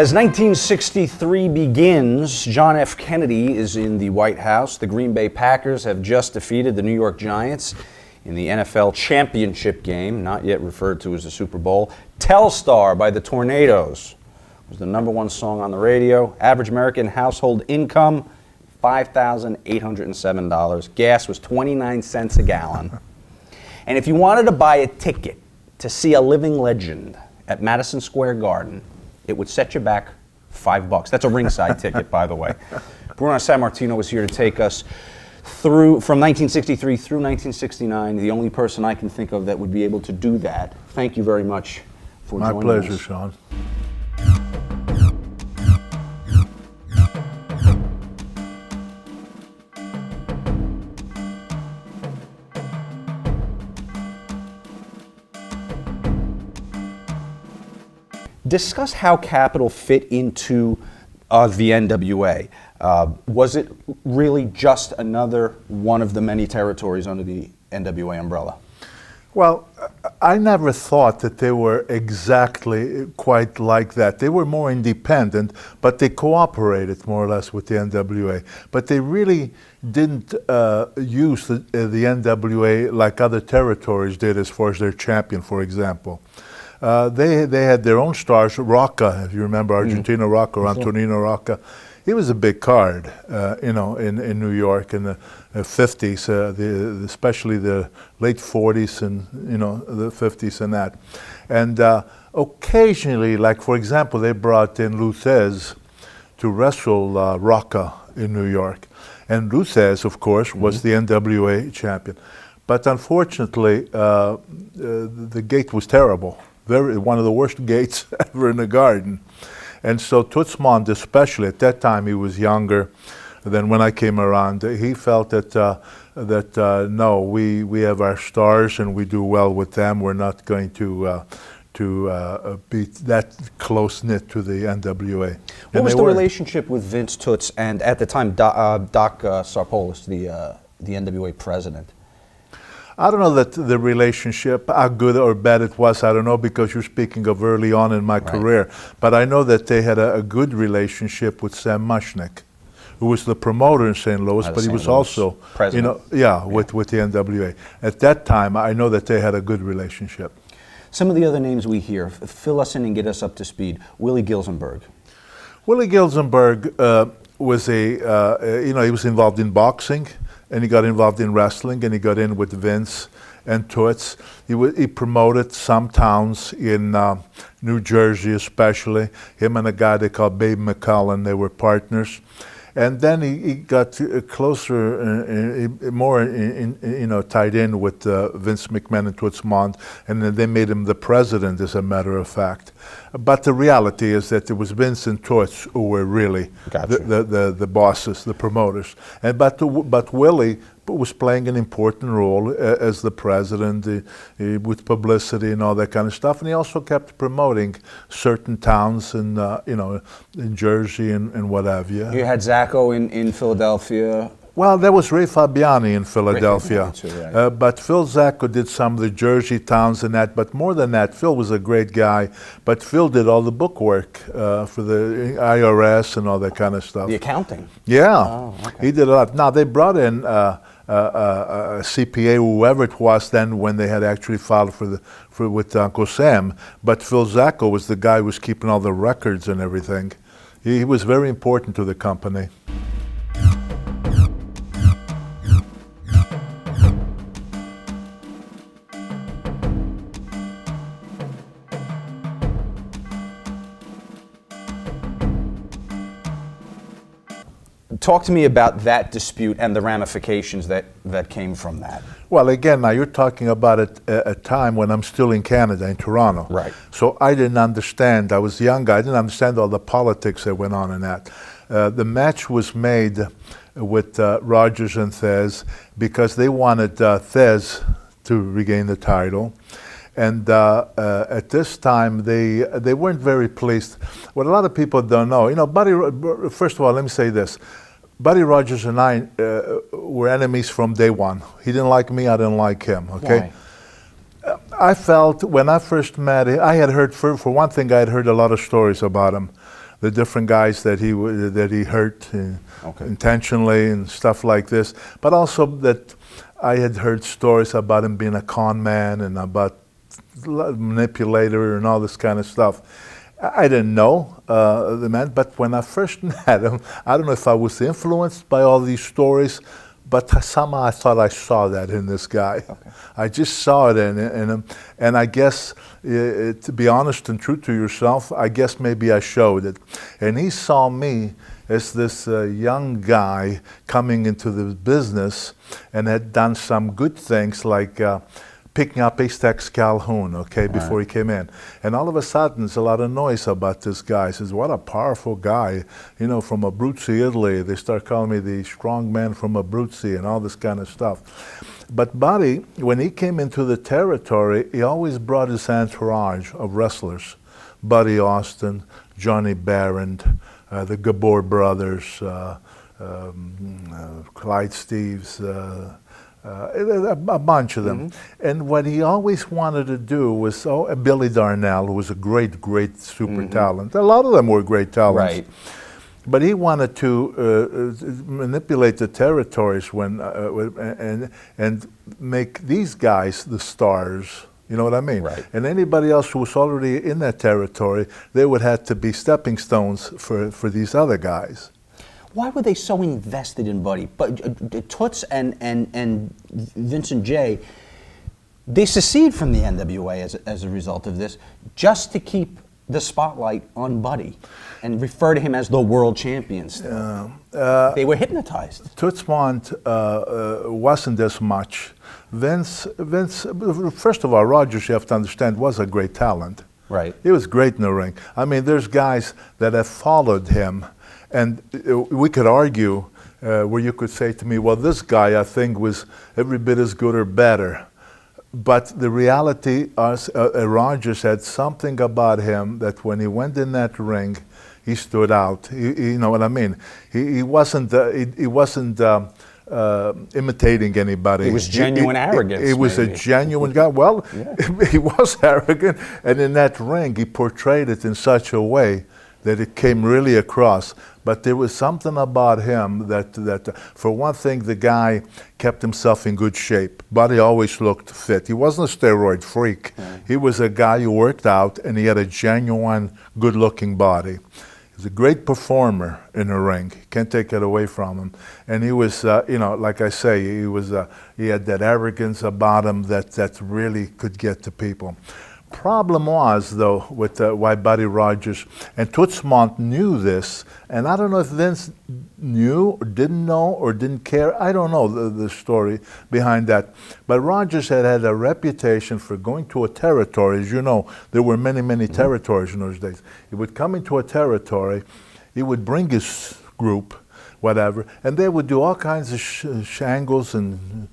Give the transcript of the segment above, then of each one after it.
As 1963 begins, John F. Kennedy is in the White House. The Green Bay Packers have just defeated the New York Giants in the NFL championship game, not yet referred to as the Super Bowl. Telstar by the Tornadoes was the #1 song on the radio. Average American household income, $5,807. Gas was 29 cents a gallon. And if you wanted to buy a ticket to see a living legend at Madison Square Garden, it would set you back $5. That's a ringside ticket, by the way. Bruno Sammartino was here to take us through from 1963 through 1969. The only person I can think of that would be able to do that. Thank you very much for joining us. My pleasure, Sean. Discuss how Capitol fit into the NWA. Was it really just another one of the many territories under the NWA umbrella? Well, I never thought that they were exactly quite like that. They were more independent, but they cooperated more or less with the NWA. But they really didn't use the NWA like other territories did as far as their champion, for example. They had their own stars. Rocca, if you remember Argentina Rocca, or Antonino Rocca, he was a big card, in New York in the 50s, especially the late 40s and the 50s and that. And occasionally, like for example, they brought in Luthez to wrestle Rocca in New York, and Luthez, of course, was the NWA champion. But unfortunately, the gate was terrible. One of the worst gates ever in the garden. And so Tootsmond, especially, at that time he was younger than when I came around, he felt that, no, we have our stars and we do well with them. We're not going to be that close-knit to the NWA. What was the relationship with Vince Toots and, at the time, Doc Sarpolis, the NWA president? I don't know that the relationship, how good or bad it was, I don't know, because you're speaking of early on in my career. But I know that they had a good relationship with Sam Mushnick, who was the promoter in St. Louis, but he was also, president. With the NWA. At that time, I know that they had a good relationship. Some of the other names we hear, fill us in and get us up to speed. Willie Gilsenberg. Willie Gilsenberg was he was involved in boxing, and he got involved in wrestling, and he got in with Vince and Toots. He promoted some towns in New Jersey especially. Him and a guy they called Babe McCullen, they were partners. And then he got closer, more tied in with Vince McMahon and Toots Mond, and then they made him the president, as a matter of fact. But the reality is that it was Vince and Toots who were really the bosses, the promoters. But Willie was playing an important role as the president with publicity and all that kind of stuff. And he also kept promoting certain towns in Jersey and what have you. You had Zacco in Philadelphia. Well, there was Ray Fabiani in Philadelphia. But Phil Zacco did some of the Jersey towns and that. But more than that, Phil was a great guy. But Phil did all the bookwork for the IRS and all that kind of stuff. The accounting? Yeah. Oh, okay. He did a lot. Now, they brought in a CPA, whoever it was then, when they had actually filed with Uncle Sam. But Phil Zacco was the guy who was keeping all the records and everything. He was very important to the company. Talk to me about that dispute and the ramifications that came from that. Well, again, now you're talking about a time when I'm still in Canada, in Toronto. Right. So I didn't understand. I was young. I didn't understand all the politics that went on in that. The match was made with Rogers and Thez because they wanted Thez to regain the title. And at this time, they weren't very pleased. What a lot of people don't know, Buddy, first of all, let me say this. Buddy Rogers and I were enemies from day one. He didn't like me, I didn't like him, okay? Why? I felt when I first met him, I had heard, for one thing, I had heard a lot of stories about him. the different guys that he hurt intentionally and stuff like this. But also that I had heard stories about him being a con man and about manipulator and all this kind of stuff. I didn't know the man, but when I first met him, I don't know if I was influenced by all these stories, but somehow I thought I saw that in this guy. Okay. I just saw it in him, and I guess, to be honest and true to yourself, I guess maybe I showed it. And he saw me as this young guy coming into the business and had done some good things like picking up Ace-Tex Calhoun, okay, before he came in. And all of a sudden, there's a lot of noise about this guy. He says, what a powerful guy, you know, from Abruzzi, Italy. They start calling me the strong man from Abruzzi and all this kind of stuff. But Buddy, when he came into the territory, he always brought his entourage of wrestlers. Buddy Austin, Johnny Barron, the Gabor brothers, Clyde Steves, a bunch of them. And what he always wanted to do was, Billy Darnell, who was a great super talent. A lot of them were great talents. Right. But he wanted to manipulate the territories and make these guys the stars. You know what I mean? Right. And anybody else who was already in that territory, they would have to be stepping stones for these other guys. Why were they so invested in Buddy? But Toots and Vincent J, they secede from the NWA as a result of this, just to keep the spotlight on Buddy and refer to him as the world champion still. They were hypnotized. Toots Mont wasn't as much. Vince, first of all, Rogers, you have to understand, was a great talent. Right. He was great in the ring. I mean, there's guys that have followed him. And we could argue where you could say to me, well, this guy I think was every bit as good or better. But the reality is Rogers had something about him that when he went in that ring, he stood out. You know what I mean? He wasn't imitating anybody. It was genuine arrogance. It was maybe. A genuine guy. Well, he was arrogant. And in that ring, he portrayed it in such a way that it came really across. But there was something about him that for one thing, the guy kept himself in good shape. Buddy always looked fit. He wasn't a steroid freak. He was a guy who worked out, and he had a genuine, good-looking body. He was a great performer in the ring. Can't take it away from him. And he was, you know, like I say, he had that arrogance about him that really could get to people. Problem was, though, with why Buddy Rogers and Toots Mont knew this, and I don't know if Vince knew or didn't know or didn't care. I don't know the story behind that. But Rogers had a reputation for going to a territory. As you know, there were many territories in those days. He would come into a territory, he would bring his group, whatever, and they would do all kinds of shangles and,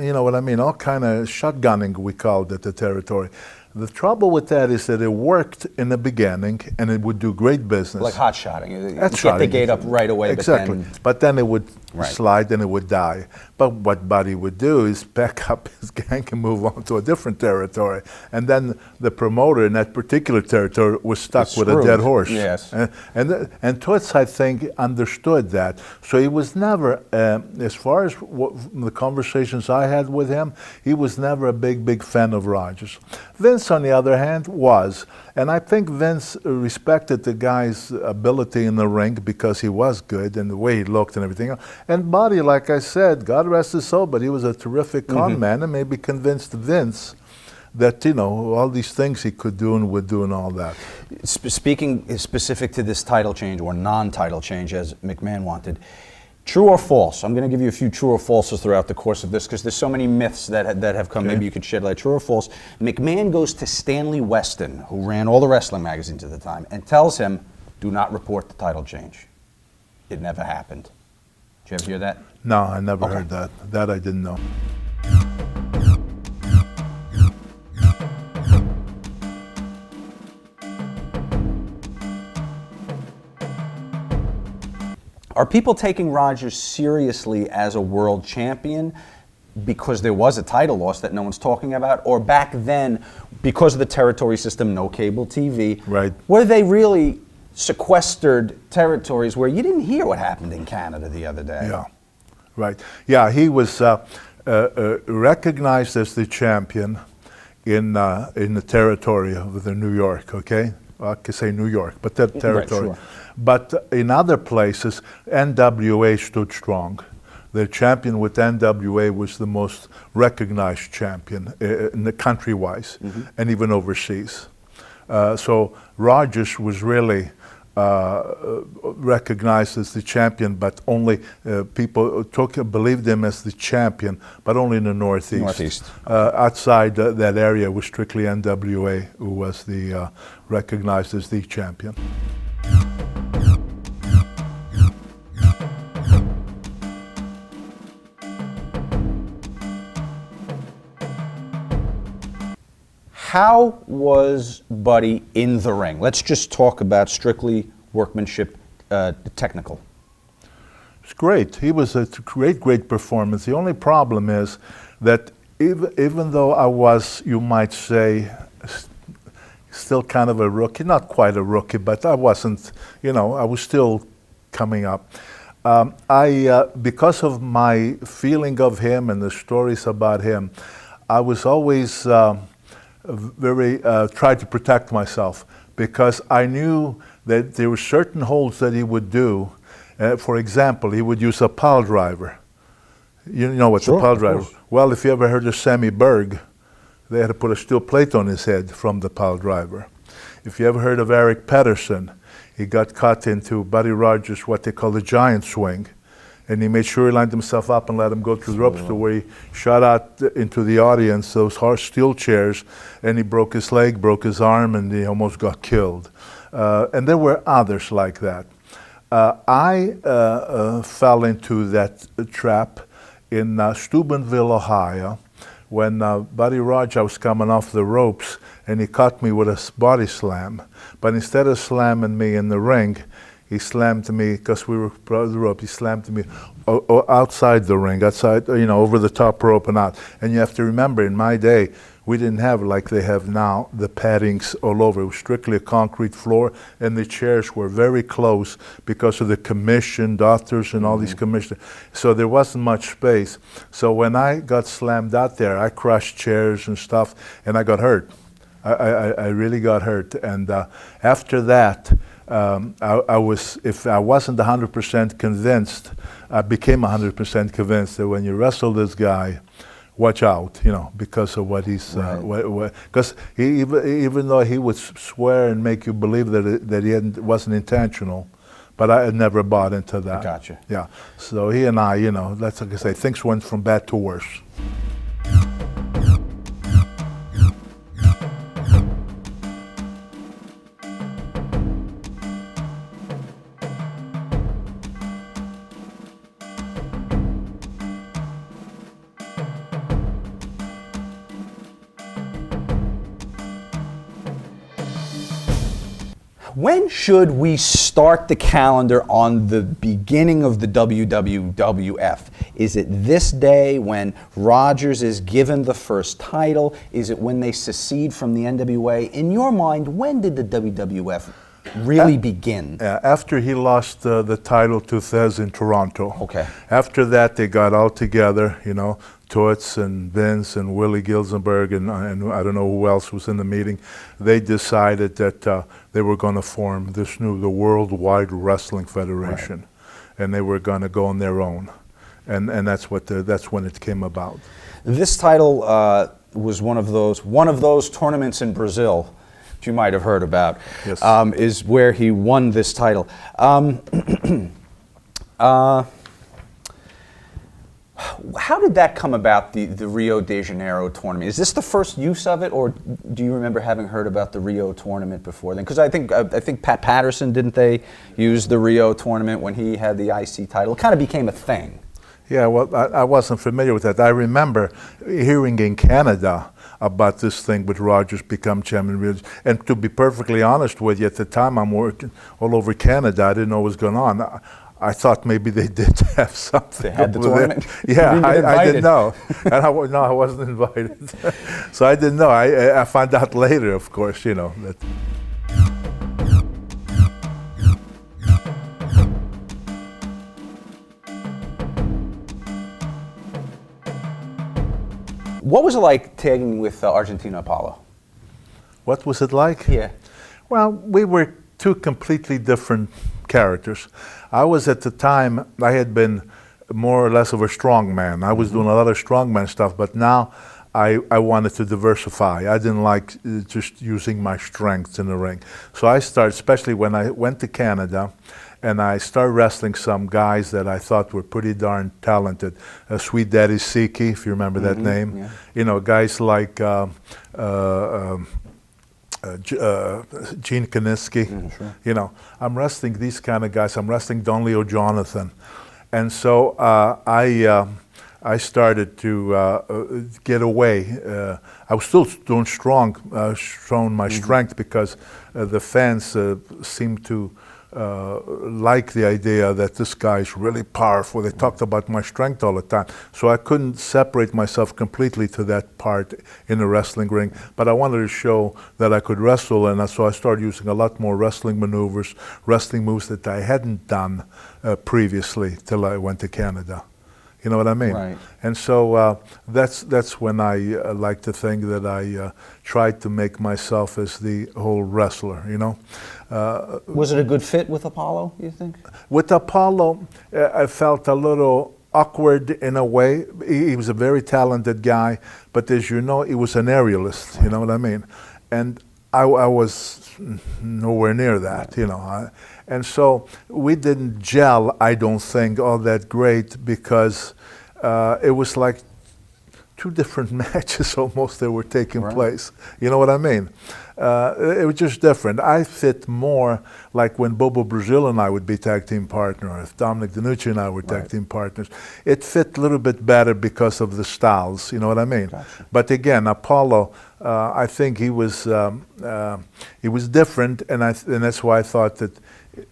you know what I mean, all kind of shotgunning, we called it, the territory. The trouble with that is that it worked in the beginning, and it would do great business. Like hot-shotting. That's get the gate up right away. Exactly. But then it would slide and it would die. But what Buddy would do is pack up his gang and move on to a different territory. And then the promoter in that particular territory was stuck with a dead horse. Yes. And Toots, I think, understood that. So he was never, as far as the conversations I had with him, he was never a big fan of Rogers. Vince, on the other hand, was. And I think Vince respected the guy's ability in the ring because he was good and the way he looked and everything else. And Buddy, like I said, God rest his soul, but he was a terrific con man and maybe convinced Vince that, you know, all these things he could do and would do and all that. Speaking specific to this title change or non-title change, as McMahon wanted, true or false? I'm going to give you a few true or falses throughout the course of this because there's so many myths that have come. Okay. Maybe you could shed light. True or false? McMahon goes to Stanley Weston, who ran all the wrestling magazines at the time, and tells him, do not report the title change. It never happened. Did you ever hear that? No, I never heard that. That I didn't know. Are people taking Rogers seriously as a world champion because there was a title loss that no one's talking about? Or back then, because of the territory system, no cable TV, right, were they really sequestered territories where you didn't hear what happened in Canada the other day. Yeah, right. Yeah, he was recognized as the champion in the territory of the New York, okay? I could say New York, but that territory. Right, sure. But in other places, NWA stood strong. The champion with NWA was the most recognized champion in the country-wise, and even overseas. So Rogers was really recognized as the champion, but only people believed him as the champion, but only in the Northeast. Outside that area was strictly NWA who was the recognized as the champion. How was Buddy in the ring? Let's just talk about strictly workmanship, technical. It's great. He was a great performance. The only problem is that even though I was, you might say, still kind of a rookie, not quite a rookie, but I wasn't, I was still coming up. Because of my feeling of him and the stories about him, I was always tried to protect myself, because I knew that there were certain holds that he would do. For example, he would use a pile driver. You know what's a pile driver? Well, if you ever heard of Sammy Berg, they had to put a steel plate on his head from the pile driver. If you ever heard of Eric Pedersen, he got caught into Buddy Rogers, what they call the giant swing. And he made sure he lined himself up and let him go through the ropes to where he shot out into the audience, those harsh steel chairs, and he broke his leg, broke his arm, and he almost got killed. And there were others like that. I fell into that trap in Steubenville, Ohio, when Buddy Rogers was coming off the ropes, and he caught me with a body slam. But instead of slamming me in the ring, he slammed me, because we were on the rope, he slammed me outside the ring, outside, over the top rope and out. And you have to remember, in my day, we didn't have, like they have now, the paddings all over. It was strictly a concrete floor, and the chairs were very close because of the commission, doctors and all these commissioners. So there wasn't much space. So when I got slammed out there, I crushed chairs and stuff, and I got hurt. I really got hurt. And after that, I wasn't 100% convinced, I became 100% convinced that when you wrestle this guy, watch out, because of what he's, because even though he would swear and make you believe that it wasn't intentional, but I had never bought into that. Gotcha. Yeah. So he and I, that's like I say, things went from bad to worse. When should we start the calendar on the beginning of the WWF? Is it this day when Rogers is given the first title? Is it when they secede from the NWA? In your mind, when did the WWF really begin? After he lost the title to Thez in Toronto. Okay. After that, they got all together, Toots and Vince and Willie Gilsenberg and I don't know who else was in the meeting. They decided that they were going to form the Worldwide Wrestling Federation, and they were going to go on their own, and that's when it came about. This title was one of those tournaments in Brazil, which you might have heard about. Yes. Is where he won this title. How did that come about, the Rio de Janeiro tournament? Is this the first use of it, or do you remember having heard about the Rio tournament before then? Because I think Pat Patterson, didn't they use the Rio tournament when he had the IC title? It kind of became a thing. Yeah, well, I wasn't familiar with that. I remember hearing in Canada about this thing with Rogers become champion. And to be perfectly honest with you, at the time I'm working all over Canada, I didn't know what was going on. I thought maybe they did have something. They had the tournament? Yeah, I didn't know. And I wasn't invited. So I didn't know. I found out later, of course, that. What was it like tagging with Argentino Apollo? What was it like? Yeah. Well, we were two completely different characters. I was at the time, I had been more or less of a strongman. I was doing a lot of strongman stuff, but now I wanted to diversify. I didn't like just using my strength in the ring. So I started, especially when I went to Canada, and I started wrestling some guys that I thought were pretty darn talented. Sweet Daddy Siki, if you remember that name. Yeah. You know, guys like Gene Kaniski. Sure. You know, I'm wrestling these kind of guys. I'm wrestling Don Leo Jonathan. And so I started to get away. I was still doing showing my strength because the fans seemed to like the idea that this guy's really powerful. They talked about my strength all the time. So I couldn't separate myself completely to that part in the wrestling ring, but I wanted to show that I could wrestle, and so I started using a lot more wrestling maneuvers, wrestling moves that I hadn't done previously till I went to Canada. You know what I mean? Right. And so that's when I like to think that I tried to make myself as the whole wrestler, you know. Was it a good fit with Apollo, you think? With Apollo, I felt a little awkward in a way. He was a very talented guy, but as you know, he was an aerialist, you know what I mean? And I was nowhere near that, you know. And so we didn't gel, I don't think, all that great because it was like two different matches almost that were taking place. You know what I mean? It was just different. I fit more like when Bobo Brazil and I would be tag team partners, or if Dominic DeNucci and I were tag team partners. It fit a little bit better because of the styles, you know what I mean? Gotcha. But again, Apollo, I think he was different, and that's why I thought that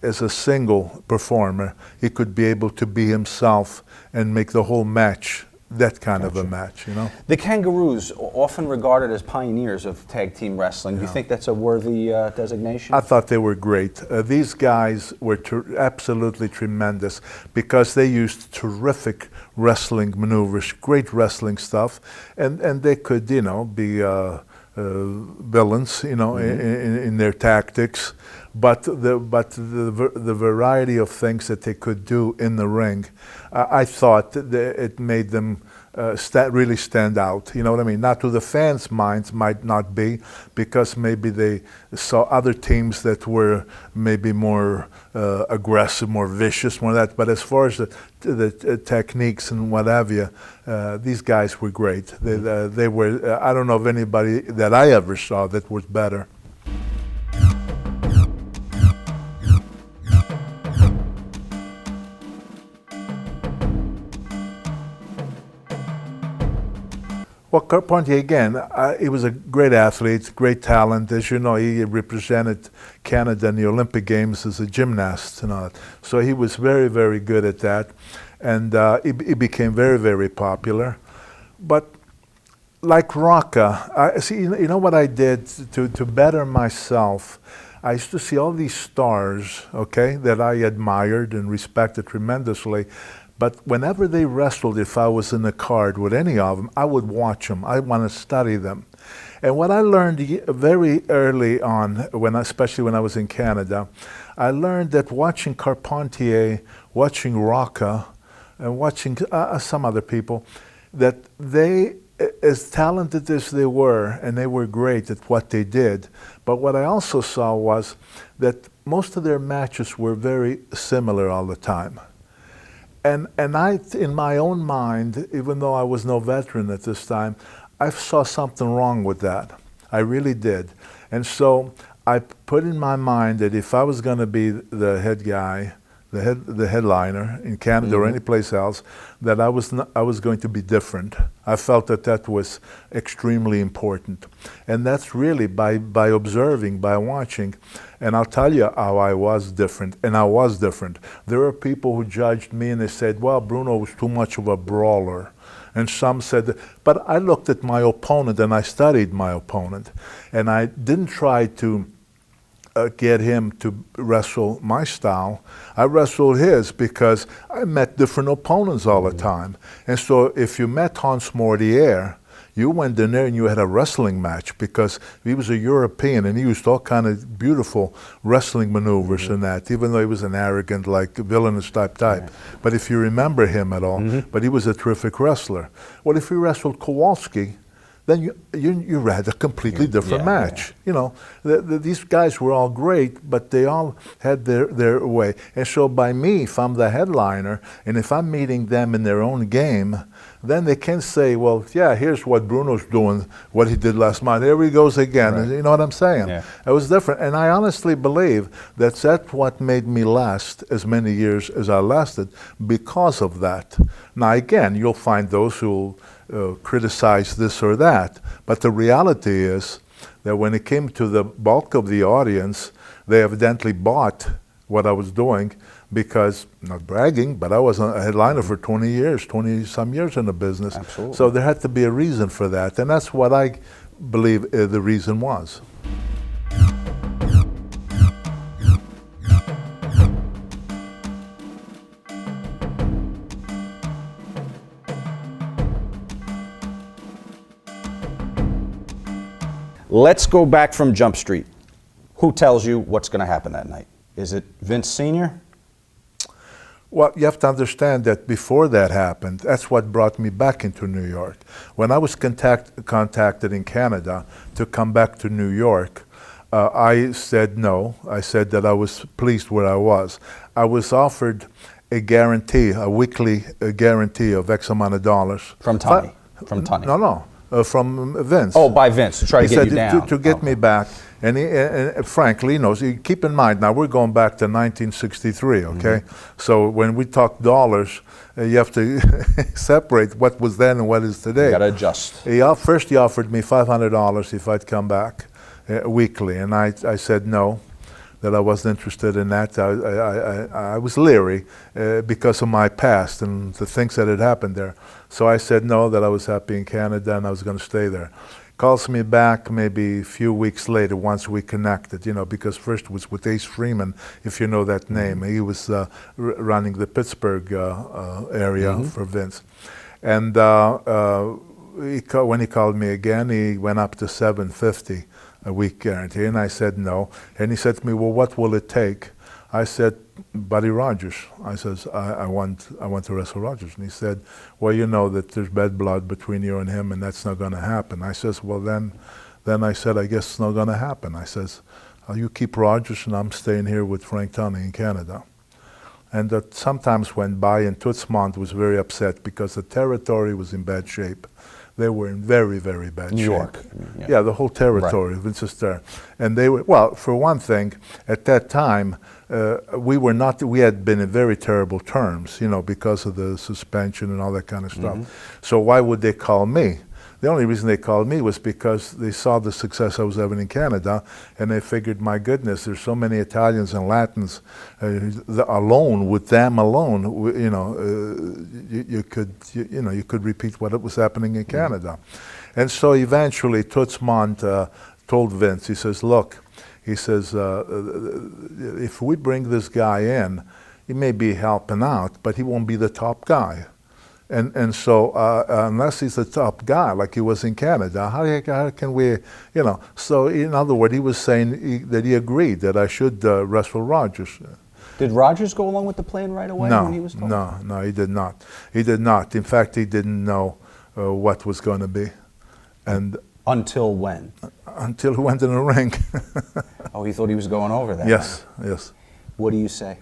as a single performer, he could be able to be himself and make the whole match that kind of a match, you know? The Kangaroos, often regarded as pioneers of tag team wrestling. Do you think that's a worthy designation? I thought they were great. These guys were absolutely tremendous because they used terrific wrestling maneuvers, great wrestling stuff, and they could, you know, be villains, you know, in their tactics. But the variety of things that they could do in the ring, I thought that it made them really stand out. You know what I mean? Now to the fans' minds might not be, because maybe they saw other teams that were maybe more aggressive, more vicious, more that. But as far as the techniques and what have you, these guys were great. They were. I don't know of anybody that I ever saw that was better. Well, Carpentier, again, he was a great athlete, great talent. As you know, he represented Canada in the Olympic Games as a gymnast and all that. So he was very, very good at that. And he became very, very popular. But like Rocca, you know what I did to better myself? I used to see all these stars, okay, that I admired and respected tremendously. But whenever they wrestled, if I was in a card with any of them, I would watch them. I want to study them. And what I learned very early on, especially when I was in Canada, I learned that watching Carpentier, watching Rocca, and watching some other people, that they, as talented as they were, and they were great at what they did, but what I also saw was that most of their matches were very similar all the time. And I, in my own mind, even though I was no veteran at this time, I saw something wrong with that. I really did. And so I put in my mind that if I was going to be the head guy, the headliner in Canada or any place else, that I was going to be different. I felt that was extremely important. And that's really by observing, by watching. And I'll tell you how I was different, and I was different. There were people who judged me and they said, well, Bruno was too much of a brawler. And some said, but I looked at my opponent and I studied my opponent. And I didn't try to get him to wrestle my style. I wrestled his because I met different opponents all the time. And so if you met Hans Mortier, You went in there and you had a wrestling match because he was a European and he used all kind of beautiful wrestling maneuvers and that, even though he was an arrogant, like villainous type. But if you remember him at all, but he was a terrific wrestler. Well, if you wrestled Kowalski, then you had a completely different match. You know, these guys were all great, but they all had their way. And so by me, if I'm the headliner, and if I'm meeting them in their own game, then they can say, well, yeah, here's what Bruno's doing, what he did last month. There he goes again. Right. You know what I'm saying? Yeah. It was different. And I honestly believe that's what made me last as many years as I lasted because of that. Now, again, you'll find those who criticize this or that, but the reality is that when it came to the bulk of the audience, they evidently bought what I was doing because, not bragging, but I was a headliner for 20 years, 20-some years in the business. Absolutely. So there had to be a reason for that, and that's what I believe the reason was. Let's go back from Jump Street. Who tells you what's going to happen that night? Is it Vince Sr.? Well, you have to understand that before that happened, that's what brought me back into New York. When I was contacted in Canada to come back to New York, I said no. I said that I was pleased where I was. I was offered a guarantee, a weekly guarantee of X amount of dollars. From Tony? From Tony? No. From Vince. Oh, by Vince, to try to get you down. To get me back. And frankly, you know, keep in mind, now we're going back to 1963, okay? So when we talk dollars, you have to separate what was then and what is today. You got to adjust. First, he offered me $500 if I'd come back weekly, and I said no, that I wasn't interested in that. I was leery because of my past and the things that had happened there. So I said no, that I was happy in Canada and I was going to stay there. Calls me back maybe a few weeks later once we connected, you know, because first it was with Ace Freeman, if you know that name. He was running the Pittsburgh area for Vince. And when he called me again, he went up to $750 a week guarantee, and I said no. And he said to me, well, what will it take? I said, Buddy Rogers. I says, I want to wrestle Rogers. And he said, well, you know that there's bad blood between you and him, and that's not going to happen. I says, well, then I said, I guess it's not going to happen. I says, you keep Rogers, and I'm staying here with Frank Tunney in Canada. And that sometimes went by, and Tootsmont was very upset because the territory was in bad shape. They were in very, very bad shape. New York. Yeah, the whole territory, right. Vince's there. And they were, well, for one thing, at that time, we had been in very terrible terms, you know, because of the suspension and all that kind of stuff. So why would they call me? The only reason they called me was because they saw the success I was having in Canada, and they figured, my goodness, there's so many Italians and Latins alone, with them alone, you know, you could repeat what was happening in Canada. And so eventually Tootsmont told Vince, he says, look, he says, if we bring this guy in, he may be helping out, but he won't be the top guy. And so unless he's the top guy, like he was in Canada, how can we, you know? So in other words, he was saying that he agreed that I should wrestle Rogers. Did Rogers go along with the plan right away when he was told? No, he did not. He did not. In fact, he didn't know what was going to be. And until when? Until he went in the ring. Oh, he thought he was going over that. Yes. What do you say?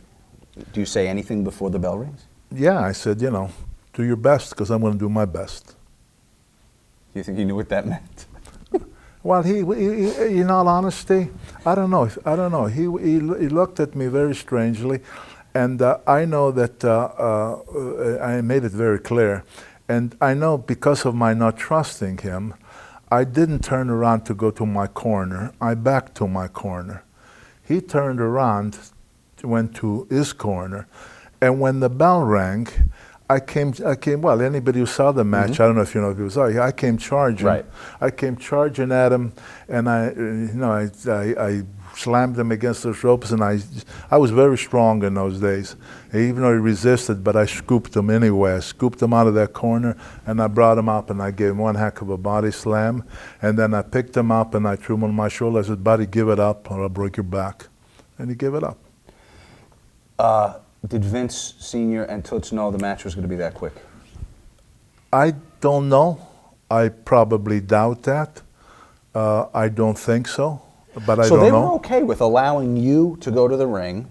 Do you say anything before the bell rings? Yeah, I said, you know, do your best, because I'm going to do my best. Do you think he knew what that meant? Well, he in all honesty, I don't know. He looked at me very strangely, and I know that I made it very clear. And I know because of my not trusting him, I didn't turn around to go to my corner. I backed to my corner. He turned around, went to his corner, and when the bell rang, I came. Well, anybody who saw the match, I don't know if you know if you saw. I came charging. Right. I came charging at him, and I slammed him against those ropes, and I was very strong in those days. Even though he resisted, but I scooped him anyway. I scooped him out of that corner, and I brought him up, and I gave him one heck of a body slam. And then I picked him up, and I threw him on my shoulder. I said, "Buddy, give it up, or I'll break your back." And he gave it up. Did Vince Sr. and Toots know the match was going to be that quick? I don't know. I probably doubt that. I don't think so, but I don't know. So they were okay with allowing you to go to the ring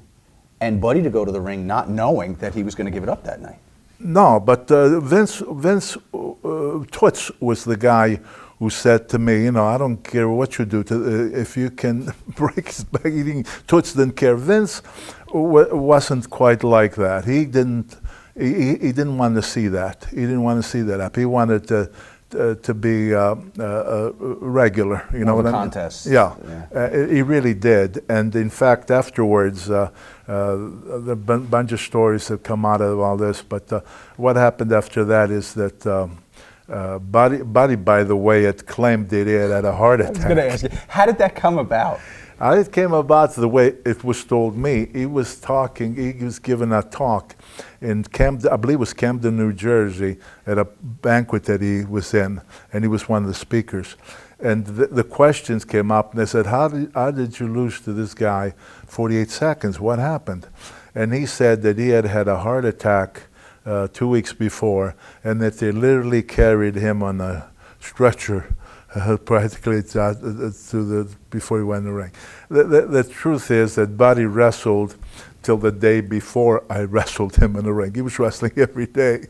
and Buddy to go to the ring, not knowing that he was going to give it up that night? No, but Vince Toots was the guy who said to me, I don't care what you do, if you can break his back. Toots didn't care. Vince wasn't quite like that. He didn't want to see that. He didn't want to see that up. He wanted to be regular, you know what I mean? Contest. Yeah, he really did. And in fact, afterwards, there are a bunch of stories that come out of all this. But what happened after that is that Buddy, by the way, had claimed that he had a heart attack. I was going to ask you, how did that come about? It came about the way it was told me. He was giving a talk in Camden, I believe it was Camden, New Jersey, at a banquet that he was in, and he was one of the speakers. And the questions came up, and they said, how did you lose to this guy 48 seconds? What happened? And he said that he had a heart attack 2 weeks before, and that they literally carried him on a stretcher practically before he went in the ring. The truth is that Buddy wrestled till the day before I wrestled him in the ring. He was wrestling every day,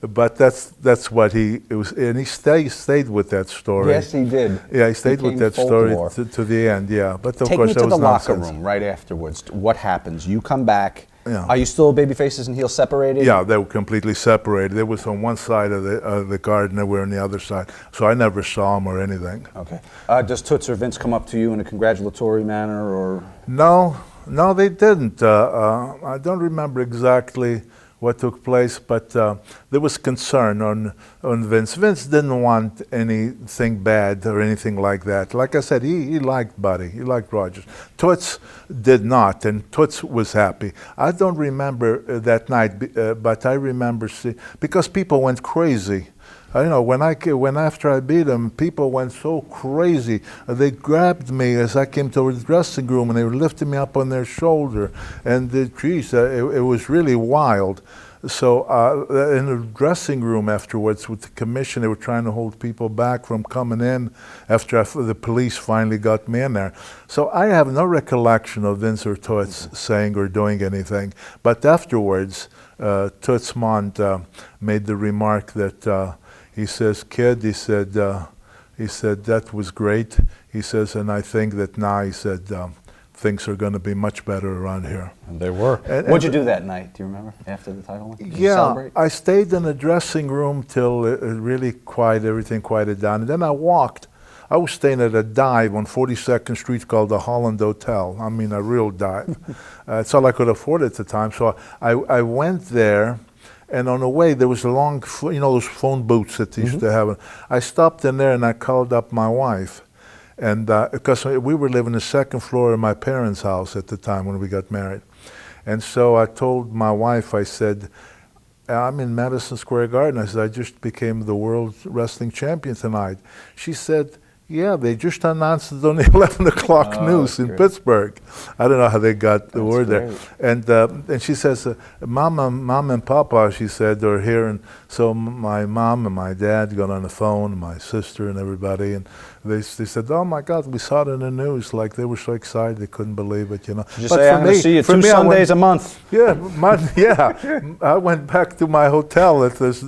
but that's what it was, and he stayed with that story. Yes, he did. Yeah, he stayed with that story to the end. Yeah, but of course that was nonsense. Take me to the locker room right afterwards. What happens? You come back. Yeah. Are you still babyfaces and heels separated? Yeah, they were completely separated. They was on one side of the garden, they were on the other side. So I never saw them or anything. Okay. Does Toots or Vince come up to you in a congratulatory manner, or? No, they didn't. I don't remember exactly what took place, but there was concern on Vince. Vince didn't want anything bad or anything like that. Like I said, he liked Buddy, he liked Rogers. Toots did not, and Toots was happy. I don't remember that night, but I remember because people went crazy. When after I beat him, people went so crazy. They grabbed me as I came toward the dressing room, and they were lifting me up on their shoulder. And it was really wild. So in the dressing room afterwards with the commission, they were trying to hold people back from coming in after the police finally got me in there. So I have no recollection of Vince or Toots saying or doing anything. But afterwards, Toots Mont made the remark that he says, "Kid," he said, "that was great." He says, "and I think that now," he said, "things are going to be much better around here." And they were. What'd you do that night? Do you remember, after the title win? Did you celebrate? I stayed in the dressing room till everything quieted down. And then I walked. I was staying at a dive on 42nd Street called the Holland Hotel. I mean, a real dive. It's all I could afford at the time. So I went there. And on the way, there was a long, those phone booths that they used to have. I stopped in there and I called up my wife. And because we were living the second floor of my parents' house at the time when we got married. And so I told my wife, I said, I'm in Madison Square Garden. I said, I just became the world wrestling champion tonight. She said, yeah, they just announced it on the 11 o'clock news in Pittsburgh. I don't know how they got the word there. And she says, Mom and Papa, she said, are here. And so my mom and my dad got on the phone, my sister and everybody, and they said, oh my God, we saw it in the news. Like they were so excited, they couldn't believe it, Just say, I'm going to see you 2 Sundays a month. Yeah, I went back to my hotel at this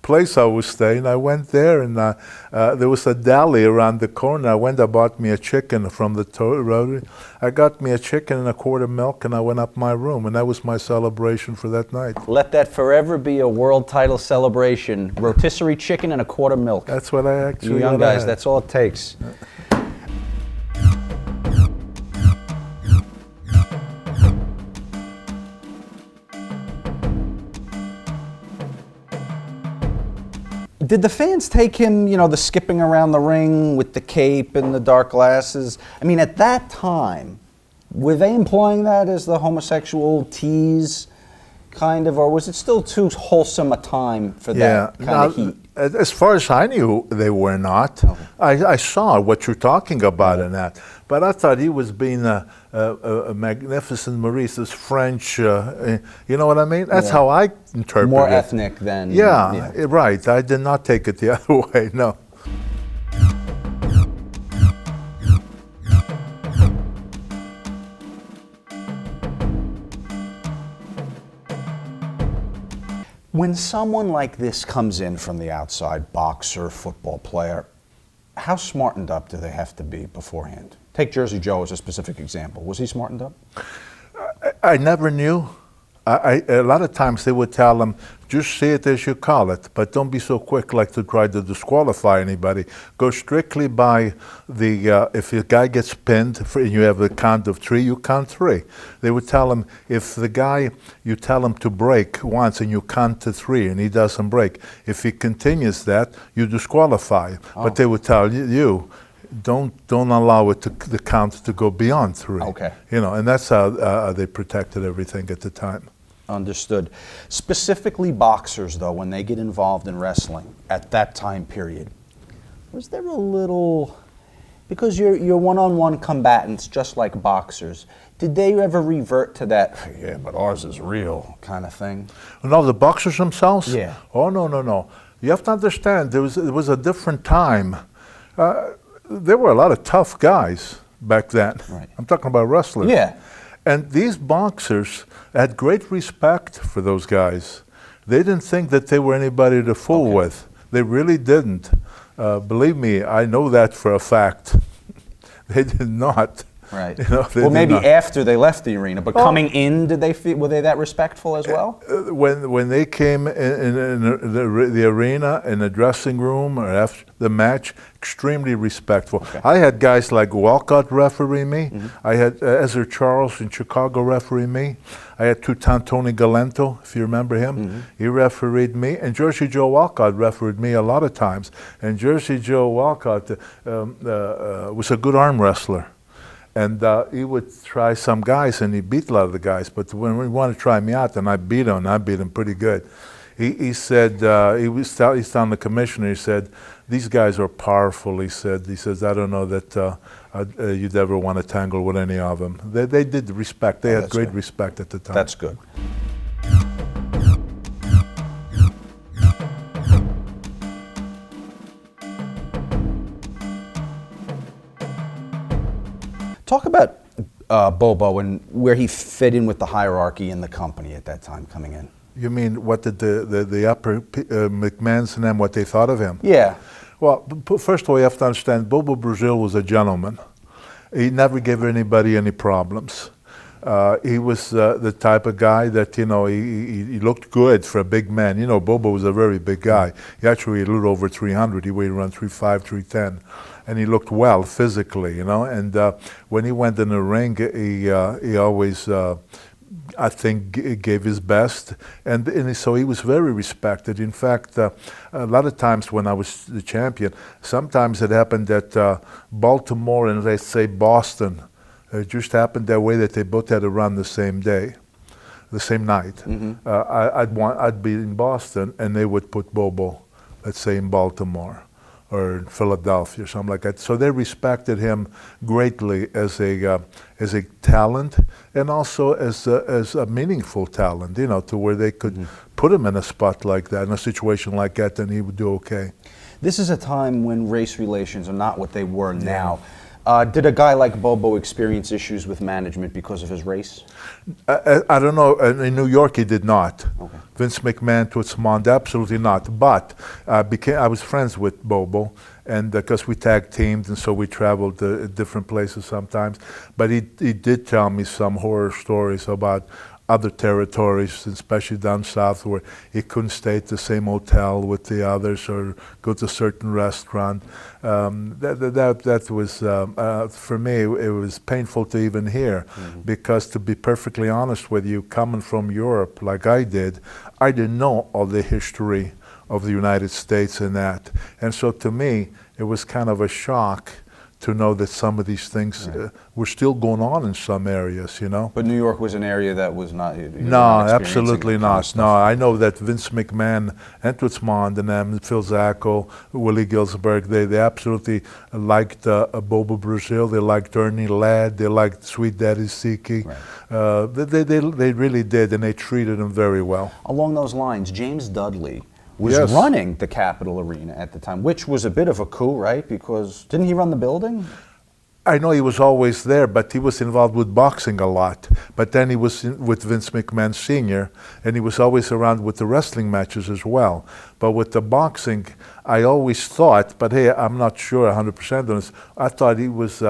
place I was staying. I went there, and there was a deli around the corner. I bought me a chicken from the rotary. I got me a chicken and a quart of milk, and I went up my room, and that was my celebration for that night. Let that forever be a world title celebration. Rotisserie chicken and a quart of milk. That's what I actually You young guys, that's all it takes. Did the fans take him, the skipping around the ring with the cape and the dark glasses? I mean, at that time, Were they employing that as the homosexual tease, kind of, or was it still too wholesome a time for that kind of heat? As far as I knew, they were not. Okay. I saw what you're talking about in that, but I thought he was being a magnificent Maurice, this French, you know what I mean? That's how I interpret it. More ethnic than... Yeah, right. I did not take it the other way, no. When someone like this comes in from the outside, boxer, football player, how smartened up do they have to be beforehand? Take Jersey Joe as a specific example. Was he smartened up? I never knew. A lot of times they would tell them, just say it as you call it, but don't be so quick like to try to disqualify anybody. Go strictly by the, if a guy gets pinned and you have a count of 3, you count 3. They would tell him, if the guy, you tell him to break once and you count to 3 and he doesn't break, if he continues that, you disqualify. But they would tell you, don't allow it the count to go beyond 3. Okay. You know, and that's how they protected everything at the time. Understood. Specifically boxers, though, when they get involved in wrestling at that time period, was there a little, because you're one-on-one combatants just like boxers, did they ever revert to that, yeah, but ours is real kind of thing? No, the boxers themselves? Yeah. Oh, no. You have to understand, it was a different time. There were a lot of tough guys back then. Right. I'm talking about wrestlers. Yeah. And these boxers had great respect for those guys. They didn't think that they were anybody to fool with. They really didn't. Believe me, I know that for a fact. They did not. Right. You know, well, maybe after they left the arena, but coming in, did they feel, were they that respectful as well? When they came in the arena, in the dressing room, or after the match, extremely respectful. Okay. I had guys like Walcott referee me. I had Ezra Charles in Chicago referee me. I had two-time Tony Galento, if you remember him. He refereed me. And Jersey Joe Walcott refereed me a lot of times. And Jersey Joe Walcott was a good arm wrestler. And he would try some guys, and he beat a lot of the guys. But when he wanted to try me out, and I beat him pretty good. He said, he's telling the commissioner, he said, these guys are powerful, he says, I don't know that you'd ever want to tangle with any of them. They did respect. They had great respect at the time. That's good. Talk about Bobo and where he fit in with the hierarchy in the company at that time coming in. You mean what did the upper McMahons and them, what they thought of him? Yeah. Well, first of all, you have to understand, Bobo Brazil was a gentleman. He never gave anybody any problems. He was the type of guy that, you know, he looked good for a big man. You know, Bobo was a very big guy. He actually weighed a little over 300. He weighed around 3'5", 310. And he looked well physically, you know. And when he went in the ring, he always, I think, gave his best. And so he was very respected. In fact, a lot of times when I was the champion, sometimes it happened that Baltimore and, let's say, Boston, it just happened that way that they both had to run the same day, the same night. I'd be in Boston, and they would put Bobo, let's say, in Baltimore or in Philadelphia or something like that. So they respected him greatly as a talent, and also as a meaningful talent, you know, to where they could put him in a spot like that, in a situation like that, and he would do okay. This is a time when race relations are not what they were now. Did a guy like Bobo experience issues with management because of his race? I don't know. In New York, he did not. Okay. Vince McMahon, Toots Mond, absolutely not. But I was friends with Bobo, and because we tag teamed, and so we traveled to different places sometimes. But he did tell me some horror stories about other territories, especially down south, where he couldn't stay at the same hotel with the others or go to a certain restaurant. That was, for me, it was painful to even hear, because to be perfectly honest with you, coming from Europe like I didn't know all the history of the United States and that. And so to me, it was kind of a shock to know that some of these things were still going on in some areas, you know. But New York was an area that was not. No, absolutely not. No, I know that Vince McMahon, Entwismond, and them, Phil Zacco, Willie Gilsenberg, they absolutely liked Bobo Brazil. They liked Ernie Ladd. They liked Sweet Daddy Siki. Right. They really did, and they treated him very well. Along those lines, James Dudley was running the Capitol Arena at the time, which was a bit of a coup, right? Because didn't he run the building? I know he was always there, but he was involved with boxing a lot. But then he was with Vince McMahon Sr., and he was always around with the wrestling matches as well. But with the boxing, I always thought, but hey, I'm not sure 100% on this, I thought he was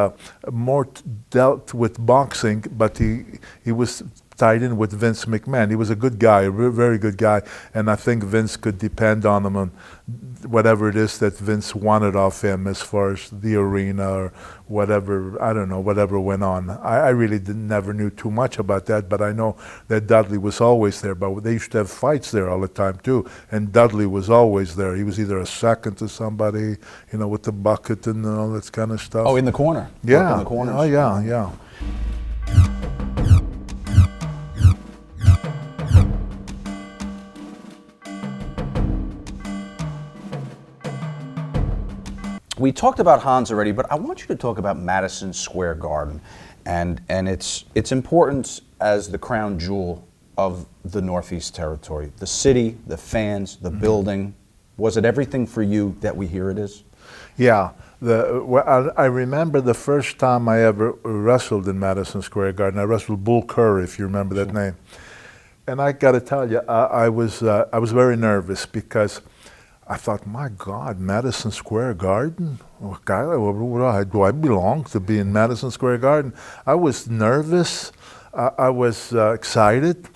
more dealt with boxing, but he was tied in with Vince McMahon. He was a good guy, a very good guy, and I think Vince could depend on him on whatever it is that Vince wanted of him as far as the arena or whatever, I don't know, whatever went on. I really never knew too much about that, but I know that Dudley was always there, but they used to have fights there all the time too, and Dudley was always there. He was either a second to somebody, you know, with the bucket and all that kind of stuff. Oh, in the corner? Yeah. In the corners. Oh, yeah, yeah. We talked about Hans already, but I want you to talk about Madison Square Garden and its importance as the crown jewel of the Northeast Territory. The city, the fans, the building. Was it everything for you that we hear it is? Yeah. I remember the first time I ever wrestled in Madison Square Garden. I wrestled Bull Curry, if you remember that name. And I got to tell you, I was very nervous because I thought, my God, Madison Square Garden? Do I belong to be in Madison Square Garden? I was nervous. I was excited.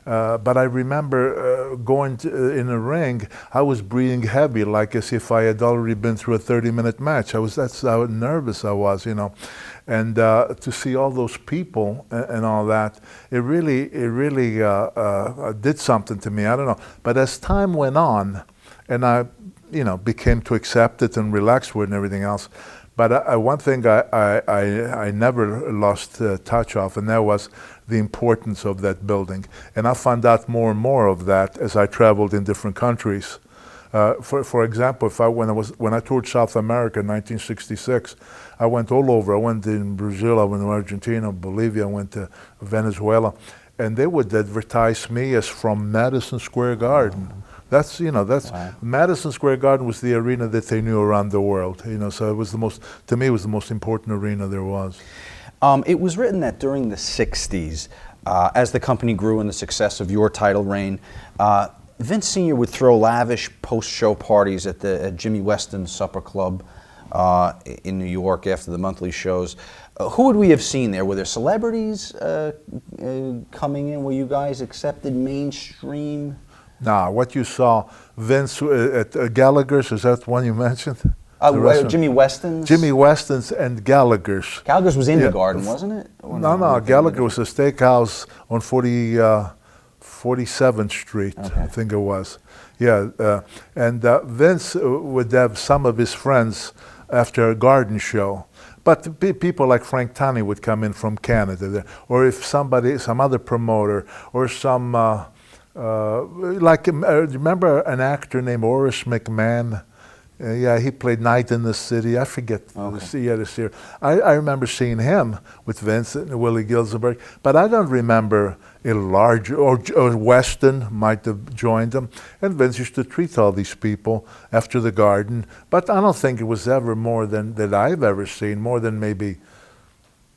But I remember going in a ring, I was breathing heavy, like as if I had already been through a 30-minute match. That's how nervous I was, you know. And to see all those people and all that, it really did something to me. I don't know. But as time went on, and I, you know, became to accept it and relax with it and everything else. But one thing I never lost touch of, and that was the importance of that building. And I found out more and more of that as I traveled in different countries. For example, when I toured South America in 1966, I went all over. I went in Brazil, I went to Argentina, Bolivia, I went to Venezuela, and they would advertise me as from Madison Square Garden. That's wow. Madison Square Garden was the arena that they knew around the world. You know, so it was to me, it was the most important arena there was. It was written that during the 60s, as the company grew and the success of your title reign, Vince Sr. would throw lavish post-show parties at Jimmy Weston's Supper Club in New York after the monthly shows. Who would we have seen there? Were there celebrities coming in? Were you guys accepted mainstream? Nah, what you saw, Vince at Gallagher's, is that one you mentioned? Jimmy Weston's? Jimmy Weston's and Gallagher's. Gallagher's was in the Garden, wasn't it? No, Gallagher was a steakhouse on 47th Street, okay. I think it was. Yeah, and Vince would have some of his friends after a Garden show. But people like Frank Tunney would come in from Canada, or if some other promoter, or some... remember an actor named Horace McMahon? Yeah, he played Night in the City. I forget. Okay. I remember seeing him with Vince and Willie Gilsenberg, but I don't remember a large, or Weston might have joined them. And Vince used to treat all these people after the Garden, but I don't think it was ever more than that I've ever seen, more than maybe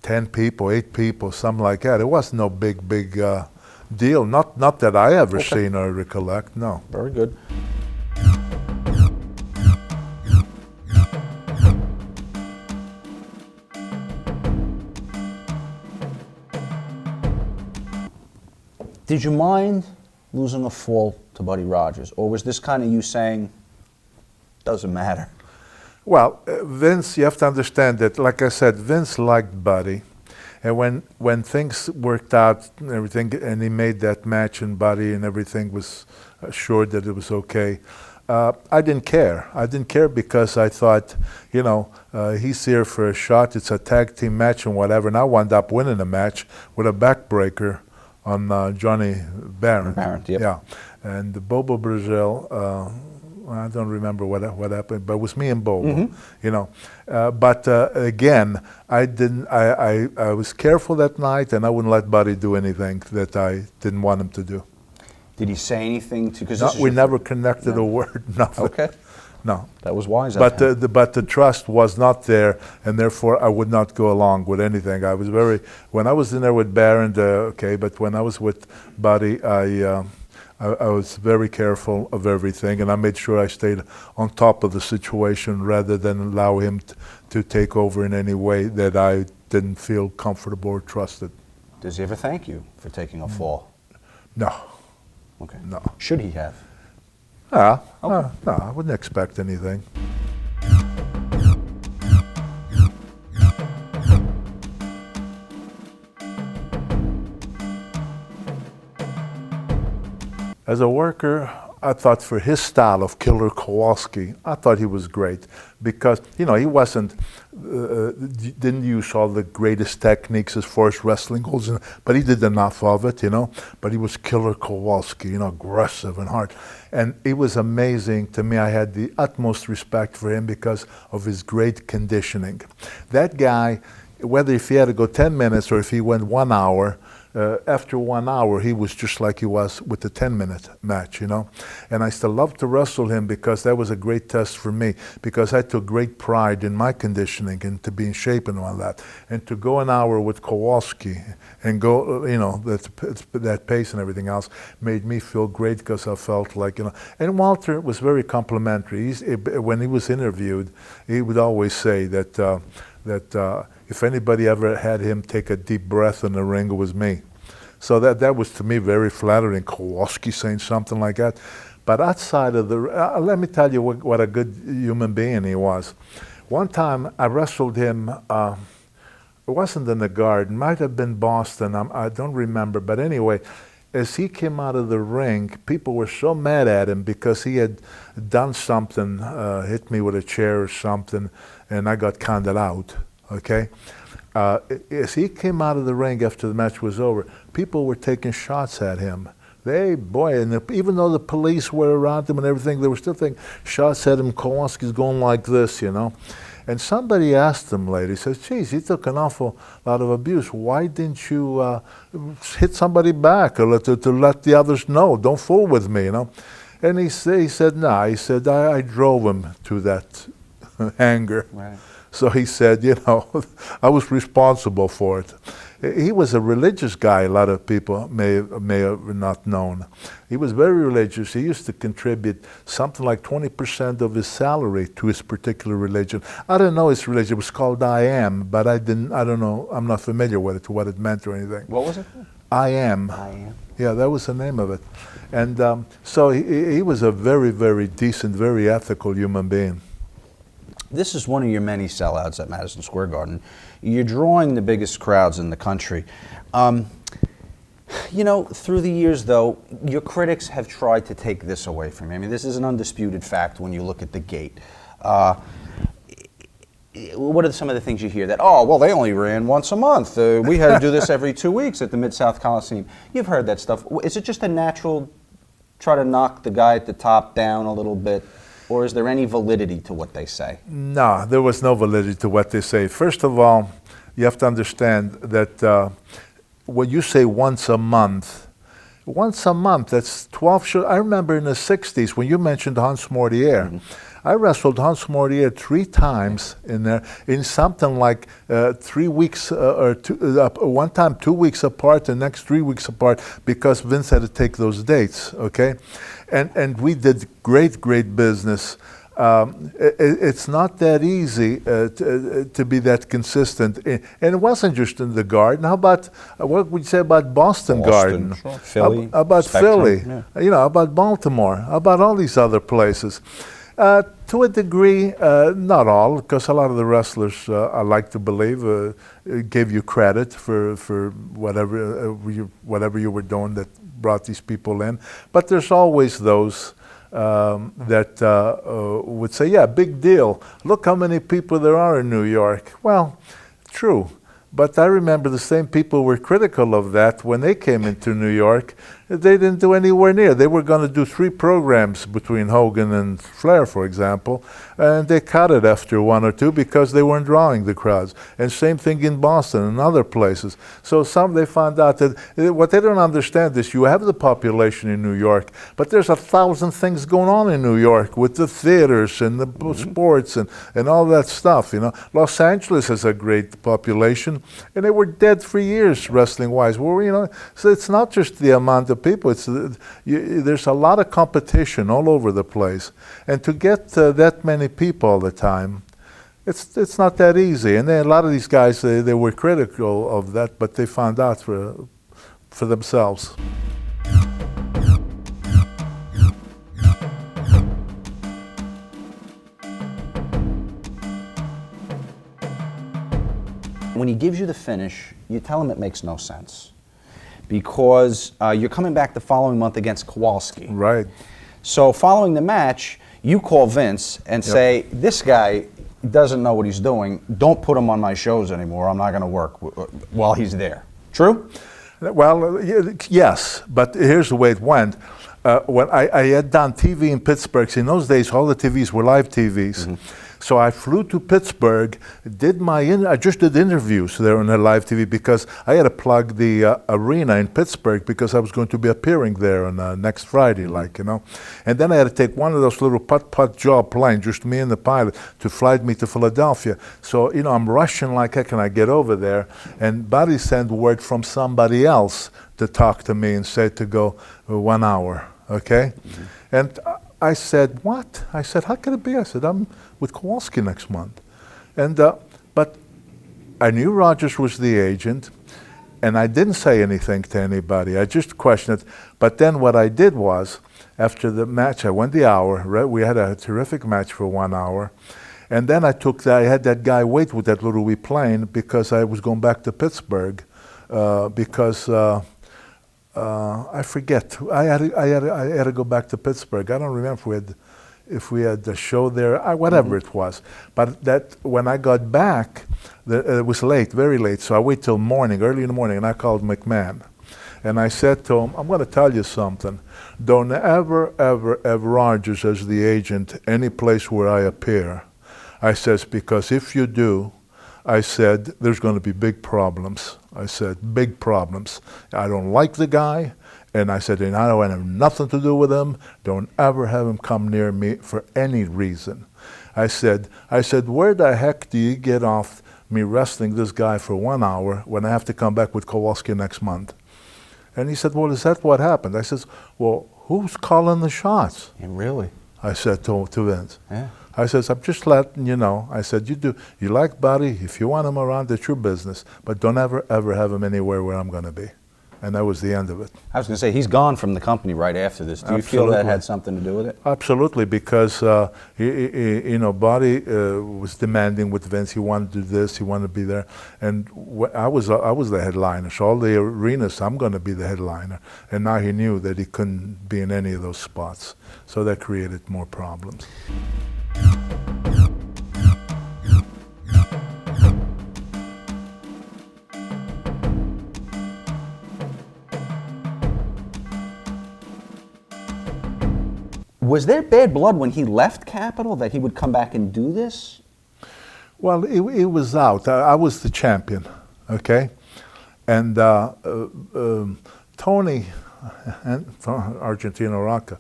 10 people, 8 people, something like that. It was no big deal. Not that I ever seen or recollect, no. Very good. Did you mind losing a fall to Buddy Rogers? Or was this kind of you saying, doesn't matter? Well, Vince, you have to understand that, like I said, Vince liked Buddy. And when things worked out and everything, and he made that match and Buddy and everything was assured that it was okay, I didn't care. I didn't care because I thought, you know, he's here for a shot. It's a tag team match and whatever. And I wound up winning the match with a backbreaker on Johnny Barron. Barron, yep. Yeah. And Bobo Brazil, I don't remember what happened, but it was me and Bobo, you know. But again, I was careful that night, and I wouldn't let Buddy do anything that I didn't want him to do. Did he say anything to? Because No, we never connected a word, nothing. Okay. No. That was wise. But the trust was not there, and therefore I would not go along with anything. I was when I was in there with Barron, okay, but when I was with Buddy, I was very careful of everything, and I made sure I stayed on top of the situation rather than allow him to take over in any way that I didn't feel comfortable or trusted. Does he ever thank you for taking a fall? No. Okay. No. Should he have? No, I wouldn't expect anything. As a worker, I thought for his style of Killer Kowalski, I thought he was great because, you know, he wasn't, didn't use all the greatest techniques as far as wrestling goes, but he did enough of it, you know. But he was Killer Kowalski, you know, aggressive and hard. And it was amazing to me. I had the utmost respect for him because of his great conditioning. That guy, whether if he had to go 10 minutes or if he went 1 hour, after 1 hour, he was just like he was with the 10-minute match, you know. And I still loved to wrestle him because that was a great test for me because I took great pride in my conditioning and to be in shape and all that. And to go an hour with Kowalski and go, you know, that pace and everything else made me feel great because I felt like, you know. And Walter was very complimentary. When he was interviewed, he would always say that if anybody ever had him take a deep breath in the ring, it was me. So that was to me very flattering. Kowalski saying something like that. But outside of the, let me tell you what a good human being he was. One time I wrestled him, it wasn't in the Garden, might have been Boston, I don't remember. But anyway, as he came out of the ring, people were so mad at him because he had done something, hit me with a chair or something, and I got counted out, okay? As he came out of the ring after the match was over, people were taking shots at him. Even though the police were around him and everything, they were still taking shots at him. Kowalski's going like this, you know. And somebody asked him later, he says, geez, he took an awful lot of abuse. Why didn't you hit somebody back or to let the others know? Don't fool with me, you know. And he said, no, he said, I drove him to that anger. Right. So he said, you know, I was responsible for it. He was a religious guy, a lot of people may have not known. He was very religious. He used to contribute something like 20% of his salary to his particular religion. I don't know his religion. It was called I Am, but I don't know. I'm not familiar with it, what it meant or anything. What was it? I Am. I Am. Yeah, that was the name of it. And so he was a very, very decent, very ethical human being. This is one of your many sellouts at Madison Square Garden. You're drawing the biggest crowds in the country. You know, through the years, though, your critics have tried to take this away from you. I mean, this is an undisputed fact when you look at the gate. What are some of the things you hear that, oh, well, they only ran once a month. We had to do this every 2 weeks at the Mid-South Coliseum. You've heard that stuff. Is it just a natural try to knock the guy at the top down a little bit? Or is there any validity to what they say? No, there was no validity to what they say. First of all, you have to understand that when you say once a month, that's 12 shows. I remember in the 60s when you mentioned Hans Mortier. I wrestled Hans Mortier 3 times in there, in something like 3 weeks, one time 2 weeks apart, the next 3 weeks apart, because Vince had to take those dates, okay? And we did great business. It's not that easy to be that consistent. And it wasn't just in the Garden. How about, what would you say about Boston Garden? Sure. Philly. About Spectrum, Philly. yeah. You know, about Baltimore. How about all these other places? To a degree, not all, because a lot of the wrestlers, I like to believe, gave you credit for whatever you were doing that brought these people in. But there's always those that would say, yeah, big deal. Look how many people there are in New York. Well, true. But I remember the same people were critical of that when they came into New York. They didn't do anywhere near. They were going to do 3 programs between Hogan and Flair, for example, and they cut it after 1 or 2 because they weren't drawing the crowds. And same thing in Boston and other places. So they found out that what they don't understand is you have the population in New York, but there's 1,000 things going on in New York with the theaters and the sports and all that stuff. You know, Los Angeles has a great population, and they were dead for years wrestling-wise. Well, you know, so it's not just the amount of people. It's there's a lot of competition all over the place, and to get that many people all the time, it's not that easy. And then a lot of these guys they were critical of that, but they found out for themselves. When he gives you the finish, you tell him it makes no sense, because you're coming back the following month against Kowalski. Right. So following the match, you call Vince and say, this guy doesn't know what he's doing. Don't put him on my shows anymore. I'm not going to work while he's there. True? Well, yes, but here's the way it went. When I had done TV in Pittsburgh, in those days all the TVs were live TVs. Mm-hmm. So I flew to Pittsburgh, I just did interviews there on the live TV because I had to plug the arena in Pittsburgh because I was going to be appearing there on next Friday, like, you know. And then I had to take one of those little putt-putt job planes, just me and the pilot, to fly me to Philadelphia. So, you know, I'm rushing like heck and I get over there, and Buddy sent word from somebody else to talk to me and said to go 1 hour, okay? Mm-hmm. And I said, what? I said, how can it be? I said, I'm with Kowalski next month. And but I knew Rogers was the agent, and I didn't say anything to anybody. I just questioned it. But then what I did was, after the match, I went the hour. We had a terrific match for 1 hour. And then I had that guy wait with that little wee plane because I was going back to Pittsburgh because I forget. I had to go back to Pittsburgh. I don't remember if we had the show there, whatever it was. But that when I got back, it was late, very late. So I waited till morning, early in the morning, and I called McMahon. And I said to him, I'm going to tell you something. Don't ever have Rogers as the agent any place where I appear. I says, because if you do, I said, there's going to be big problems. I said, big problems. I don't like the guy. And I said, and I don't have nothing to do with him. Don't ever have him come near me for any reason. I said, where the heck do you get off me wrestling this guy for 1 hour when I have to come back with Kowalski next month? And he said, well, is that what happened? I said, well, who's calling the shots? Yeah, really? I said to Vince. Yeah. I says, I'm just letting you know. I said, you like Buddy, if you want him around, it's your business, but don't ever have him anywhere where I'm going to be. And that was the end of it. I was going to say, he's gone from the company right after this. Do you feel that had something to do with it? Absolutely, because Buddy was demanding with Vince. He wanted to do this, he wanted to be there, and I was the headliner. So all the arenas, I'm going to be the headliner. And now he knew that he couldn't be in any of those spots, so that created more problems. Was there bad blood when he left Capitol that he would come back and do this? Well, it was out. I was the champion, okay? And Tony, from Argentino Rocca,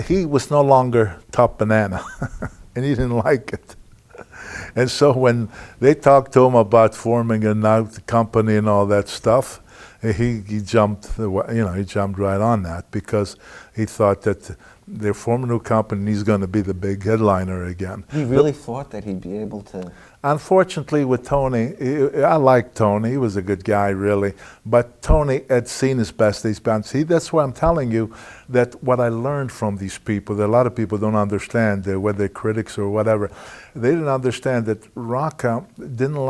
he was no longer top banana, and he didn't like it. And so when they talked to him about forming a company and all that stuff, he jumped, he jumped right on that because he thought that they're forming a new company and he's going to be the big headliner again. He really thought that he'd be able to? Unfortunately with Tony, I like Tony, he was a good guy really, but Tony had seen his best days bound. See, that's why I'm telling you that what I learned from these people, that a lot of people don't understand, whether they're critics or whatever, they didn't understand that Rocca didn't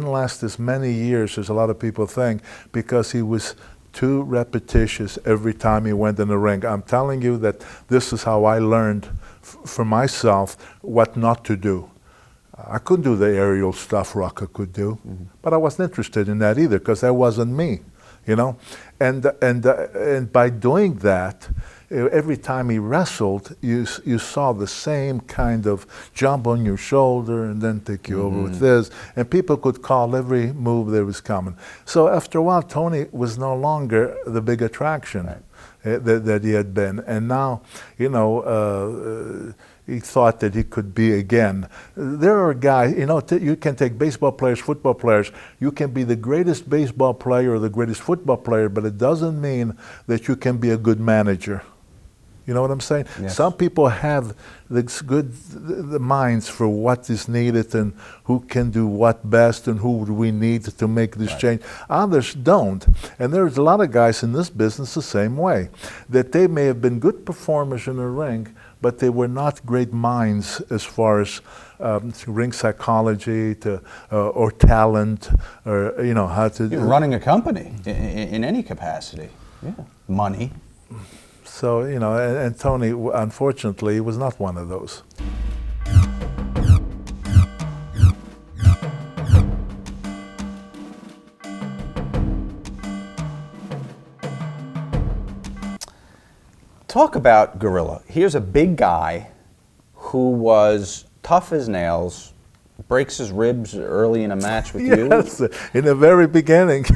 last as many years as a lot of people think because he was too repetitious every time he went in the ring. I'm telling you that this is how I learned for myself what not to do. I couldn't do the aerial stuff Rocca could do, but I wasn't interested in that either because that wasn't me, you know. And by doing that, every time he wrestled, you saw the same kind of jump on your shoulder and then take you over with this, and people could call every move that was coming. So after a while, Tony was no longer the big attraction that he had been, and now, you know, he thought that he could be again. There are guys, you know, you can take baseball players, football players. You can be the greatest baseball player or the greatest football player, but it doesn't mean that you can be a good manager. You know what I'm saying? Yes. Some people have the minds for what is needed and who can do what best and who we need to make this change. Others don't. And there's a lot of guys in this business the same way, that they may have been good performers in the ring, but they were not great minds as far as ring psychology or talent, or you know how to. You're running a company in any capacity. Yeah, money. So you know, and Tony, unfortunately, was not one of those. Talk about Gorilla. Here's a big guy who was tough as nails, breaks his ribs early in a match with you. Yes, in the very beginning.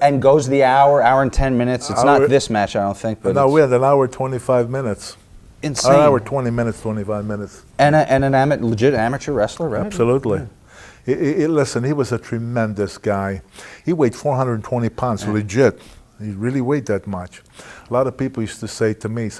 And goes the hour and 10 minutes. It's not this match, I don't think. But no, we had an hour 25 minutes. Insane. An hour 20 minutes, 25 minutes. And an legit amateur wrestler, right? Absolutely. Listen, he was a tremendous guy. He weighed 420 pounds, legit. He really weighed that much. A lot of people used to say to me,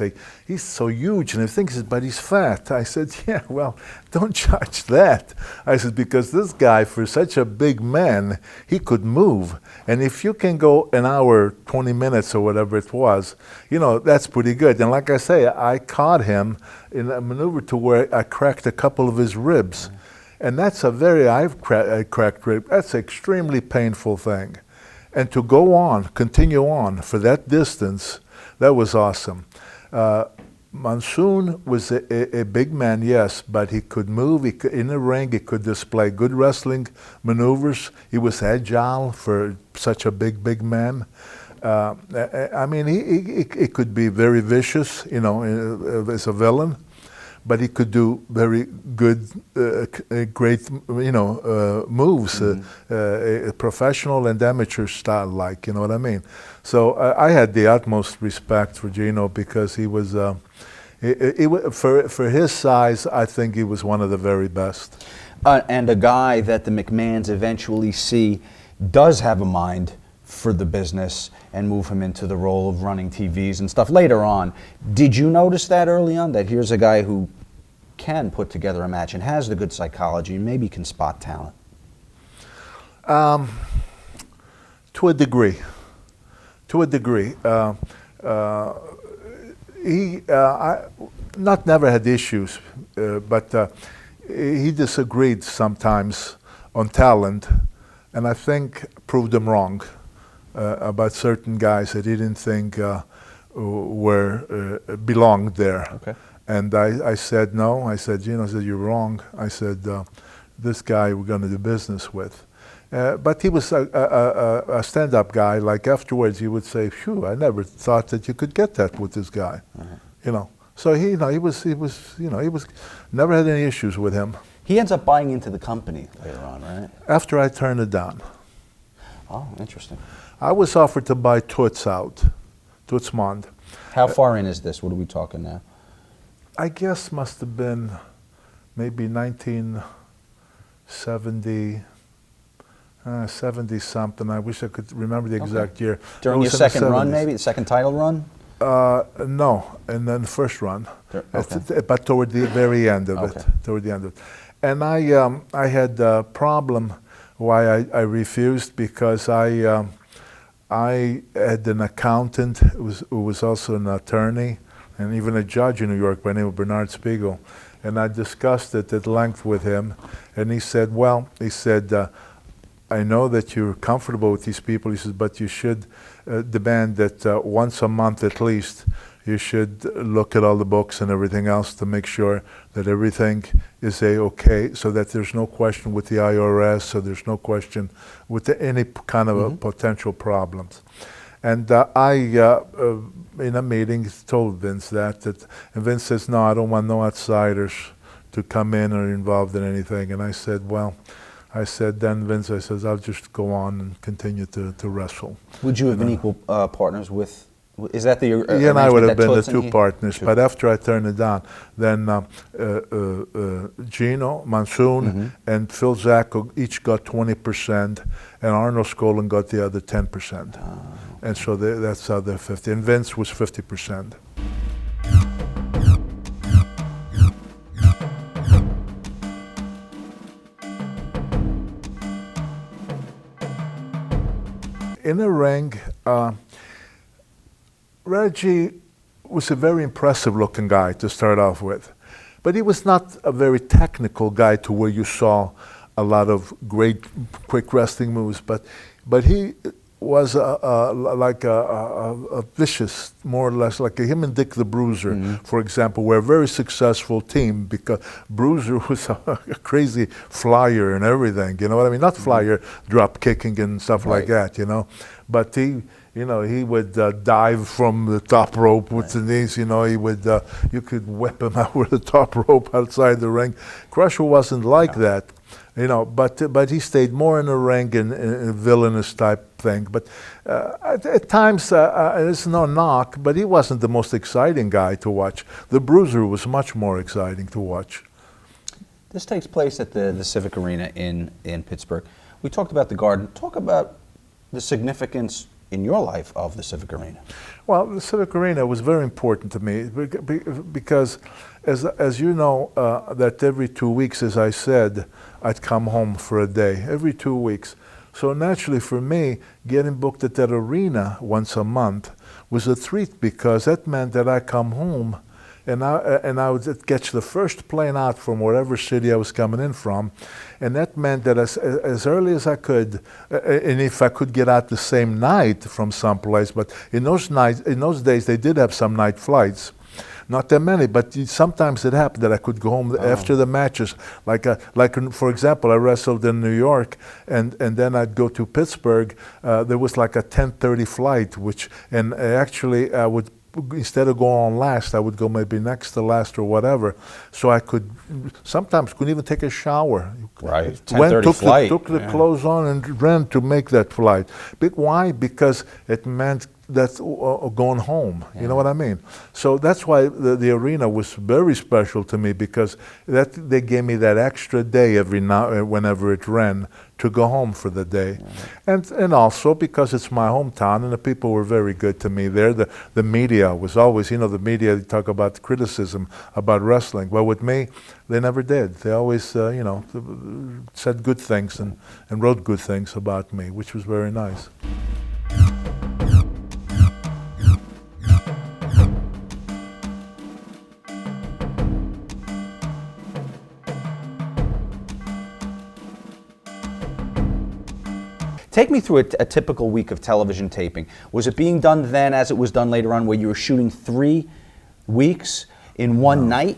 he's so huge, and they think, but he's fat. I said, yeah, well, don't judge that. I said, because this guy, for such a big man, he could move. And if you can go an hour, 20 minutes or whatever it was, you know, that's pretty good. And like I say, I caught him in a maneuver to where I cracked a couple of his ribs. And that's I've cracked rib. That's an extremely painful thing. And to go on, continue on for that distance, that was awesome. Monsoon was a big man, yes, but he could move. In the ring, he could display good wrestling maneuvers. He was agile for such a big man. I mean, he could be very vicious, you know, as a villain. But he could do very good, great, you know, moves, professional and amateur style, like, you know what I mean? So I had the utmost respect for Gino because he was, for his size, I think he was one of the very best. And a guy that the McMahons eventually see does have a mind for the business and move him into the role of running TVs and stuff later on. Did you notice that early on, that here's a guy who can put together a match and has the good psychology and maybe can spot talent? To a degree. He never had issues, but he disagreed sometimes on talent, and I think proved him wrong about certain guys that he didn't think belonged there. Okay. And I said no. I said, Gino, you're wrong. I said, this guy we're going to do business with. But he was a stand-up guy. Like afterwards, he would say, "Phew, I never thought that you could get that with this guy." You know. So he was never had any issues with him. He ends up buying into the company later on, right? After I turned it down. Oh, interesting. I was offered to buy Toots out, Tootsmond. How far in is this? What are we talking now? I guess must have been maybe 1970, 70 something. I wish I could remember the exact year. During your second run, maybe the second title run? No, and then the first run, but toward the very end of it. Toward the end of it, and I had a problem why I refused because I had an accountant who was also an attorney and even a judge in New York by the name of Bernard Spiegel, and I discussed it at length with him, and he said, I know that you're comfortable with these people. He says, but you should demand that once a month at least, you should look at all the books and everything else to make sure that everything is okay, so that there's no question with the IRS, so there's no question with any kind of potential problems. And I, in a meeting, told Vince that, and Vince says, no, I don't want no outsiders to come in or involved in anything. And I said, well, then Vince, I says, I'll just go on and continue to wrestle. Would you have been equal partners with, is that the he and I would have been the Toots and two partners, but after I turned it down, then Gino, Monsoon, and Phil Zacco each got 20%, and Arnold Skolin got the other 10%. And so that's how they're 50. And Vince was 50%. In the ring, Reggie was a very impressive looking guy to start off with, but he was not a very technical guy to where you saw a lot of great quick wrestling moves, but he was like a vicious, more or less, like him and Dick the Bruiser, for example, were a very successful team because Bruiser was a crazy flyer and everything, you know what I mean? Not flyer, drop kicking and stuff like that, you know, but he would dive from the top rope with the knees, you know, he would, you could whip him out with the top rope outside the ring. Crusher wasn't like that. You know, but he stayed more in the ring and a villainous type thing. But at times, there's no knock, but he wasn't the most exciting guy to watch. The Bruiser was much more exciting to watch. This takes place at the Civic Arena in Pittsburgh. We talked about the Garden. Talk about the significance in your life of the Civic Arena. Well, the Civic Arena was very important to me because, as you know, that every 2 weeks, as I said, I'd come home for a day, every 2 weeks. So naturally for me, getting booked at that arena once a month was a treat because that meant that I come home and I would catch the first plane out from whatever city I was coming in from, and that meant that as early as I could, and if I could get out the same night from someplace, but in those days they did have some night flights. Not that many, but sometimes it happened that I could go home after the matches. Like for example, I wrestled in New York, and then I'd go to Pittsburgh. There was like a 10:30 flight, and actually I would, instead of going on last, I would go maybe next to last or whatever. So I sometimes couldn't even take a shower. Right, 10:30 flight. Took the clothes on and ran to make that flight. But why? Because it meant that's going home. You know what I mean? So that's why the arena was very special to me, because they gave me that extra day whenever it ran to go home for the day, and also because it's my hometown and the people were very good to me there. The media was always, you know, the media, they talk about criticism about wrestling, but with me, they never did. They always, you know, said good things and wrote good things about me, which was very nice. Take me through a typical week of television taping. Was it being done then as it was done later on, where you were shooting 3 weeks in one night?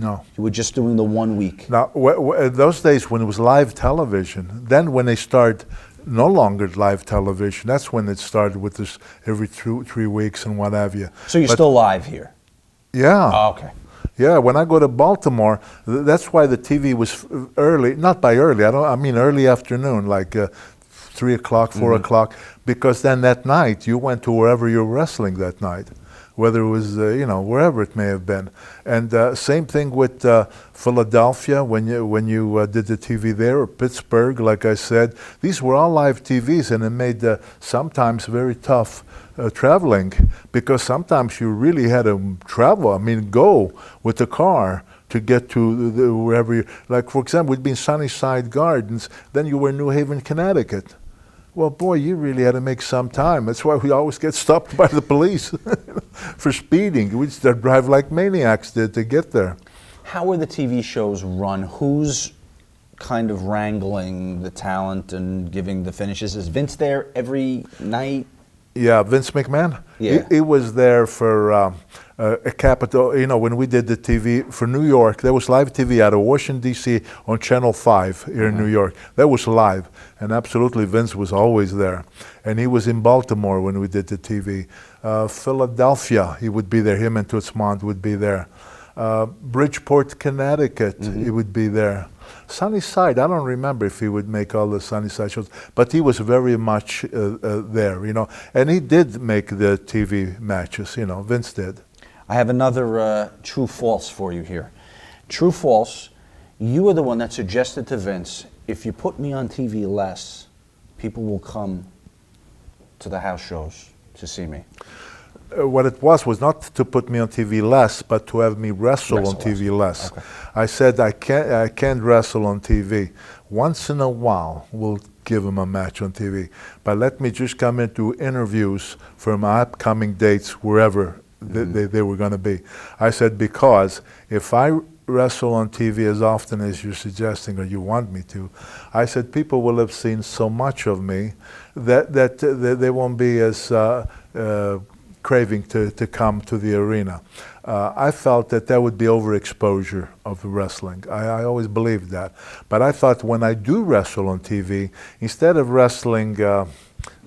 No. You were just doing the 1 week? Now, those days when it was live television, then when they start no longer live television, that's when it started with this every 3 weeks and what have you. So you're still live here? Yeah. Oh, okay. Yeah, when I go to Baltimore, that's why the TV was early, not by early, I mean early afternoon, like 3 o'clock, 4 o'clock, because then that night you went to wherever you were wrestling that night, whether it was, you know, wherever it may have been. And same thing with Philadelphia, when you did the TV there, or Pittsburgh, like I said. These were all live TVs, and it made sometimes very tough traveling, because sometimes you really had to travel, go with the car to get to wherever you, like for example, we'd be in Sunnyside Gardens, then you were in New Haven, Connecticut. Well, boy, you really had to make some time. That's why we always get stopped by the police for speeding. We'd drive like maniacs to get there. How were the TV shows run? Whose kind of wrangling the talent and giving the finishes? Is Vince there every night? Yeah, Vince McMahon. Yeah. He was there for a capital. You know, when we did the TV for New York, there was live TV out of Washington D.C. on Channel 5 here in New York. That was live, and absolutely Vince was always there. And he was in Baltimore when we did the TV. Philadelphia, he would be there. Him and Toots Mondt would be there. Bridgeport, Connecticut, he would be there. Sunnyside, I don't remember if he would make all the Sunnyside shows, but he was very much there, you know. And he did make the TV matches, you know, Vince did. I have another true-false for you here. True-false, you were the one that suggested to Vince, if you put me on TV less, people will come to the house shows to see me. What it was not to put me on TV less, but to have me wrestle on TV less. Okay. I said I can't wrestle on TV. Once in a while, we'll give him a match on TV, but let me just come into interviews for my upcoming dates wherever they were going to be. I said, because if I wrestle on TV as often as you're suggesting or you want me to, I said people will have seen so much of me that they won't be as craving to come to the arena. I felt that would be overexposure of wrestling. I always believed that. But I thought when I do wrestle on TV, instead of wrestling, I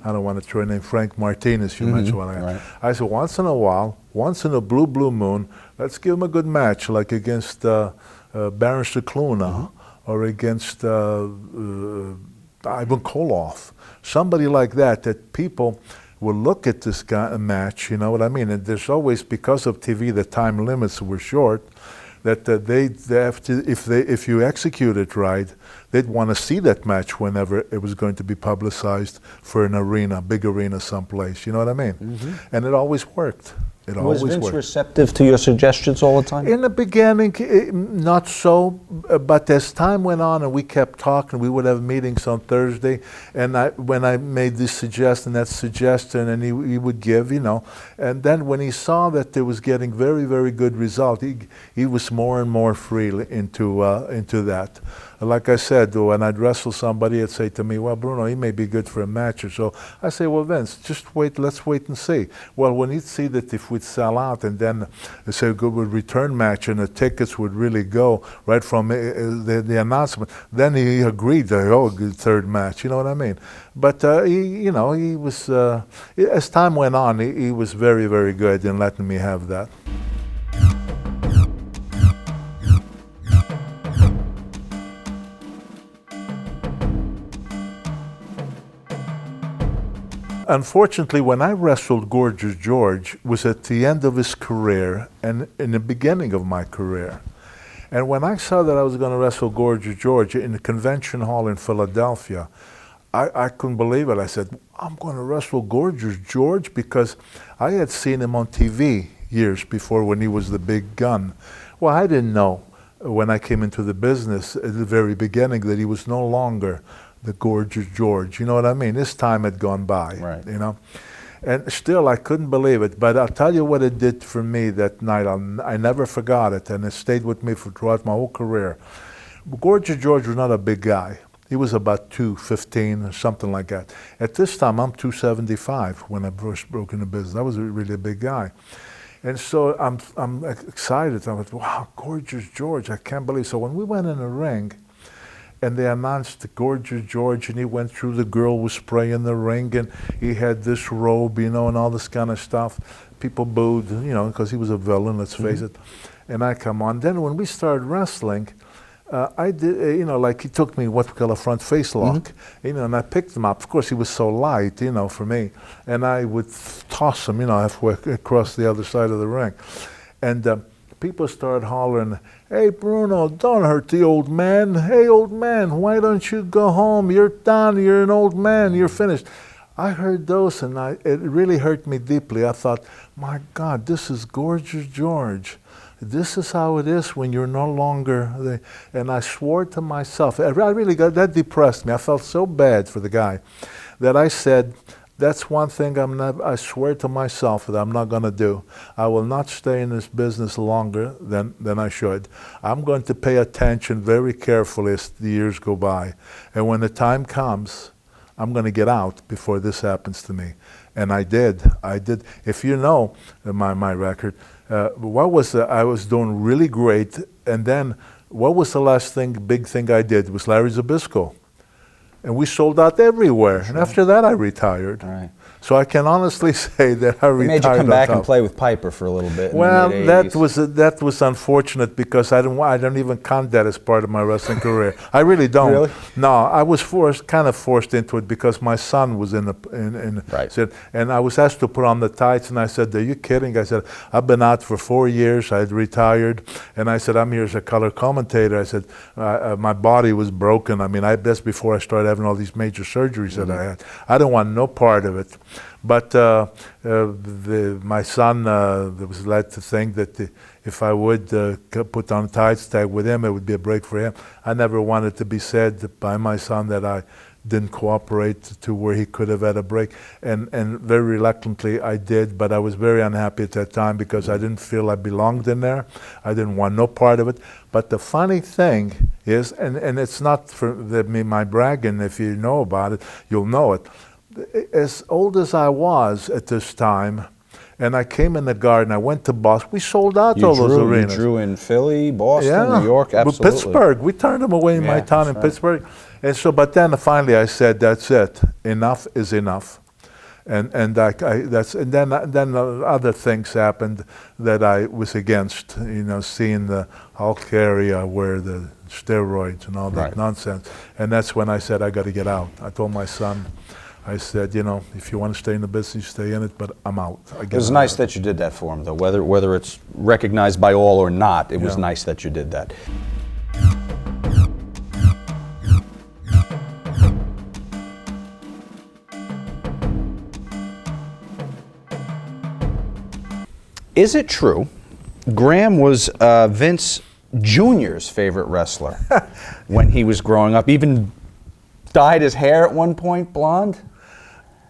don't want to throw a name, Frank Martinez, you mentioned one. Right. I said once in a while, once in a blue moon, let's give him a good match, like against Baron Cluna or against Ivan Koloff. Somebody like that people will look at this guy a match, you know what I mean? And there's always, because of TV, the time limits were short, that they have to, if you execute it right, they'd want to see that match whenever it was going to be publicized for an arena, big arena someplace, you know what I mean? And it always worked. It Was always Vince worked. receptive to your suggestions all the time? In the beginning, not so, but as time went on and we kept talking, we would have meetings on Thursday, and when I made this suggestion, and he would give, you know, and then when he saw that it was getting very, very good result, he was more and more free into that. Like I said, when I'd wrestle somebody, he'd say to me, well, Bruno, he may be good for a match or so. I say, well, Vince, just wait, let's wait and see. Well, when he'd see that if we'd sell out and then say a good return match and the tickets would really go right from the announcement, then he agreed to, good third match, you know what I mean? But he was, as time went on, he was very, very good in letting me have that. Unfortunately, when I wrestled Gorgeous George was at the end of his career and in the beginning of my career. And when I saw that I was going to wrestle Gorgeous George in the convention hall in Philadelphia, I couldn't believe it. I said, I'm going to wrestle Gorgeous George, because I had seen him on TV years before when he was the big gun. Well, I didn't know when I came into the business at the very beginning that he was no longer the Gorgeous George, you know what I mean? His time had gone by, right. You know? And still, I couldn't believe it. But I'll tell you what it did for me that night. I never forgot it, and it stayed with me throughout my whole career. Gorgeous George was not a big guy. He was about 215 or something like that. At this time, I'm 275 when I first broke into business. I was really a big guy. And so I'm excited. I was, wow, Gorgeous George, I can't believe. So when we went in the ring, and they announced the Gorgeous George, and he went through, the girl was spraying the ring, and he had this robe, you know, and all this kind of stuff. People booed, you know, because he was a villain, let's face it. And I come on. Then when we started wrestling, I did, you know, like he took me what we call a front face lock, you know, and I picked him up. Of course, he was so light, you know, for me. And I would toss him, you know, halfway across the other side of the ring. And people started hollering, hey, Bruno, don't hurt the old man. Hey, old man, why don't you go home? You're done. You're an old man. You're finished. I heard those, and it really hurt me deeply. I thought, my God, this is Gorgeous George. This is how it is when you're no longer and I swore to myself, I really got, that depressed me. I felt so bad for the guy that I said, That's one thing I swear to myself that I'm not going to do. I will not stay in this business longer than I should. I'm going to pay attention very carefully as the years go by. And when the time comes, I'm going to get out before this happens to me. And I did. If you know my record, I was doing really great. And then what was the last big thing I did? It was Larry Zbyszko. And we sold out everywhere. Sure. And after that, I retired. Right. So I can honestly say that I retired. They made you come back and play with Piper for a little bit. Well, that was unfortunate because I don't even count that as part of my wrestling career. I really don't. Really? No, I was kind of forced into it because my son was in right. And I was asked to put on the tights, and I said, "Are you kidding?" I said, "I've been out for 4 years. I had retired, and I said, I'm here as a color commentator." I said, "My body was broken. I mean, that's before I started having all these major surgeries that I had. I don't want no part of it." But my son was led to think that if I would put on a tights tag with him, it would be a break for him. I never wanted to be said by my son that I didn't cooperate to where he could have had a break. And very reluctantly I did, but I was very unhappy at that time because I didn't feel I belonged in there. I didn't want no part of it. But the funny thing is, and it's not for my bragging, if you know about it, you'll know it. As old as I was at this time, and I came in the Garden, I went to Boston. We sold out all those arenas. You drew in Philly, Boston, New York, absolutely. Pittsburgh. We turned them away in my town in Pittsburgh. And so, but then finally I said, that's it. Enough is enough. And then other things happened that I was against. Seeing the Hulk area where the steroids and all that nonsense. And that's when I said I got to get out. I told my son. I said, if you want to stay in the business, stay in it, but I'm out. It was nice that you did that for him, though. Whether it's recognized by all or not, it was nice that you did that. Is it true Graham was Vince Jr.'s favorite wrestler when he was growing up? Even dyed his hair at one point blonde?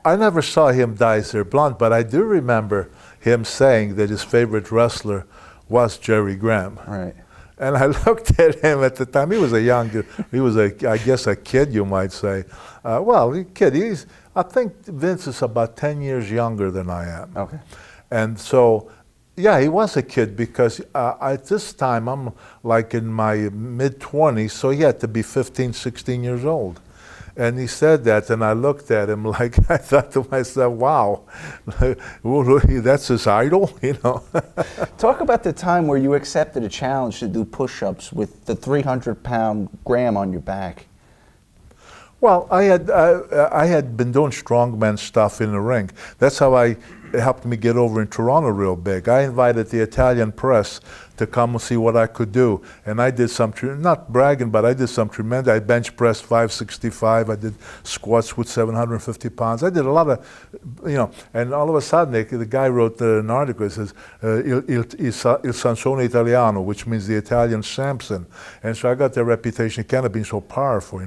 I never saw him dye his hair blonde, but I do remember him saying that his favorite wrestler was Jerry Graham. Right. And I looked at him at the time. He was I guess a kid, you might say. A kid. I think Vince is about 10 years younger than I am. Okay. And so, yeah, he was a kid because at this time I'm like in my mid-20s, so he had to be 15, 16 years old. And he said that, and I looked at him like, I thought to myself, wow, that's his idol, Talk about the time where you accepted a challenge to do push-ups with the 300-pound Graham on your back. Well, I had been doing strongman stuff in the ring. That's how it helped me get over in Toronto real big. I invited the Italian press to come and see what I could do. And I did some, not bragging, but I did some tremendous, I bench pressed 565, I did squats with 750 pounds. I did a lot of, and all of a sudden the guy wrote an article, it says, Il Sansone Italiano, which means the Italian Samson. And so I got that reputation, kind of being so powerful,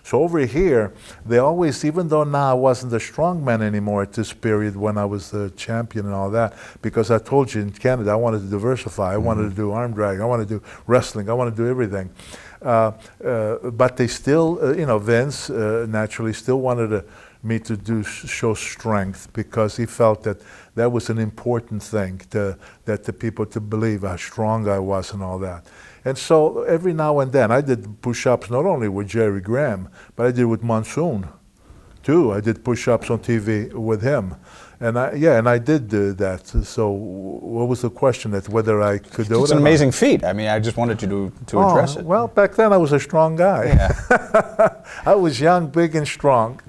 So over here, they always, even though now I wasn't a strongman anymore at this period when I was the champion and all that, because I told you in Canada I wanted to diversify, I wanted to do arm drag, I want to do wrestling, I want to do everything. But they still, Vince naturally still wanted me to show strength because he felt that was an important thing, that the people to believe how strong I was and all that. And so every now and then I did push-ups not only with Jerry Graham, but I did with Monsoon too. I did push-ups on TV with him. And I did do that. So what was the question? That whether I could do it? It's an amazing feat. I mean, I just wanted you to address it. Well, back then I was a strong guy. Yeah. I was young, big, and strong.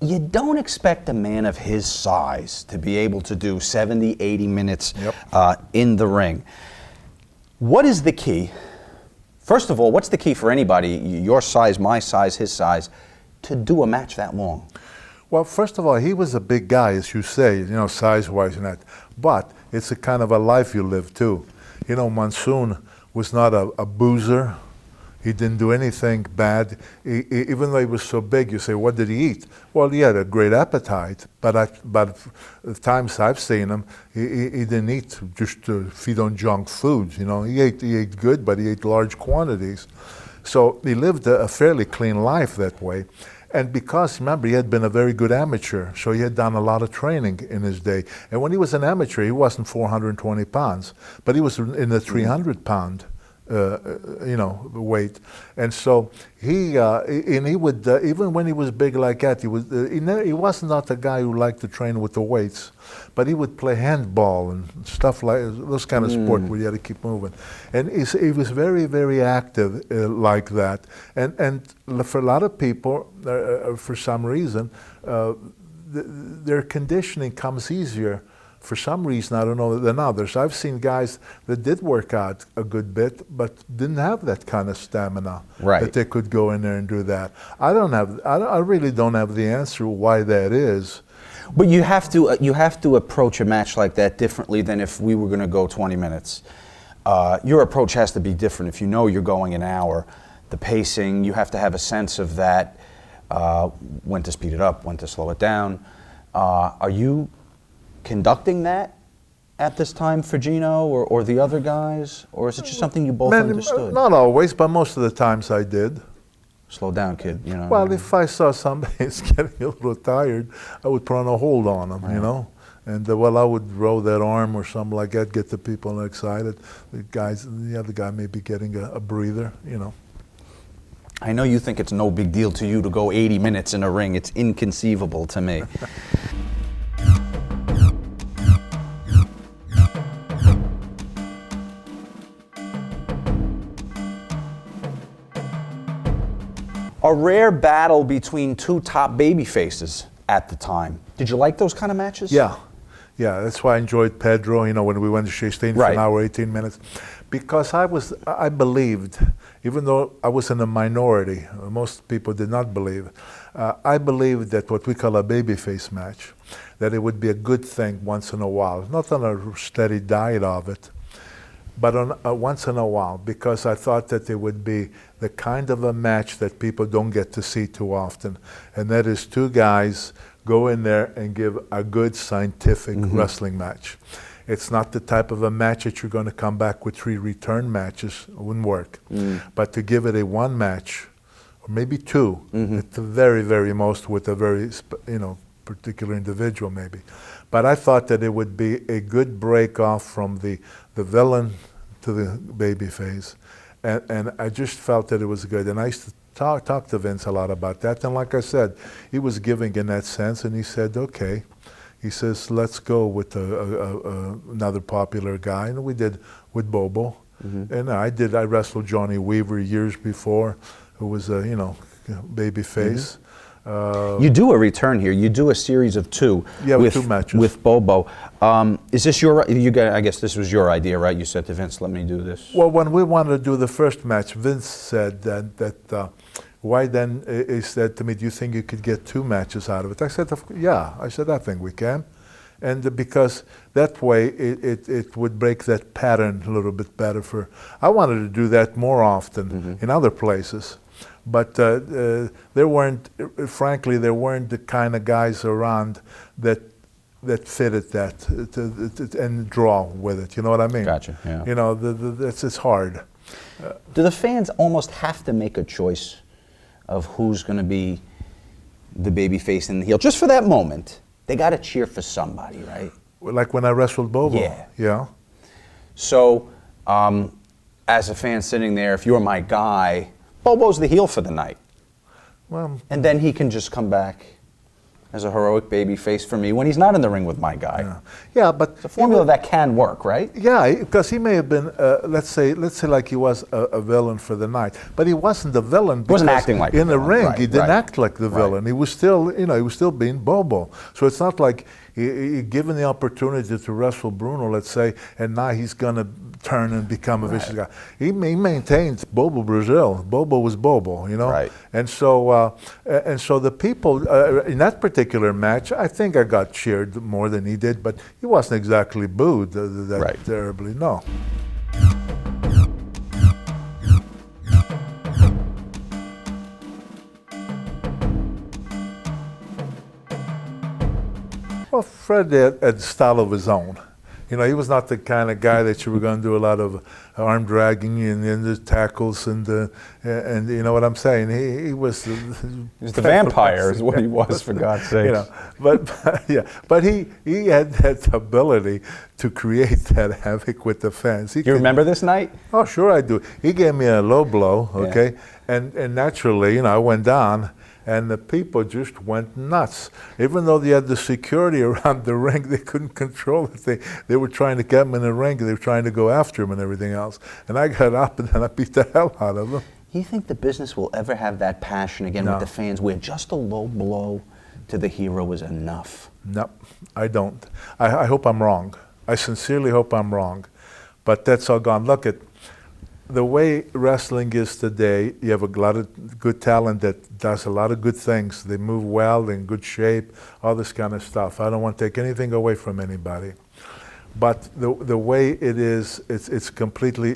You don't expect a man of his size to be able to do 70, 80 minutes in the ring. What is the key First of all, what's the key for anybody, your size, my size, his size, to do a match that long? Well, first of all, he was a big guy, as you say, size-wise and that. But it's a kind of a life you live, too. Monsoon was not a boozer. He didn't do anything bad. Even though he was so big, you say, what did he eat? Well, he had a great appetite, but the times I've seen him, he didn't eat just to feed on junk foods. He ate good, but he ate large quantities. So he lived a fairly clean life that way. And because, remember, he had been a very good amateur, so he had done a lot of training in his day. And when he was an amateur, he wasn't 420 pounds, but he was in the 300-pound weight. And so he would, even when he was big like that, he was not a guy who liked to train with the weights, but he would play handball and stuff like those kind of sport where you had to keep moving. And he was very, very active like that. And for a lot of people, for some reason, their conditioning comes easier for some reason, I don't know, than others. I've seen guys that did work out a good bit, but didn't have that kind of stamina that they could go in there and do that. I really don't have the answer why that is. But you have to approach a match like that differently than if we were going to go 20 minutes. Your approach has to be different. If you know you're going an hour, the pacing, you have to have a sense of that, when to speed it up, when to slow it down. Are you conducting that at this time for Gino or the other guys? Or is it just something you both understood? Not always, but most of the times I did. Slow down, kid. Well, if I saw somebody's getting a little tired, I would put on a hold on them, And I would roll that arm or something like that, get the people excited. The other guy may be getting a breather, I know you think it's no big deal to you to go 80 minutes in a ring. It's inconceivable to me. A rare battle between two top baby faces at the time. Did you like those kind of matches? Yeah, that's why I enjoyed Pedro, when we went to Shea Stadium for an hour, 18 minutes. Because I believed, even though I was in a minority, most people did not believe, I believed that what we call a babyface match, that it would be a good thing once in a while, not on a steady diet of it, but on once in a while, because I thought that it would be the kind of a match that people don't get to see too often, and that is two guys go in there and give a good scientific wrestling match. It's not the type of a match that you're going to come back with 3 return matches. It wouldn't work. But to give it a one match, or maybe 2, at the very, very most, with a very particular individual maybe. But I thought that it would be a good break off from the villain to the baby phase. And I just felt that it was good. And I used to talk to Vince a lot about that. And like I said, he was giving in that sense, and he said, okay. He says, let's go with another popular guy. And we did with Bobo. And I wrestled Johnny Weaver years before, who was a, baby face. You do a return here. You do a series of 2. Yeah, with 2 matches. With Bobo. Is this I guess this was your idea, right? You said to Vince, let me do this. Well, when we wanted to do the first match, Vince said that why then, he said to me, do you think you could get 2 matches out of it? I said, yeah. I said, I think we can. And because that way it would break that pattern a little bit better. I wanted to do that more often in other places. But there weren't the kind of guys around that fitted that and draw with it. You know what I mean? Gotcha. Yeah. It's hard. Do the fans almost have to make a choice of who's going to be the baby face and the heel? Just for that moment, they got to cheer for somebody, right? Like when I wrestled Bobo. Yeah. So, as a fan sitting there, if you're my guy, Bobo's the heel for the night. Well, and then he can just come back as a heroic baby face for me when he's not in the ring with my guy. Yeah, but it's a formula that can work, right? Yeah, because he may have been, let's say like he was a villain for the night, but he wasn't the villain. He wasn't acting like in the ring. He didn't act like the villain. He was still, he was still being Bobo. So it's not like he given the opportunity to wrestle Bruno, let's say, and now he's gonna turn and become a vicious guy. He maintained Bobo Brazil. Bobo was Bobo, you know. Right. And so the people in that particular match, I think I got cheered more than he did, but he wasn't exactly booed that terribly. No. Well, Fred had a style of his own. You know, he was not the kind of guy that you were going to do a lot of arm dragging and the tackles and you know what I'm saying. He was the vampire, is what he was, for God's sake. You know, but he had that ability to create that havoc with the fans. You remember this night? Oh, sure I do. He gave me a low blow, okay, and naturally, you know, I went down. And the people just went nuts. Even though they had the security around the ring, they couldn't control it. They were trying to get him in the ring. They were trying to go after him and everything else. And I got up and then I beat the hell out of them. You think the business will ever have that passion again with the fans, where just a low blow to the hero is enough? No, I don't. I hope I'm wrong. I sincerely hope I'm wrong. But that's all gone. Look at the way wrestling is today. You have a lot of good talent that does a lot of good things. They move well, in good shape, all this kind of stuff. I don't want to take anything away from anybody. But the way it is, it's completely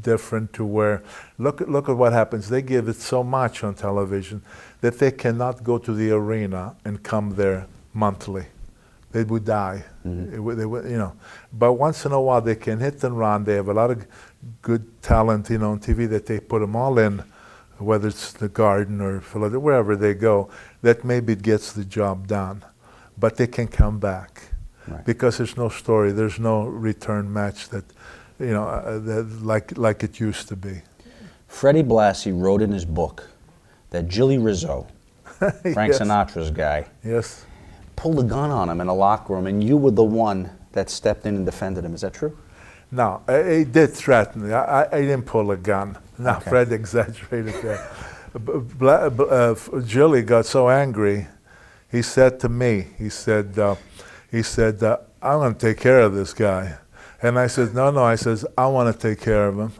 different to where, look at what happens. They give it so much on television that they cannot go to the arena and come there monthly. They would die. They would, you know. But once in a while they can hit and run. They have a lot of good talent, you know, on TV that they put them all in, whether it's the Garden or Philadelphia, wherever they go, that maybe it gets the job done. But they can come back because there's no story, there's no return match that, you know, like it used to be. Freddie Blassie wrote in his book that Gilly Rizzo, Frank Sinatra's guy, pulled a gun on him in a locker room, and you were the one that stepped in and defended him. Is that true? No, he did threaten me. I didn't pull a gun. No, Fred exaggerated that. Gilly got so angry, he said to me, he said, I'm going to take care of this guy. And I said, no, I says, I want to take care of him.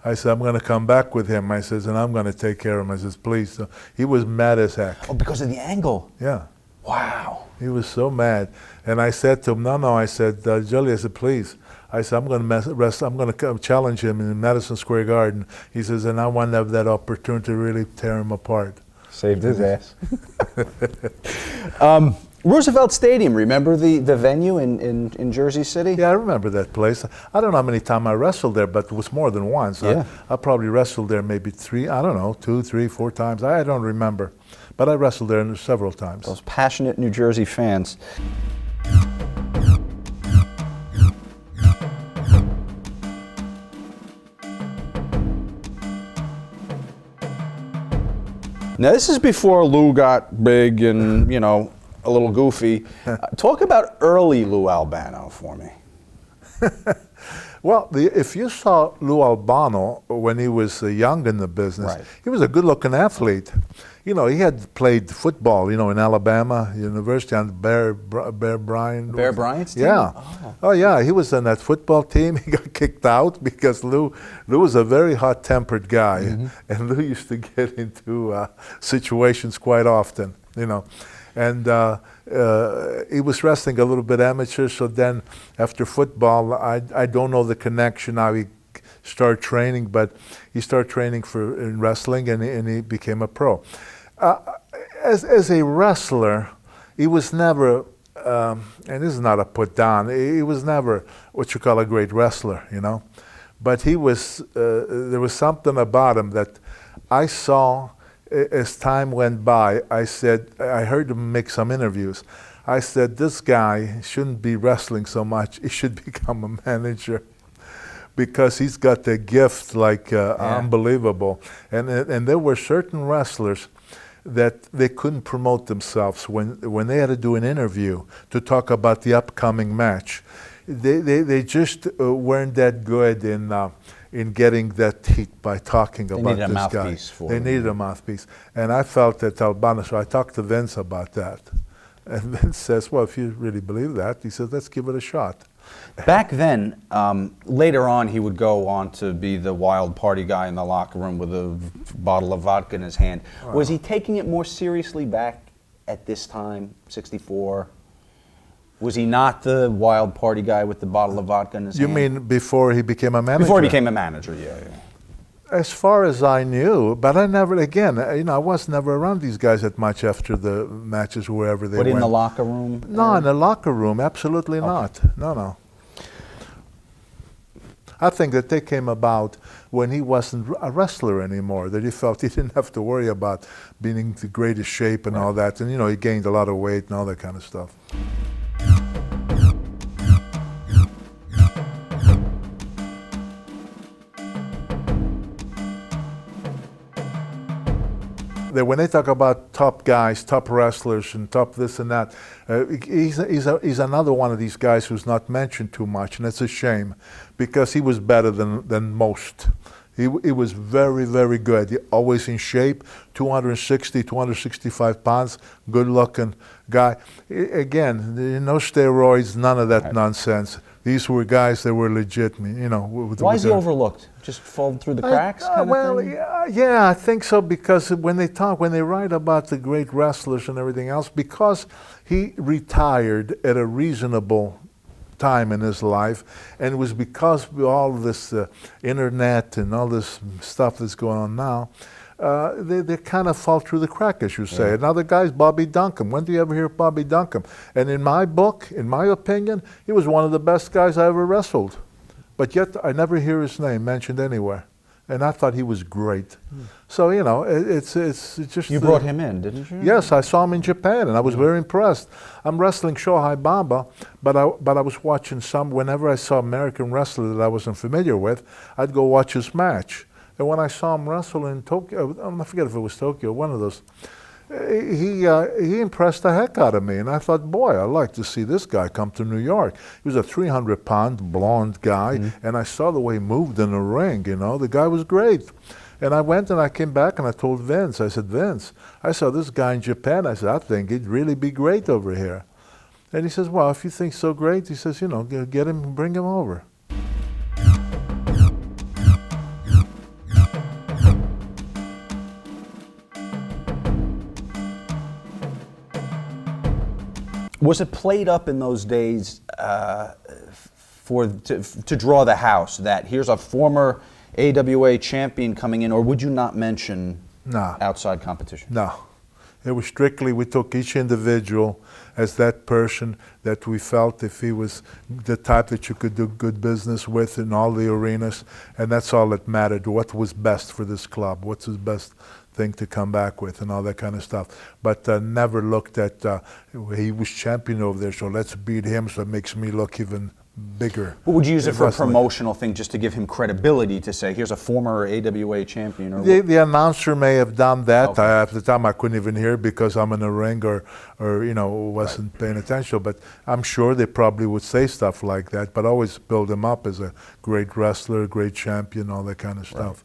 I said, I'm going to come back with him. I says, and I'm going to take care of him. I says, please. So he was mad as heck. Oh, because of the angle? Yeah. Wow. He was so mad. And I said to him, no, I said, Gilly, I said, please. I said, I'm going to challenge him in Madison Square Garden. He says, and I want to have that opportunity to really tear him apart. Saved his ass. Roosevelt Stadium, remember the venue in Jersey City? Yeah, I remember that place. I don't know how many times I wrestled there, but it was more than once. Yeah. I probably wrestled there maybe 2, 3, 4 times. I don't remember. But I wrestled there several times. Those passionate New Jersey fans. Now, this is before Lou got big and, you know, a little goofy. Talk about early Lou Albano for me. Well, if you saw Lou Albano when he was young in the business, he was a good-looking athlete. You know, he had played football, you know, in Alabama University on Bear Bryant. Bear Bryant's team? Yeah. Oh, yeah, he was on that football team. He got kicked out because Lou was a very hot-tempered guy, and Lou used to get into situations quite often, you know. And he was wrestling a little bit amateur, so then after football, I don't know the connection how he started training, but he started training in wrestling, and he became a pro. As a wrestler, he was never, and this is not a put down, he was never what you call a great wrestler, you know. But he was, there was something about him that I saw. As time went by, I heard him make some interviews. I said, this guy shouldn't be wrestling so much. He should become a manager because he's got the gift like unbelievable. And there were certain wrestlers that they couldn't promote themselves when they had to do an interview to talk about the upcoming match. They just weren't that good in getting that heat by talking about this guy. They needed a mouthpiece. And I felt that Albano, so I talked to Vince about that. And Vince says, well, if you really believe that, he says, let's give it a shot. Back then, later on, he would go on to be the wild party guy in the locker room with a bottle of vodka in his hand. Wow. Was he taking it more seriously back at this time, 64? Was he not the wild party guy with the bottle of vodka in his hand? You mean before he became a manager? Before he became a manager, yeah. As far as I knew, but I never, again, I was never around these guys that much after the matches, wherever they went. But in the locker room? No, in the locker room, absolutely not. No. I think that they came about when he wasn't a wrestler anymore, that he felt he didn't have to worry about being in the greatest shape and all that. And, he gained a lot of weight and all that kind of stuff. When they talk about top guys, top wrestlers, and top this and that, he's another one of these guys who's not mentioned too much, and it's a shame, because he was better than most. He was very, very good. He always in shape, 260, 265 pounds, good-looking guy. Again, no steroids, none of that nonsense. These were guys that were legit. Why is he overlooked? Just fall through the cracks? Yeah, I think so, because when they write about the great wrestlers and everything else, because he retired at a reasonable time in his life, and it was because of all this internet and all this stuff that's going on now, they kind of fall through the crack, as you say. Yeah. Another guy's Bobby Duncan. When do you ever hear of Bobby Duncan? And in my book, in my opinion, he was one of the best guys I ever wrestled. But yet I never hear his name mentioned anywhere. And I thought he was great. So, it's just... You brought him in, didn't you? Yes, I saw him in Japan, and I was very impressed. I'm wrestling Shohei Bamba, but I was watching whenever I saw American wrestler that I wasn't familiar with, I'd go watch his match. And when I saw him wrestle in Tokyo, I forget if it was Tokyo, one of those, he impressed the heck out of me. And I thought, boy, I'd like to see this guy come to New York. He was a 300-pound blonde guy, and I saw the way he moved in the ring, the guy was great. And I went and I came back and I told Vince, I said, Vince, I saw this guy in Japan. I said, I think he'd really be great over here. And he says, well, if you think so great, he says, get him, bring him over. Was it played up in those days to draw the house that here's a former AWA champion coming in, or would you not mention outside competition? No. It was strictly, we took each individual as that person that we felt if he was the type that you could do good business with in all the arenas, and that's all that mattered. What was best for this club? What's his best thing to come back with and all that kind of stuff. But never looked at, he was champion over there, so let's beat him so it makes me look even bigger. But would you use it for a promotional thing just to give him credibility to say, here's a former AWA champion? Or the announcer may have done that. Okay. At the time I couldn't even hear because I'm in a ring or wasn't paying attention. But I'm sure they probably would say stuff like that, but always build him up as a great wrestler, great champion, all that kind of stuff.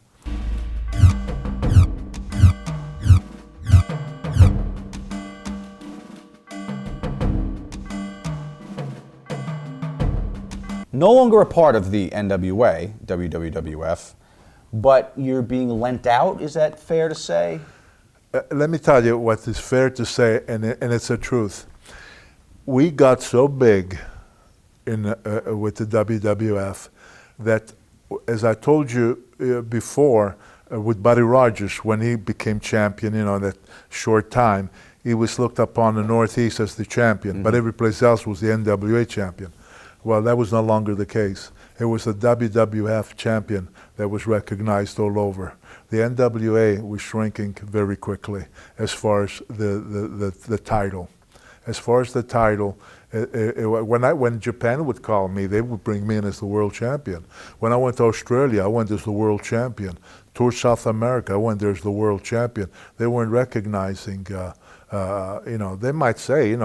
No longer a part of the NWA, WWF, but you're being lent out, is that fair to say? Let me tell you what is fair to say, and it's the truth. We got so big with the WWF that, as I told you before, with Buddy Rogers, when he became champion, in that short time, he was looked upon in the Northeast as the champion, but every place else was the NWA champion. Well, that was no longer the case. It was the WWF champion that was recognized all over. The NWA was shrinking very quickly as far as the title. As far as the title, when Japan would call me, they would bring me in as the world champion. When I went to Australia, I went as the world champion. Tour South America, I went there as the world champion. They weren't recognizing They might say,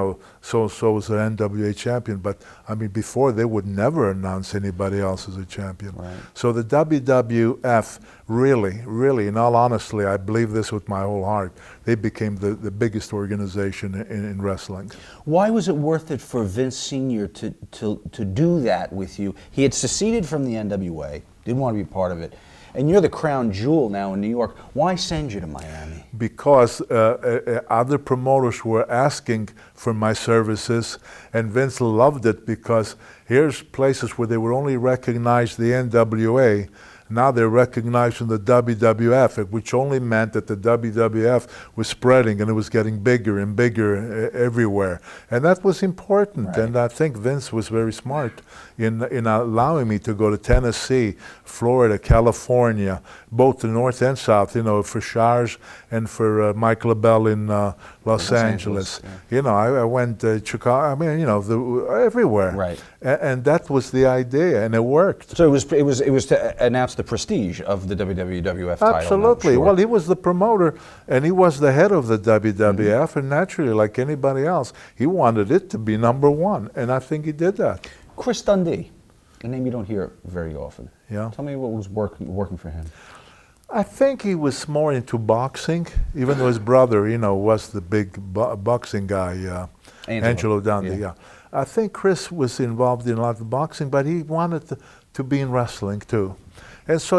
so-and-so was an NWA champion, but I mean, before they would never announce anybody else as a champion. Right. So the WWF really, in all honesty, I believe this with my whole heart, they became the biggest organization in wrestling. Why was it worth it for Vince Sr. to do that with you? He had seceded from the NWA, didn't want to be part of it. And you're the crown jewel now in New York. Why send you to Miami? Because other promoters were asking for my services, and Vince loved it because here's places where they would only recognize the NWA. Now they're recognizing the WWF, which only meant that the WWF was spreading and it was getting bigger and bigger everywhere. And that was important. Right. And I think Vince was very smart in allowing me to go to Tennessee, Florida, California, both the North and South, for Shars and for Mike LaBelle in Los Angeles. Yeah. I went to Chicago, everywhere. Right. And that was the idea, and it worked. So it was to announce the prestige of the WWF title. Absolutely. Sure. Well, he was the promoter, and he was the head of the WWF, and naturally, like anybody else, he wanted it to be number one, and I think he did that. Chris Dundee, a name you don't hear very often. Yeah. Tell me what was working for him. I think he was more into boxing, even though his brother, was the big boxing guy, Angelo Dundee. Yeah. I think Chris was involved in a lot of boxing, but he wanted to be in wrestling too. And so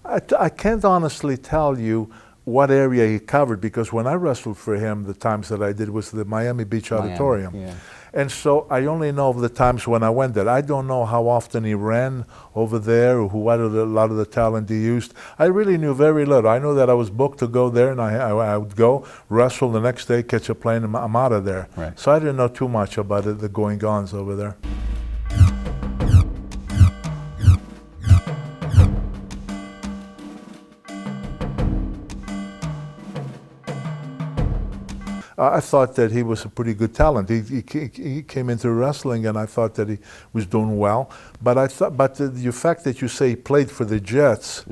I can't honestly tell you what area he covered, because when I wrestled for him, the times that I did was the Miami Beach Auditorium. Yeah. And so I only know of the times when I went there. I don't know how often he ran over there or what a lot of the talent he used. I really knew very little. I know that I was booked to go there, and I would go, wrestle the next day, catch a plane, and I'm out of there. Right. So I didn't know too much about the going-ons over there. I thought that he was a pretty good talent. He came into wrestling, and I thought that he was doing well. But the fact that you say he played for the Jets,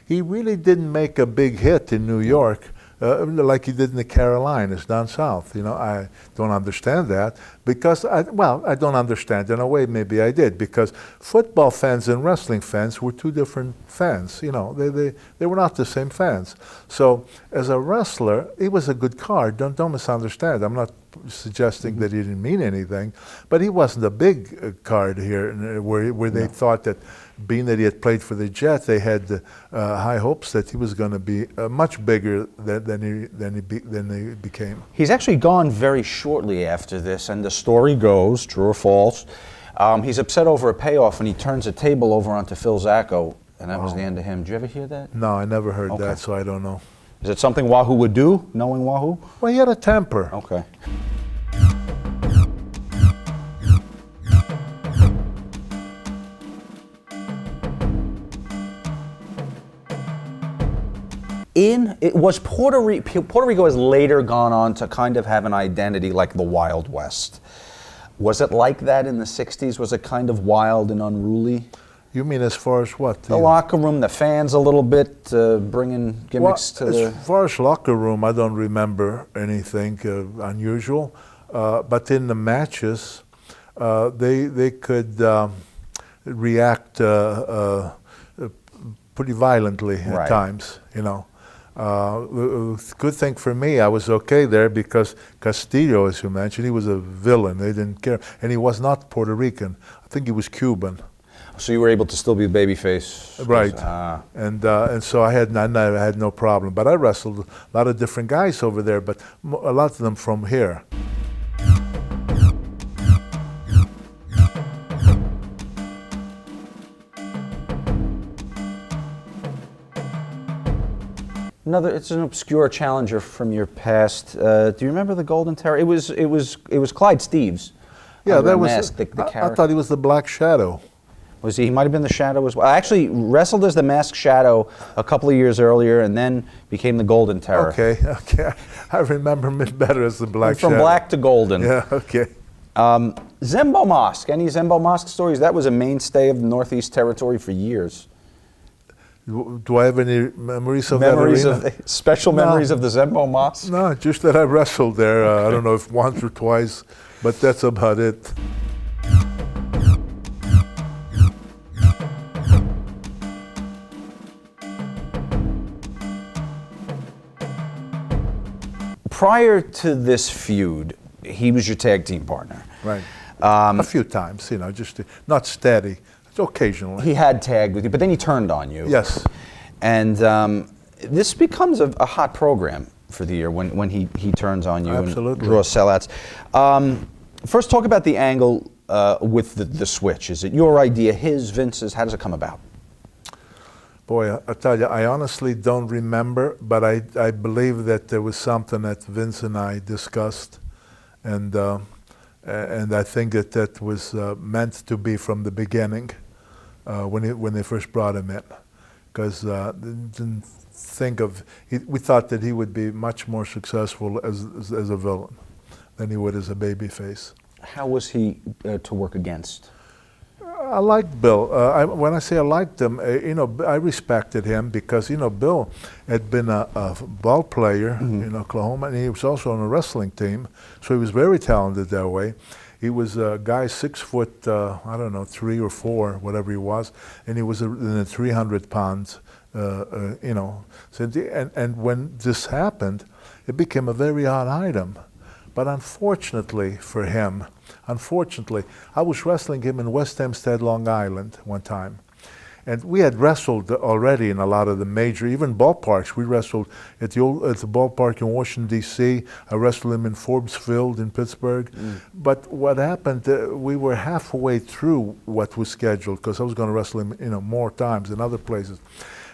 he really didn't make a big hit in New York. Like he did in the Carolinas down south. I don't understand that because, I don't understand. In a way, maybe I did, because football fans and wrestling fans were two different fans. They were not the same fans. So as a wrestler, he was a good card. Don't misunderstand. I'm not suggesting that he didn't mean anything, but he wasn't a big card here where they thought that, being that he had played for the Jets, they had high hopes that he was going to be much bigger than he became. He's actually gone very shortly after this, and the story goes, true or false, he's upset over a payoff, and he turns a table over onto Phil Zacco, and that was the end of him. Did you ever hear that? No, I never heard that, so I don't know. Is it something Wahoo would do, knowing Wahoo? Well, he had a temper. Okay. It was Puerto Rico. Puerto Rico has later gone on to kind of have an identity like the Wild West. Was it like that in the 60s? Was it kind of wild and unruly? You mean as far as what? The locker room, the fans a little bit, bringing gimmicks to the... As far as locker room, I don't remember anything unusual. But in the matches, they could react pretty violently at times, Good thing for me, I was okay there because Castillo, as you mentioned, he was a villain. They didn't care. And he was not Puerto Rican. I think he was Cuban. So you were able to still be babyface? Right. And so I had no problem. But I wrestled a lot of different guys over there, but a lot of them from here. It's an obscure challenger from your past. Do you remember the Golden Terror? It was Clyde Steves. Yeah, that was. Mask, I thought he was the Black Shadow. Was he? He might have been the Shadow as well. I actually wrestled as the Masked Shadow a couple of years earlier, and then became the Golden Terror. Okay. I remember him better as the Black Shadow. From black to golden. Yeah. Okay. Zembo Mosque. Any Zembo Mosque stories? That was a mainstay of the Northeast Territory for years. Do I have any memories of Memories that arena? of special No. memories of the Zembo Mosque? No, just that I wrestled there. I don't know if once or twice, but that's about it. Prior to this feud, he was your tag team partner. Right. A few times, just not steady, occasionally. He had tagged with you, but then he turned on you. Yes. And this becomes a hot program for the year when he turns on you Absolutely. and draws sellouts. First, talk about the angle with the switch. Is it your idea, his, Vince's? How does it come about? Boy, I tell you, I honestly don't remember, but I believe that there was something that Vince and I discussed, and I think that was meant to be from the beginning when they first brought him in, because didn't think of we thought that he would be much more successful as a villain than he would as a babyface. How was he to work against? I liked Bill. When I say I liked him, I respected him because Bill had been a ball player in Oklahoma, and he was also on a wrestling team, so he was very talented that way. He was a guy 6 foot, I don't know, 3 or 4, whatever he was, and he was in the 300 pounds. So and when this happened, it became a very odd item. But unfortunately for him, I was wrestling him in West Hempstead, Long Island one time. And we had wrestled already in a lot of the major, even ballparks. We wrestled at the ballpark in Washington, D.C. I wrestled him in Forbes Field in Pittsburgh. But what happened, we were halfway through what was scheduled because I was going to wrestle him more times in other places.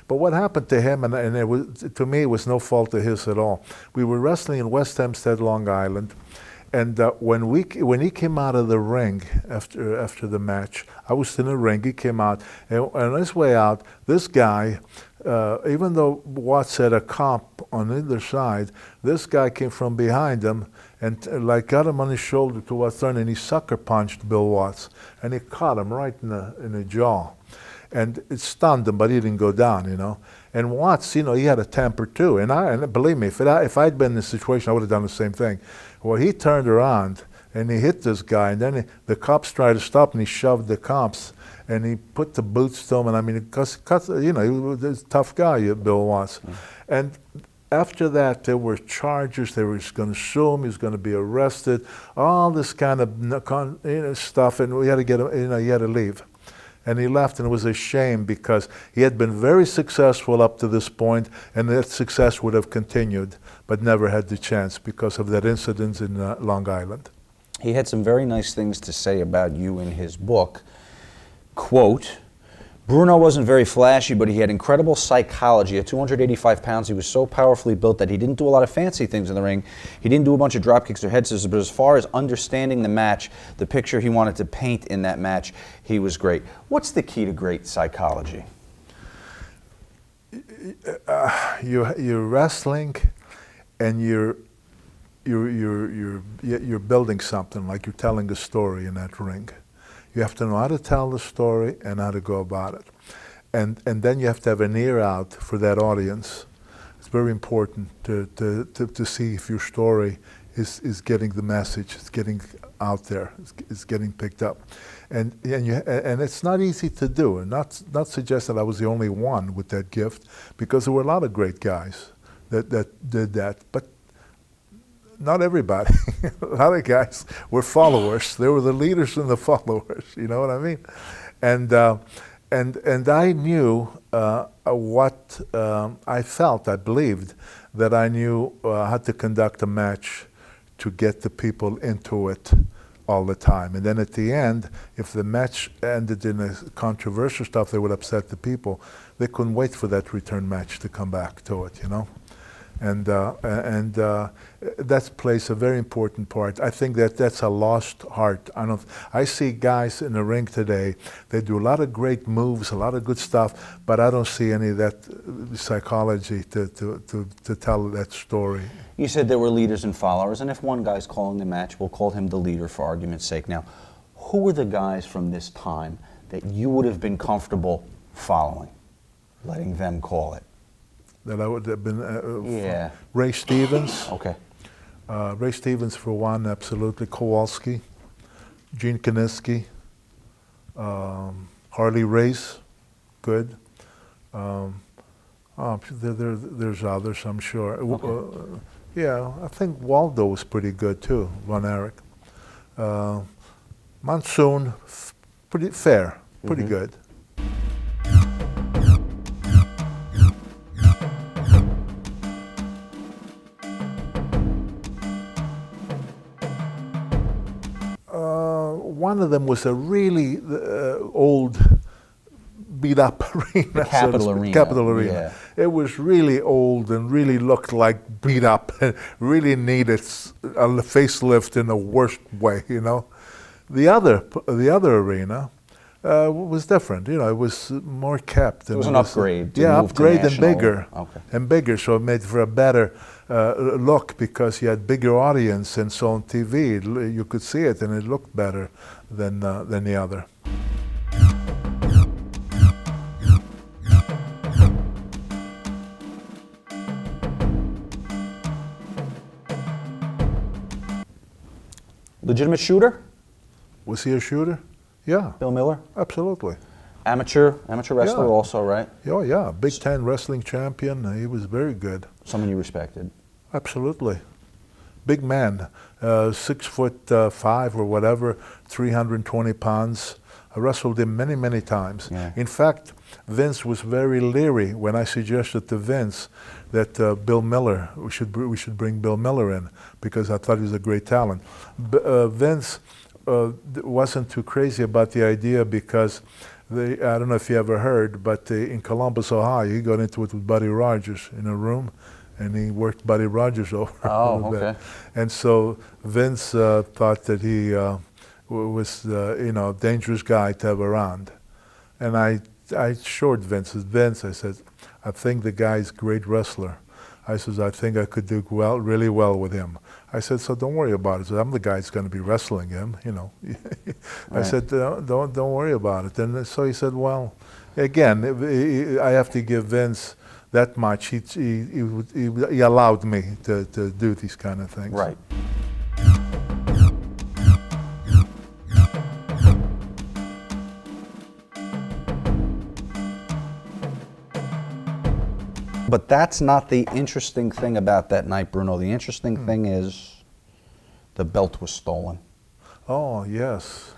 But what happened to him, and it was, to me, it was no fault of his at all. We were wrestling in West Hempstead, Long Island, and when he came out of the ring after the match, I was in the ring. He came out, and on his way out, this guy, even though Watts had a cop on either side, this guy came from behind him and got him on his shoulder to Watts, and he sucker punched Bill Watts, and he caught him right in the jaw. And it stunned him, but he didn't go down, And Watts, he had a temper too. And believe me, if I'd been in this situation, I would have done the same thing. Well, he turned around and he hit this guy, and then the cops tried to stop, and he shoved the cops, and he put the boots to him. And I mean, he was a tough guy, Bill Watts. And after that, there were charges. They were going to sue him. He was going to be arrested. All this kind of stuff, and we had to get him. He had to leave. And he left, and it was a shame because he had been very successful up to this point, and that success would have continued, but never had the chance because of that incident in Long Island. He had some very nice things to say about you in his book. Quote, Bruno wasn't very flashy, but he had incredible psychology. At 285 pounds, he was so powerfully built that he didn't do a lot of fancy things in the ring. He didn't do a bunch of drop kicks or head scissors, but as far as understanding the match, the picture he wanted to paint in that match, he was great. What's the key to great psychology? You're wrestling, and you're building something, like you're telling a story in that ring. You have to know how to tell the story and how to go about it. And then you have to have an ear out for that audience. It's very important to see if your story is getting the message, it's getting out there, it's getting picked up. And it's not easy to do, and not suggest that I was the only one with that gift, because there were a lot of great guys that did that. But not everybody. A lot of guys were followers. They were the leaders and the followers. You know what I mean? And I knew what I felt. I believed that I knew how to conduct a match to get the people into it all the time. And then at the end, if the match ended in a controversial stuff that would upset the people, they couldn't wait for that return match to come back to it. And that plays a very important part. I think that's a lost art. I see guys in the ring today, they do a lot of great moves, a lot of good stuff, but I don't see any of that psychology to tell that story. You said there were leaders and followers, and if one guy's calling the match, we'll call him the leader for argument's sake. Now, who were the guys from this time that you would have been comfortable following? letting them call it. That I would have been. Yeah. Ray Stevens. Okay. Ray Stevens for one, absolutely. Kowalski, Gene Kiniski, Harley Race, good. There's others, I'm sure. Okay. Yeah, I think Waldo was pretty good too, Von Erich. Monsoon, pretty fair, pretty good. One of them was a really old, beat-up arena. The Capitol Arena. Capitol Arena. Yeah. It was really old and really looked like beat up and really needed a facelift in the worst way, you know. The other arena was different. You know, it was more kept. It was an upgrade. To yeah, move to upgrade and national. bigger. Okay. And bigger, so it made for a better look because you had bigger audience, and so on TV you could see it and it looked better than the other. Legitimate shooter? Was he a shooter? Yeah, Bill Miller? absolutely. Amateur wrestler Yeah. also, right? Oh yeah, Big Ten wrestling champion. He was very good. Someone you respected. Absolutely. Big man, 6'5" or whatever, 320 pounds. I wrestled him many, many times. Yeah. In fact, Vince was very leery when I suggested to Vince that Bill Miller, we should bring Bill Miller in because I thought he was a great talent. Vince wasn't too crazy about the idea because I don't know if you ever heard, but in Columbus, Ohio, he got into it with Buddy Rogers in a room. And he worked Buddy Rogers over a little bit. And so Vince thought that he was, a dangerous guy to have around. And I assured Vince, I said, I think the guy's a great wrestler. I said, I think I could do really well with him. I said, so don't worry about it. So I'm the guy that's going to be wrestling him, you know. I said, don't worry about it. And so he said, well, again, I have to give Vince that much. He allowed me to do these kind of things. Right. But that's not the interesting thing about that night, Bruno. The interesting thing is the belt was stolen. Oh, yes,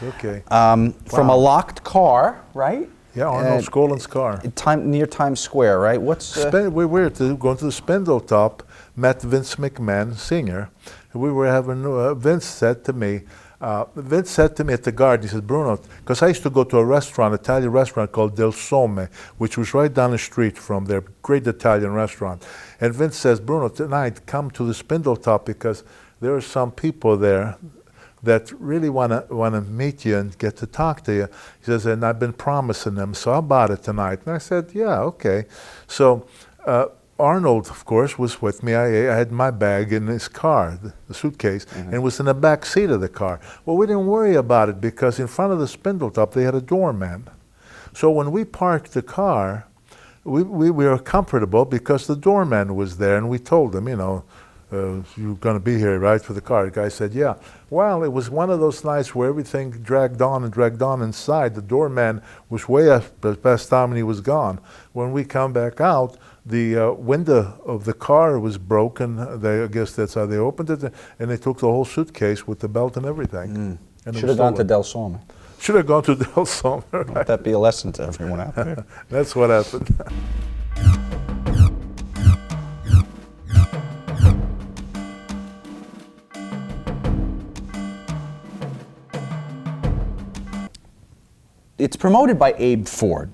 okay. From a locked car, right? Yeah, Arnold Skolin's car. Near Times Square, right? What's we were going to the Spindle Top, met Vince McMahon, Sr. We were having, Vince said to me at the Garden, he said, Bruno, because I used to go to a restaurant, Italian restaurant called Del Somme, which was right down the street from there, great Italian restaurant. And Vince says, Bruno, tonight come to the Spindle Top because there are some people there that really want to meet you and get to talk to you. He says, and I've been promising them, so how about it tonight? And I said, yeah, okay. So Arnold, of course, was with me. I had my bag in his car, the suitcase, and was in the back seat of the car. Well, we didn't worry about it because in front of the Spindle Top, they had a doorman. So when we parked the car, we were comfortable because the doorman was there, and we told him, you're going to be here, right, for the car? The guy said, yeah. Well, it was one of those nights where everything dragged on inside. The doorman was way up past time and he was gone. When we come back out, the window of the car was broken. I guess that's how they opened it. And they took the whole suitcase with the belt and everything. And should have gone to Del Somme. Should have gone to Del Somme, right? Let that be a lesson to everyone out there. That's what happened. It's promoted by Abe Ford.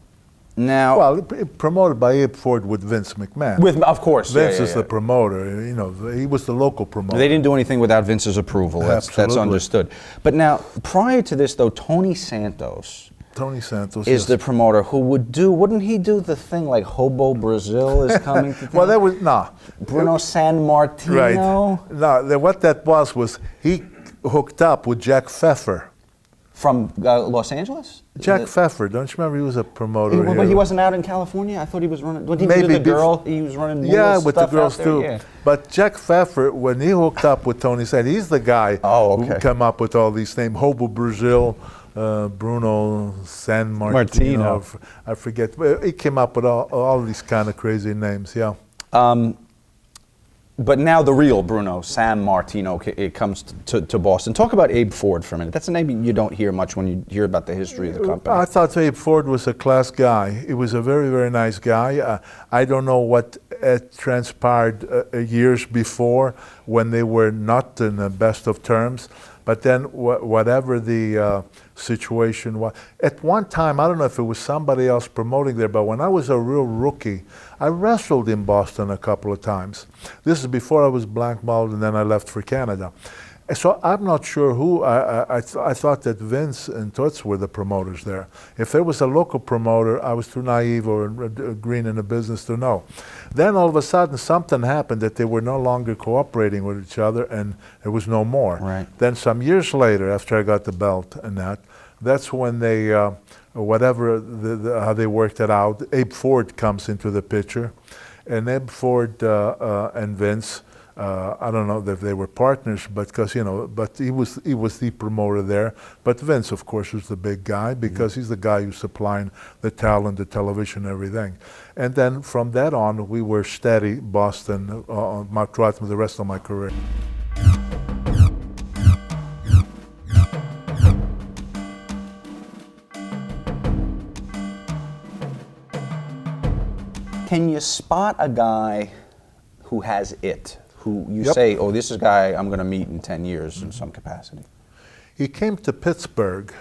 Now, well, promoted by Abe Ford with Vince McMahon. Of course, Vince is the promoter. He was the local promoter. They didn't do anything without Vince's approval. That's understood. But now, prior to this, though, Tony Santos is the promoter who wouldn't he do the thing like Hobo Brazil is coming to town? Well, that was, no. Bruno Sammartino? Right. No, what that was he hooked up with Jack Pfeffer. From Los Angeles? Jack Pfeffer, don't you remember he was a promoter But here? he wasn't out in California? I thought he was running. What, he Maybe with the girl? He was running. Yeah, with the stuff girls out there? too. Yeah. But Jack Pfeffer, when he hooked up with Tony Sand, he's the guy who came up with all these names. Hobo Brazil, Bruno, Sammartino. I forget. He came up with all these kind of crazy names, yeah. But now the real Bruno, Sammartino, it comes to Boston. Talk about Abe Ford for a minute. That's a name you don't hear much when you hear about the history of the company. I thought Abe Ford was a class guy. He was a very, very nice guy. I don't know what transpired years before when they were not in the best of terms. But then whatever the situation was, at one time, I don't know if it was somebody else promoting there, but when I was a real rookie, I wrestled in Boston a couple of times. This is before I was blackballed and then I left for Canada. So I'm not sure who, I thought that Vince and Toots were the promoters there. If there was a local promoter, I was too naive or green in the business to know. Then all of a sudden something happened that they were no longer cooperating with each other and there was no more. Right. Then some years later, after I got the belt and that's when they, how they worked it out, Abe Ford comes into the picture. And Abe Ford and Vince, I don't know if they were partners, but but he was the promoter there. But Vince, of course, was the big guy because he's the guy who's supplying the talent, the television, everything. And then from that on, we were steady Boston throughout the rest of my career. Can you spot a guy who has it? Who you say, oh, this is a guy I'm going to meet in 10 years in some capacity? He came to Pittsburgh,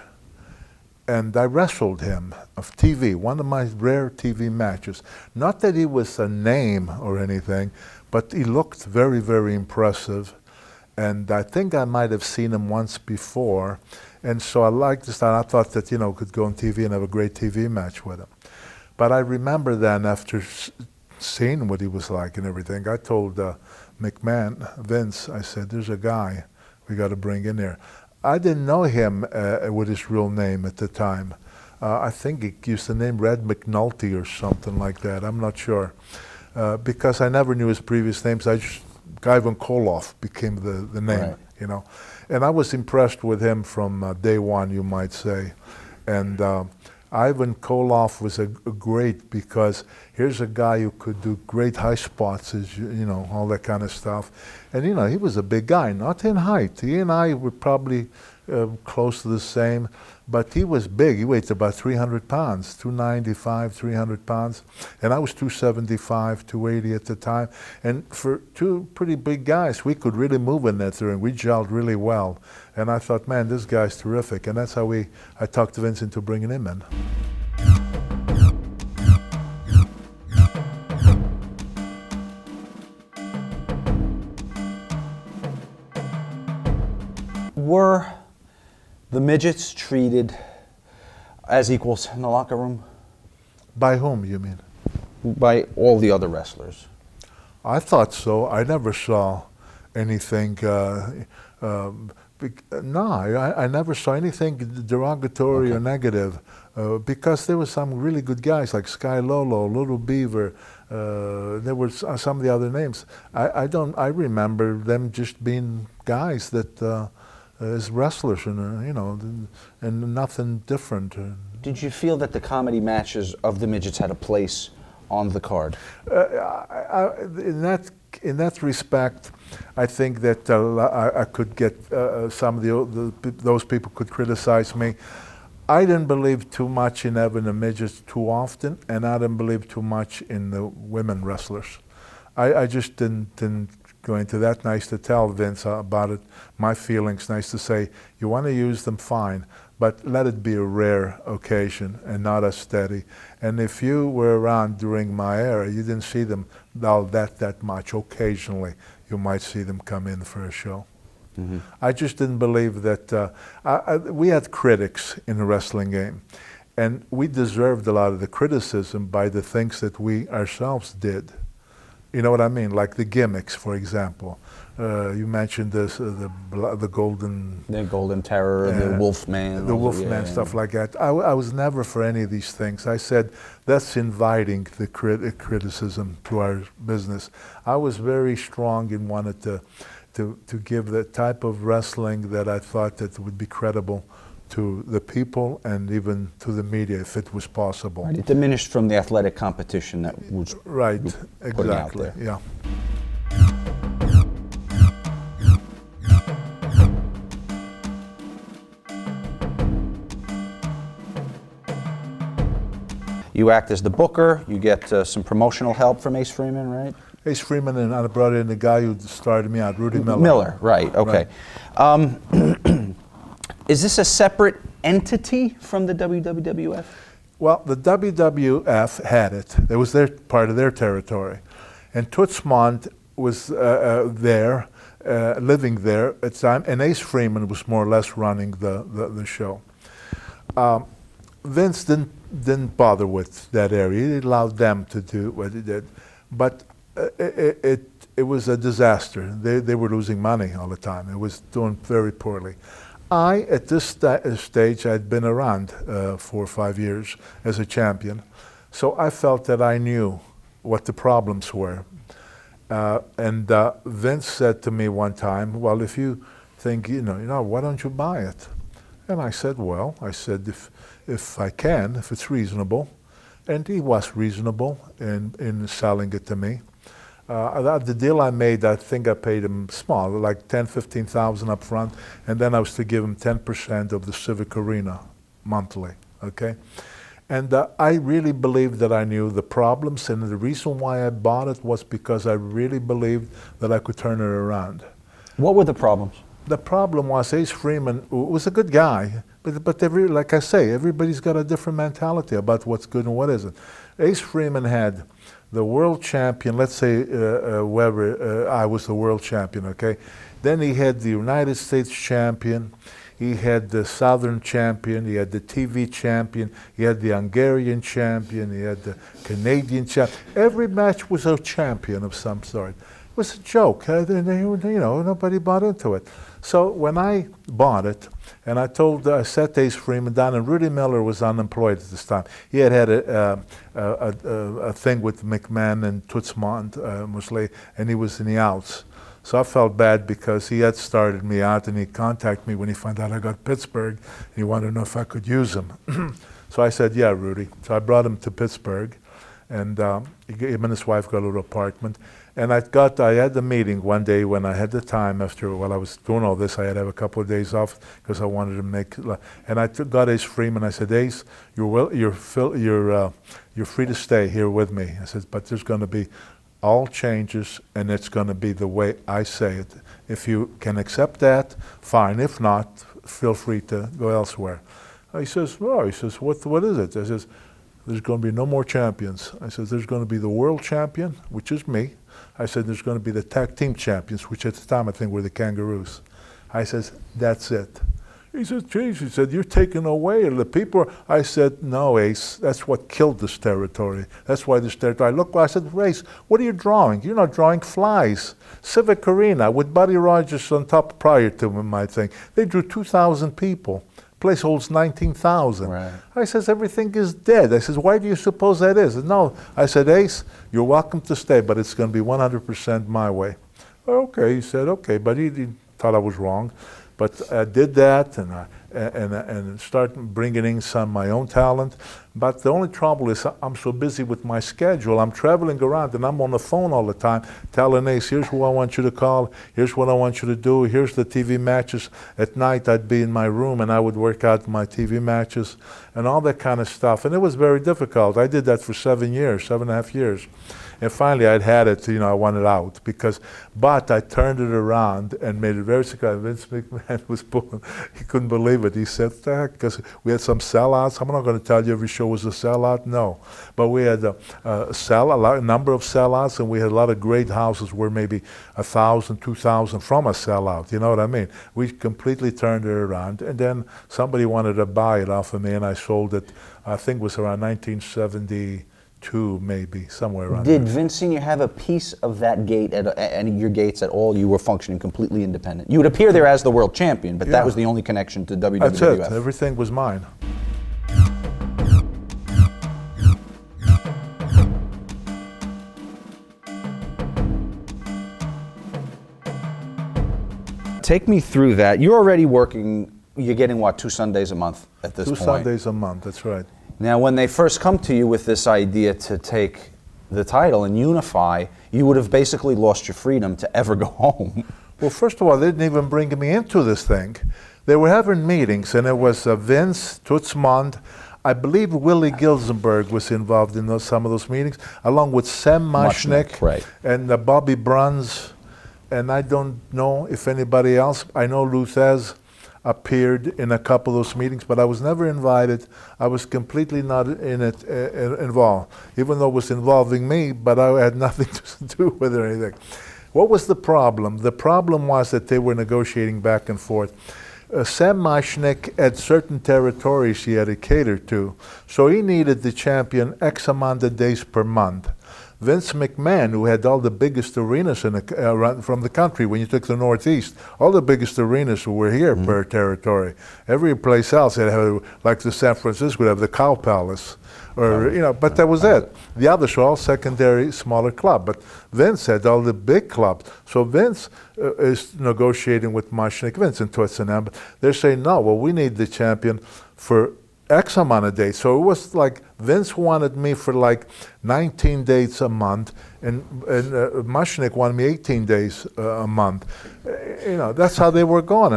and I wrestled him of TV, one of my rare TV matches. Not that he was a name or anything, but he looked very, very impressive. And I think I might have seen him once before. And so I liked this, and I thought that, could go on TV and have a great TV match with him. But I remember then, after seeing what he was like and everything, I told McMahon, Vince, I said, there's a guy we got to bring in here. I didn't know him with his real name at the time. I think he used the name Red McNulty or something like that. I'm not sure. Because I never knew his previous names. Ivan Koloff became the name, right. And I was impressed with him from day one, you might say. And Ivan Koloff was a great, because here's a guy who could do great high spots, all that kind of stuff. And he was a big guy, not in height. He and I were probably close to the same, but he was big. He weighed about 300 pounds, 295, 300 pounds. And I was 275, 280 at the time. And for two pretty big guys, we could really move in that ring. We gelled really well. And I thought, man, this guy's terrific. And that's how I talked Vince into bringing him in. Were the midgets treated as equals in the locker room? By whom, you mean? By all the other wrestlers. I thought so. I never saw anything. I never saw anything derogatory or negative, because there were some really good guys like Sky Lolo, Little Beaver. There were some of the other names. I remember them just being guys that as wrestlers, and nothing different. Did you feel that the comedy matches of the midgets had a place on the card? In that respect, I think that I could get some of those people could criticize me. I didn't believe too much in having the midgets too often, and I didn't believe too much in the women wrestlers. I just didn't go into that. Nice to tell Vince about it. My feelings, nice to say, you want to use them, fine, but let it be a rare occasion and not a steady. And if you were around during my era, you didn't see them that much. Occasionally, you might see them come in for a show. Mm-hmm. I just didn't believe that. We had critics in the wrestling game, and we deserved a lot of the criticism by the things that we ourselves did. You know what I mean? Like the gimmicks, for example. You mentioned this, the golden... The Golden Terror, the Wolfman. The Wolfman, stuff like that. I was never for any of these things. I said, that's inviting the criticism to our business. I was very strong and wanted to give the type of wrestling that I thought that would be credible to the people and even to the media, if it was possible. Right. It diminished from the athletic competition that was right, putting out exactly, there. yeah. You act as the booker. You get some promotional help from Ace Freeman, right? Ace Freeman, and I brought in the guy who started me out, Rudy Miller. Miller, right, okay. Right. Is this a separate entity from the WWF? Well, the WWF had it. It was part of their territory. And Tootsmond was there, living there at the time, and Ace Freeman was more or less running the show. Vince didn't bother with that area. He allowed them to do what he did. But it was a disaster. They were losing money all the time. It was doing very poorly. At this stage, I'd been around 4 or 5 years as a champion. So I felt that I knew what the problems were. And Vince said to me one time, well, if you think, why don't you buy it? And I said, if I can, if it's reasonable. And he was reasonable in selling it to me. The deal I made, I think I paid him small, like $10,000, $15,000 up front, and then I was to give him 10% of the Civic Arena monthly, okay? And I really believed that I knew the problems, and the reason why I bought it was because I really believed that I could turn it around. What were the problems? The problem was Ace Freeman was a good guy, but like I say, everybody's got a different mentality about what's good and what isn't. Ace Freeman had the world champion, let's say whoever, I was the world champion, okay? Then he had the United States champion, he had the Southern champion, he had the TV champion, he had the Hungarian champion, he had the Canadian champion. Every match was a champion of some sort. It was a joke, nobody bought into it. So when I bought it, and I set Ace Freeman down, and Rudy Miller was unemployed at this time. He had a thing with McMahon and Tootsmond, mostly, and he was in the outs. So I felt bad because he had started me out, and he contacted me when he found out I got Pittsburgh, and he wanted to know if I could use him. So I said, yeah, Rudy. So I brought him to Pittsburgh, and him and his wife got a little apartment. And I had the meeting one day when I had the time while I was doing all this. I had to have a couple of days off because I wanted to make. And I got Ace Freeman. I said, Ace, you're free to stay here with me. I said, but there's going to be all changes, and it's going to be the way I say it. If you can accept that, fine. If not, feel free to go elsewhere. He says, what is it? I says, there's going to be no more champions. I said, there's going to be the world champion, which is me. I said, there's going to be the tag team champions, which at the time I think were the Kangaroos. I said, that's it. He said, geez, he said, you're taking away the people. I said, no, Ace, that's what killed this territory. That's why this territory. I said, Ace, what are you drawing? You're not drawing flies. Civic Arena with Buddy Rogers on top prior to him, I think. They drew 2,000 people. Place holds 19,000. Right. I says, everything is dead. I says, why do you suppose that is? No. I said, Ace, you're welcome to stay, but it's going to be 100% my way. Okay, he said, okay, but he thought I was wrong. But I did that, and started bringing in some of my own talent. But the only trouble is I'm so busy with my schedule. I'm traveling around, and I'm on the phone all the time telling Ace, here's who I want you to call, here's what I want you to do, here's the TV matches. At night, I'd be in my room, and I would work out my TV matches and all that kind of stuff. And it was very difficult. I did that for 7.5 years. And finally, I'd had it, I wanted out but I turned it around and made it very secure. Vince McMahon was pulling, he couldn't believe it. He said, what the heck? Because we had some sellouts. I'm not going to tell you every show was a sellout, no. But we had a number of sellouts, and we had a lot of great houses where maybe 1,000, 2,000 from a sellout, you know what I mean? We completely turned it around, and then somebody wanted to buy it off of me, and I sold it, I think it was around 1972 92, maybe, somewhere around Did there. Vince Sr. have a piece of that gate at any of your gates at all? You were functioning completely independent. You would appear there as the world champion, but that Yeah. was the only connection to WWF. That's it. Everything was mine. Take me through that. You're already working, you're getting what, 2 Sundays a month at this Two point? Sundays a month, that's right. Now, when they first come to you with this idea to take the title and unify, you would have basically lost your freedom to ever go home. Well, first of all, they didn't even bring me into this thing. They were having meetings, and it was Vince, Toots Mond, I believe Willie Gilsenberg was involved in some of those meetings, along with Sam Mushnick right. and Bobby Bruns, and I don't know if anybody else. I know Luthez appeared in a couple of those meetings, but I was never invited. I was completely not in it involved, even though it was involving me, but I had nothing to do with it or anything. What was the problem? The problem was that they were negotiating back and forth. Sam Mushnick had certain territories he had to cater to, so he needed the champion X amount of days per month. Vince McMahon, who had all the biggest arenas in from the country, when you took the Northeast, all the biggest arenas were here per territory. Every place else, they'd have, like the San Francisco, would have the Cow Palace, or but that was it. The others were all secondary, smaller club. But Vince had all the big clubs. So Vince is negotiating with Mushnick, Vince and Toots and them. They're saying, no, well, we need the champion for X amount of days. So it was like Vince wanted me for like 19 days a month, and Mushnick wanted me 18 days a month. That's how they were going.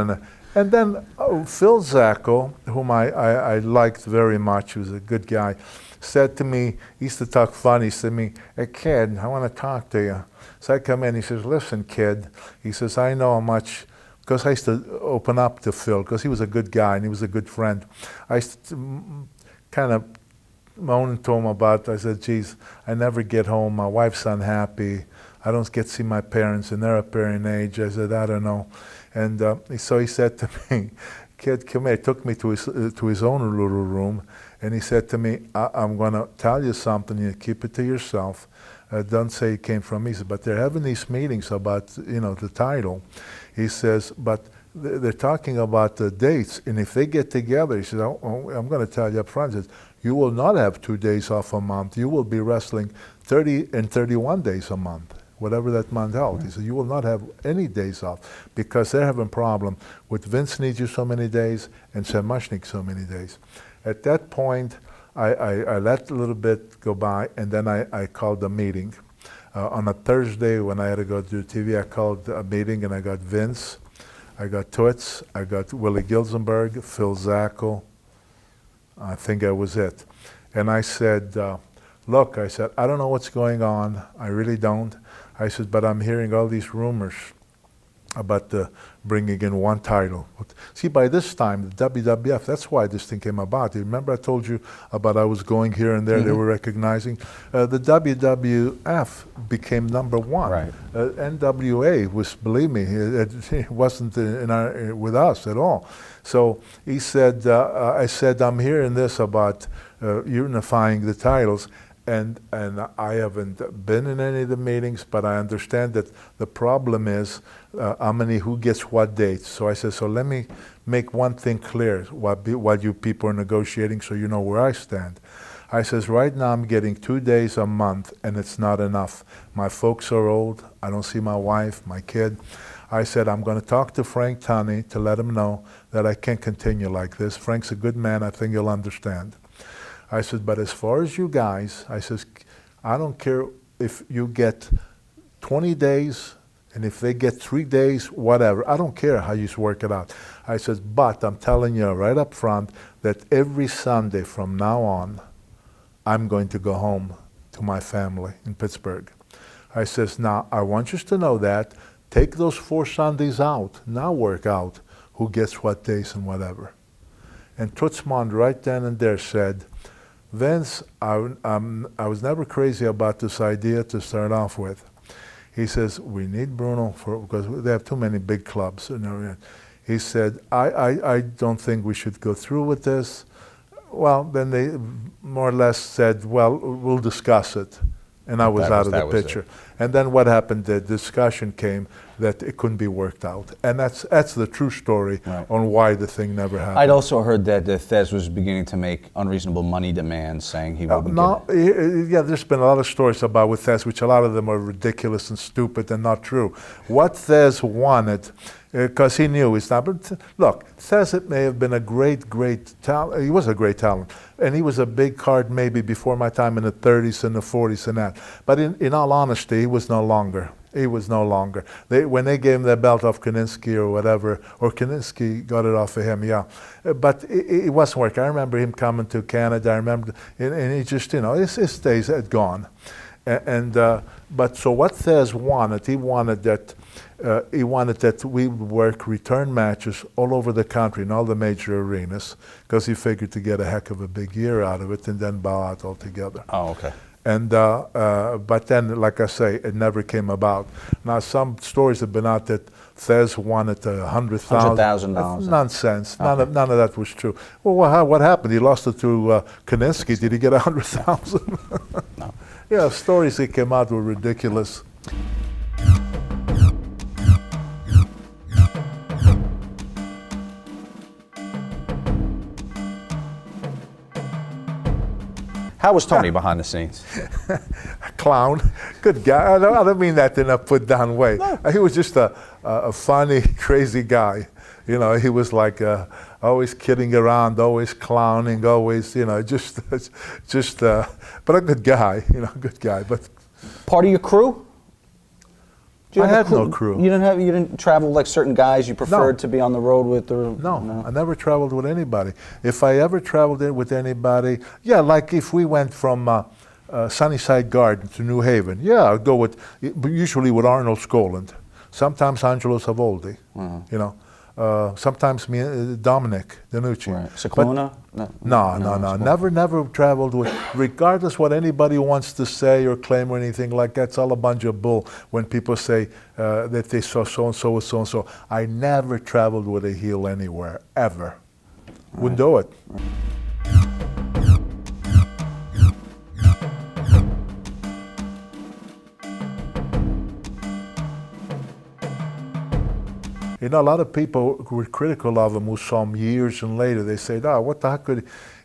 And then Phil Zacco, whom I liked very much, he was a good guy, said to me, he used to talk funny, he said to me, "Hey kid, I want to talk to you." So I come in, he says, "Listen kid," he says, "I know how much," because I used to open up to Phil, because he was a good guy and he was a good friend. I used to kind of moan to him about, I said, "Geez, I never get home, my wife's unhappy, I don't get to see my parents, and they're up there in age." I said, "I don't know." And so he said to me, "Kid, come here." He took me to his own little room, and he said to me, "I'm going to tell you something, you keep it to yourself. Don't say it came from me." He said, "But they're having these meetings about, the title." He says, "But they're talking about the dates, and if they get together," he says, "I'm going to tell you up front, he says, you will not have 2 days off a month. You will be wrestling 30 and 31 days a month, whatever that month held." He said, "You will not have any days off, because they're having a problem with Vince needs you so many days and Sam Mushnick so many days." At that point, I let a little bit go by, and then I called a meeting. On a Thursday when I had to go to TV, I called a meeting, and I got Vince, I got Toots, I got Willie Gilsenberg, Phil Zacco. I think that was it. And I said, "Look," I said, "I don't know what's going on. I really don't." I said, "But I'm hearing all these rumors about bringing in one title." See, by this time, the WWF, that's why this thing came about. You remember I told you about I was going here and there, they were recognizing. The WWF became number one. Right. NWA was, believe me, it wasn't with us at all. So he said, I said, "I'm hearing this about unifying the titles." And I haven't been in any of the meetings, but I understand that the problem is who gets what dates. So I said, so let me make one thing clear while you people are negotiating, so you know where I stand. I says, right now I'm getting 2 days a month, and it's not enough. My folks are old. I don't see my wife, my kid. I said, I'm going to talk to Frank Tunney to let him know that I can't continue like this. Frank's a good man. I think he'll understand. I said, but as far as you guys, I says, I don't care if you get 20 days, and if they get 3 days, whatever. I don't care how you work it out. I says, but I'm telling you right up front that every Sunday from now on, I'm going to go home to my family in Pittsburgh. I says, now, I want you to know that. Take those 4 Sundays out. Now work out who gets what days and whatever. And Toots Mond right then and there said, Vince, I was never crazy about this idea to start off with. He says, we need Bruno because they have too many big clubs. He said, I don't think we should go through with this. Well, then more or less said, well, we'll discuss it. And I was out of the picture. And then what happened, the discussion came that it couldn't be worked out. And that's the true story on why the thing never happened. I'd also heard that Thez was beginning to make unreasonable money demands, saying he wouldn't get it. Yeah, there's been a lot of stories about with Thez, which a lot of them are ridiculous and stupid and not true. What Thez wanted, because he knew he's not, but look, Thez may have been a great talent. He was a great talent. And he was a big card maybe before my time in the 30s and the 40s and that. But in all honesty, he was no longer. He was no longer. When they gave him the belt off Kaninsky or whatever, or Kaninsky got it off of him, yeah. But it wasn't working. I remember him coming to Canada. I remember, and he just, his days had gone. But so what Thez wanted, he wanted that we would work return matches all over the country in all the major arenas, because he figured to get a heck of a big year out of it and then bow out altogether. Oh, okay. And but then, like I say, it never came about. Now, some stories have been out that Thez wanted $100,000. Nonsense. Okay. None of that was true. Well, what happened? He lost it to Kaninsky. Did he get $100,000? No. Yeah, stories that came out were ridiculous. How was Tony behind the scenes? Clown, good guy. I don't mean that in a put-down way. No. He was just a funny, crazy guy. He was like always kidding around, always clowning, always, but a good guy, good guy. But part of your crew? I had no crew. You didn't travel like certain guys you preferred to be on the road with? No, I never traveled with anybody. If I ever traveled with anybody, yeah, like if we went from Sunnyside Garden to New Haven, yeah, I'd go usually with Arnold Skoland, sometimes Angelo Savoldi, sometimes me, Dominic Danucci. Right. Cicluna? No. Never traveled with, regardless what anybody wants to say or claim or anything like that. It's all a bunch of bull when people say that they saw so-and-so with so-and-so. I never traveled with a heel anywhere, ever. Right. Wouldn't do it. Right. A lot of people were critical of him who saw him years and later. They said, what the heck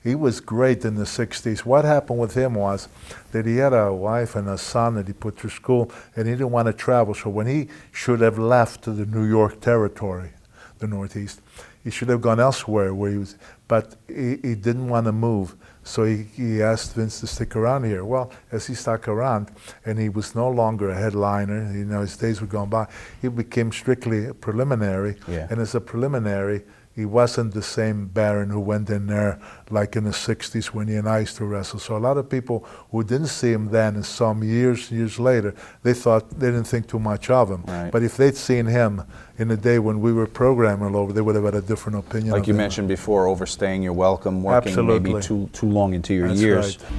he was great in the 60s. What happened with him was that he had a wife and a son that he put through school, and he didn't want to travel. So when he should have left the New York territory, the Northeast, he should have gone elsewhere where he was, but he didn't want to move. So he asked Vince to stick around here. Well, as he stuck around, and he was no longer a headliner, his days were gone by, he became strictly a preliminary. Yeah. And as a preliminary, he wasn't the same Baron who went in there like in the 60s when he and I used to wrestle. So a lot of people who didn't see him then and saw him years later, they didn't think too much of him. Right. But if they'd seen him in the day when we were programming all over, they would have had a different opinion. Like you mentioned before, overstaying your welcome, working Absolutely. Maybe too long into your That's years. Right.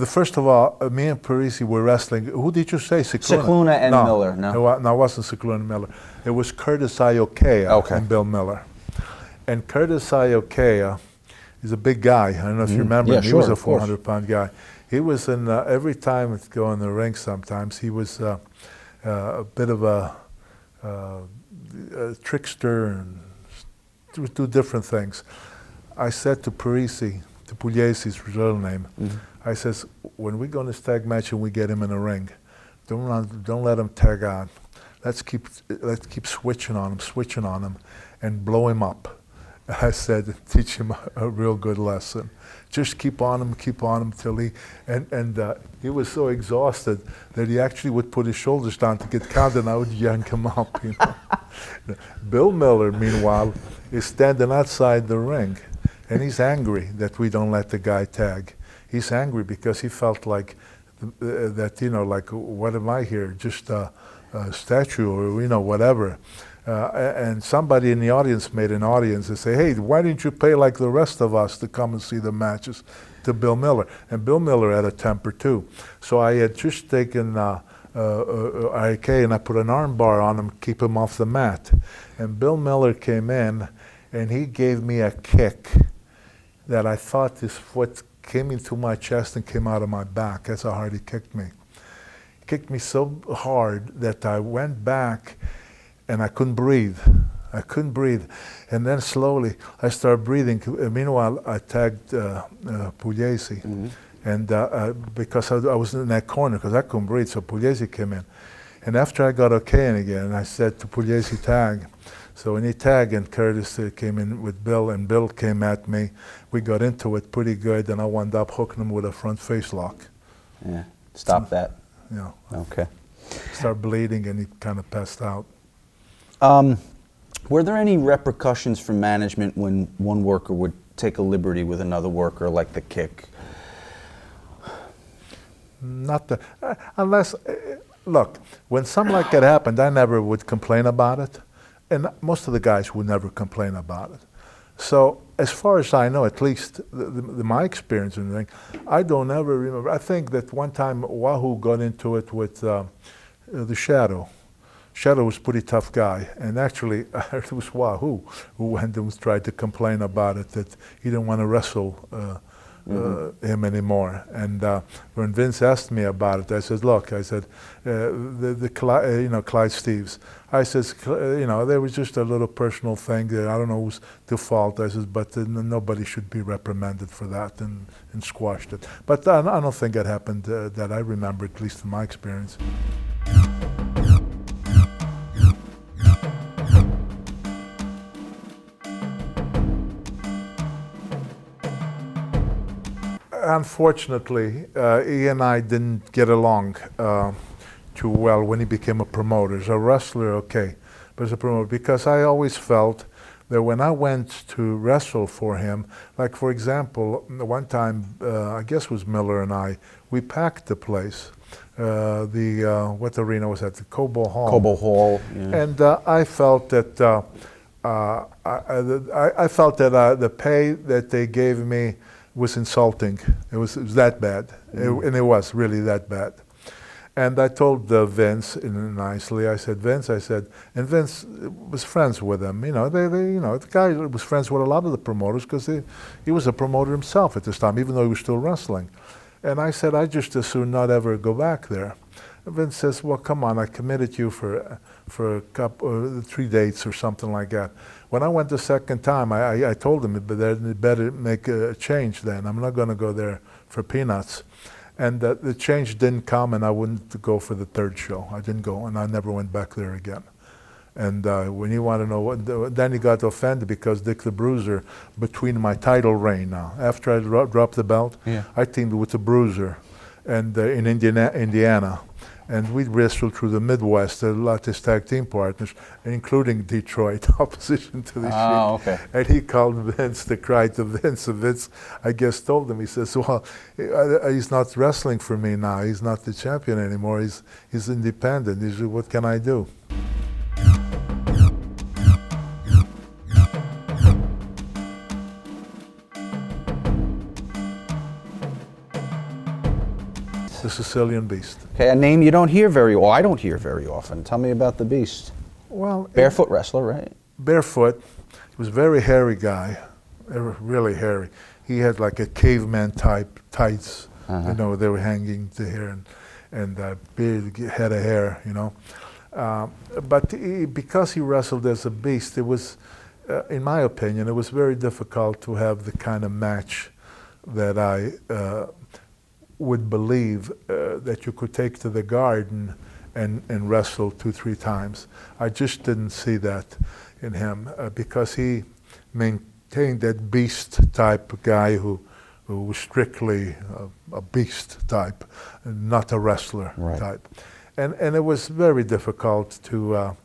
First of all, me and Parisi were wrestling. Who did you say? Cicluna and Miller. No, it wasn't Cicluna and Miller. It was Curtis Iokea and Bill Miller. And Curtis Iokea is a big guy. I don't know if you remember him. He was a 400-pound guy. He was in, every time I'd go in the ring sometimes, he was a bit of a trickster and would do different things. I said to Parisi, to Pugliesi's real name, I says, when we go in this tag match and we get him in a ring, don't let him tag on. Let's keep switching on him, and blow him up. I said, teach him a real good lesson. Just keep on him till he, and he was so exhausted that he actually would put his shoulders down to get counted, and I would yank him up. Bill Miller, meanwhile, is standing outside the ring, and he's angry that we don't let the guy tag. He's angry because he felt like that, like, what am I here? Just a statue or, whatever. And somebody in the audience made an audience and say, hey, why didn't you pay like the rest of us to come and see the matches to Bill Miller? And Bill Miller had a temper too. So I had just taken arcade, and I put an arm bar on him, keep him off the mat. And Bill Miller came in, and he gave me a kick that I thought his foot came into my chest and came out of my back. That's how hard he kicked me. He kicked me so hard that I went back, and I couldn't breathe. I couldn't breathe. And then slowly I started breathing. Meanwhile, I tagged Pugliese. Mm-hmm. And because I was in that corner, because I couldn't breathe, so Pugliese came in. And after I got okay again, I said to Pugliese, tag. So when he tagged, and Curtis came in with Bill, and Bill came at me, we got into it pretty good, and I wound up hooking him with a front face lock. Yeah, stop that. Yeah. Okay. Started bleeding, and he kind of passed out. Were there any repercussions from management when one worker would take a liberty with another worker, like the kick? Not the, unless, look, when something like that happened, I never would complain about it. And most of the guys would never complain about it. So as far as I know, at least my experience and everything, I don't ever remember. I think that one time Wahoo got into it with the Shadow. Shadow was a pretty tough guy, and actually it was Wahoo who went and tried to complain about it, that he didn't want to wrestle him anymore. And when Vince asked me about it, I said, look, I said, Clyde Steves, I said, there was just a little personal thing that I don't know who's to fault. I said, but nobody should be reprimanded for that, and squashed it. But I don't think it happened that I remember, at least in my experience. Unfortunately, he and I didn't get along too well when he became a promoter. As a wrestler, okay, but as a promoter, because I always felt that when I went to wrestle for him, like for example, one time, I guess it was Miller and I, we packed the place. What arena was that? The Cobo Hall. Cobo Hall. Yeah. And I felt that I felt that the pay that they gave me was insulting. It was that bad, and it was really that bad. And I told Vince nicely. I said, Vince, and Vince was friends with him. The guy was friends with a lot of the promoters because he was a promoter himself at this time, even though he was still wrestling. And I said, I just as soon not ever go back there. And Vince says, well, come on, I committed you for a couple, 3 dates or something like that. When I went the second time, I told him, but they better make a change then. I'm not going to go there for peanuts. And the change didn't come, and I wouldn't go for the third show. I didn't go, and I never went back there again. And when you want to know what, then he got offended because Dick the Bruiser, between my title reign now, after I dropped the belt, yeah. I teamed with the Bruiser, and in Indiana. And we wrestled through the Midwest, a lot of his tag team partners, including Detroit, opposition to the Sheik. Okay. And he called Vince to cry to Vince. And Vince, I guess, told him, he says, well, he's not wrestling for me now. He's not the champion anymore. He's independent. He said, what can I do? The Sicilian Beast. Okay, a name you don't hear very well. I don't hear very often. Tell me about the Beast. Well, barefoot wrestler, right? Barefoot. He was a very hairy guy, really hairy. He had like a caveman type tights. They were hanging to here, and big head of hair, But because he wrestled as a beast, it was, in my opinion, it was very difficult to have the kind of match that I would believe that you could take to the Garden and wrestle 2-3 times. I just didn't see that in him because he maintained that beast type guy who was strictly a beast type, not a wrestler type. And it was very difficult to,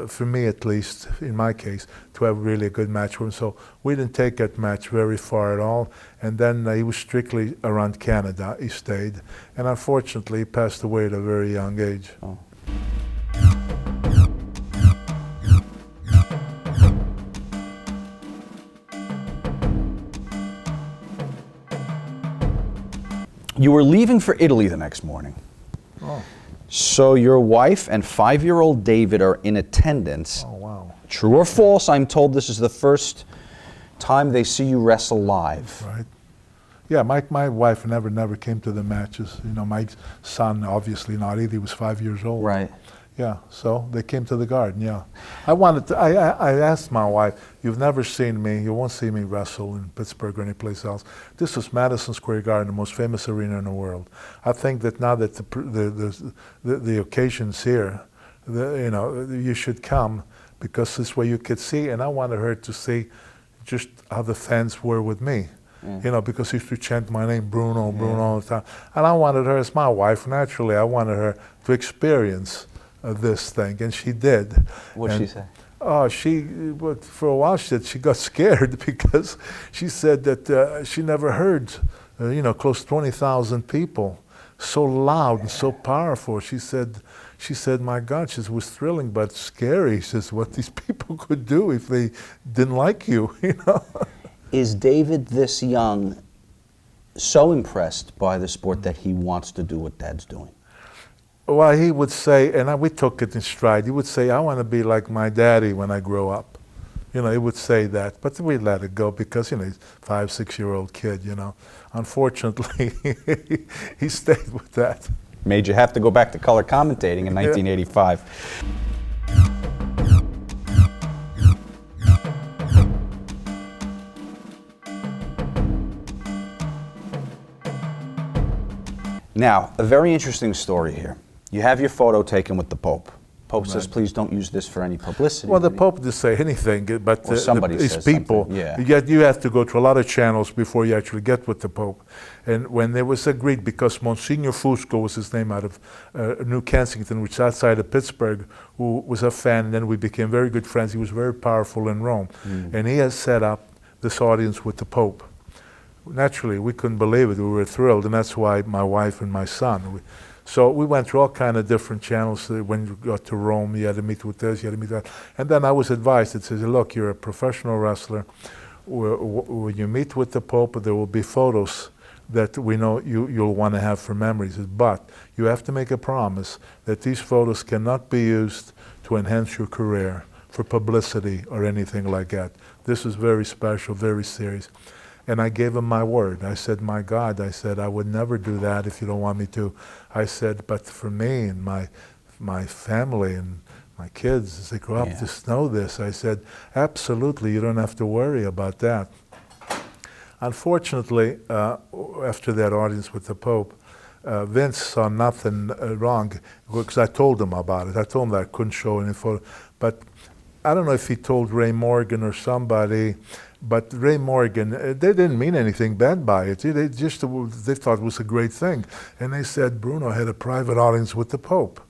for me at least, in my case, to have really a good match with him. So we didn't take that match very far at all. And then he was strictly around Canada. He stayed. And unfortunately, he passed away at a very young age. Oh. You were leaving for Italy the next morning. Oh. So your wife and 5-year-old David are in attendance. Oh, wow. True or false, I'm told this is the first time they see you wrestle live. Right. Yeah, my wife never came to the matches. You know, my son obviously not either. He was 5 years old. Right. Yeah, so they came to the Garden, yeah. I asked my wife, you've never seen me, you won't see me wrestle in Pittsburgh or anyplace else. This is Madison Square Garden, the most famous arena in the world. I think that now that the occasion's here, you should come, because this way you could see, and I wanted her to see just how the fans were with me. Yeah. You know, because he used to chant my name, Bruno, Bruno, all the time. And I wanted her, as my wife, naturally, I wanted her to experience this thing, and she did. What'd she say? Oh, for a while she got scared, because she said that she never heard, close to 20,000 people, so loud and so powerful. She said, my God, it was thrilling but scary. She says, what these people could do if they didn't like you, you know. Is David, this young, so impressed by the sport that he wants to do what Dad's doing? Well, he would say, and we took it in stride, he would say, I want to be like my daddy when I grow up. You know, he would say that, but we let it go, because, he's a 5, 6-year-old kid, Unfortunately, he stayed with that. Made you have to go back to color commentating in 1985. Now, a very interesting story here. You have your photo taken with the Pope. Pope says, please don't use this for any publicity. Well, the Pope didn't say anything, but it's people. Yeah. Yet you have to go to a lot of channels before you actually get with the Pope. And when it was agreed, because Monsignor Fusco was his name, out of New Kensington, which is outside of Pittsburgh, who was a fan, and then we became very good friends. He was very powerful in Rome. And he has set up this audience with the Pope. Naturally, we couldn't believe it. We were thrilled, and that's why my wife and my son. So we went through all kind of different channels. When you got to Rome, you had to meet with this, you had to meet with that. And then I was advised, it says, look, you're a professional wrestler. When you meet with the Pope, there will be photos that we know you'll want to have for memories. But you have to make a promise that these photos cannot be used to enhance your career, for publicity or anything like that. This is very special, very serious. And I gave him my word. I said, my God, I would never do that if you don't want me to. I said, but for me and my family and my kids, as they grow up, to know this, I said, absolutely, you don't have to worry about that. Unfortunately, after that audience with the Pope, Vince saw nothing wrong, because I told him about it. I told him that I couldn't show any photo. But I don't know if he told Ray Morgan or somebody, but Ray Morgan, they didn't mean anything bad by it. They thought it was a great thing. And they said Bruno had a private audience with the Pope.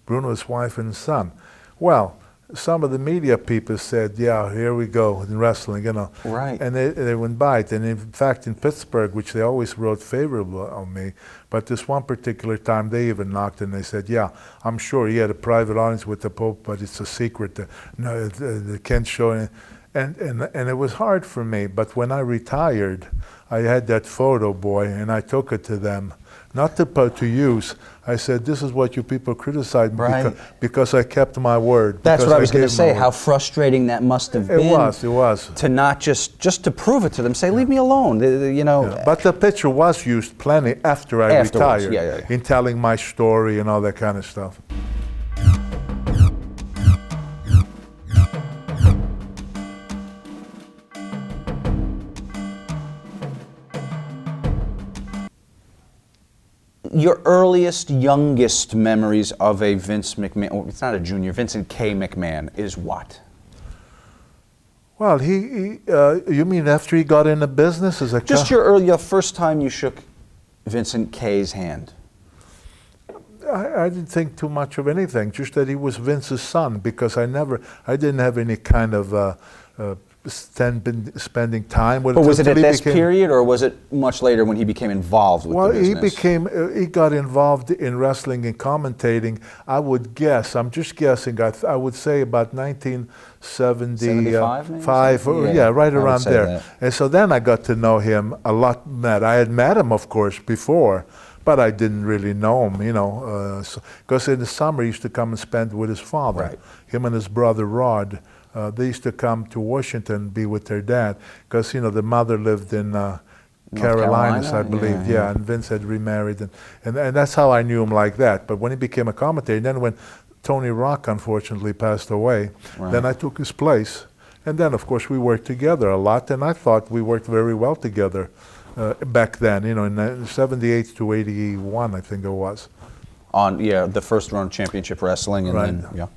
Bruno, his wife and his son. Well, some of the media people said, yeah, here we go, in wrestling, Right. And they went by it. And in fact, in Pittsburgh, which they always wrote favorable on me, but this one particular time, they even knocked and they said, yeah, I'm sure he had a private audience with the Pope, but it's a secret. No, they can't show it. And it was hard for me, but when I retired, I had that photo, boy, and I took it to them. Not to use. I said, this is what you people criticize me because I kept my word. That's what I was going to say, how frustrating that must have been. It was. To not just to prove it to them, say, leave me alone, Yeah. But the picture was used plenty after I retired, in telling my story and all that kind of stuff. Your earliest, youngest memories of a Vince McMahon, well, it's not a junior, Vincent K. McMahon, is what? Well, you mean after he got into business as a just your first time you shook Vincent K.'s hand. I didn't think too much of anything, just that he was Vince's son, because I didn't have any kind of spending time with him. But was it at this period, or was it much later when he became involved with the business? He got involved in wrestling and commentating, I would guess, I'm just guessing, I would say about 1975, right around there. And so then I got to know him a lot. I had met him, of course, before, but I didn't really know him, you know, because in the summer he used to come and spend with his father. Right. Him and his brother Rod, they used to come to Washington and be with their dad, because, you know, the mother lived in Carolinas, I believe, yeah, and Vince had remarried, and that's how I knew him like that. But when he became a commentator, then when Tony Rock unfortunately passed away, then I took his place. And then, of course, we worked together a lot, and I thought we worked very well together back then, you know, in 78 to 81, I think it was. On, yeah, the first run of Championship Wrestling, and then, yeah.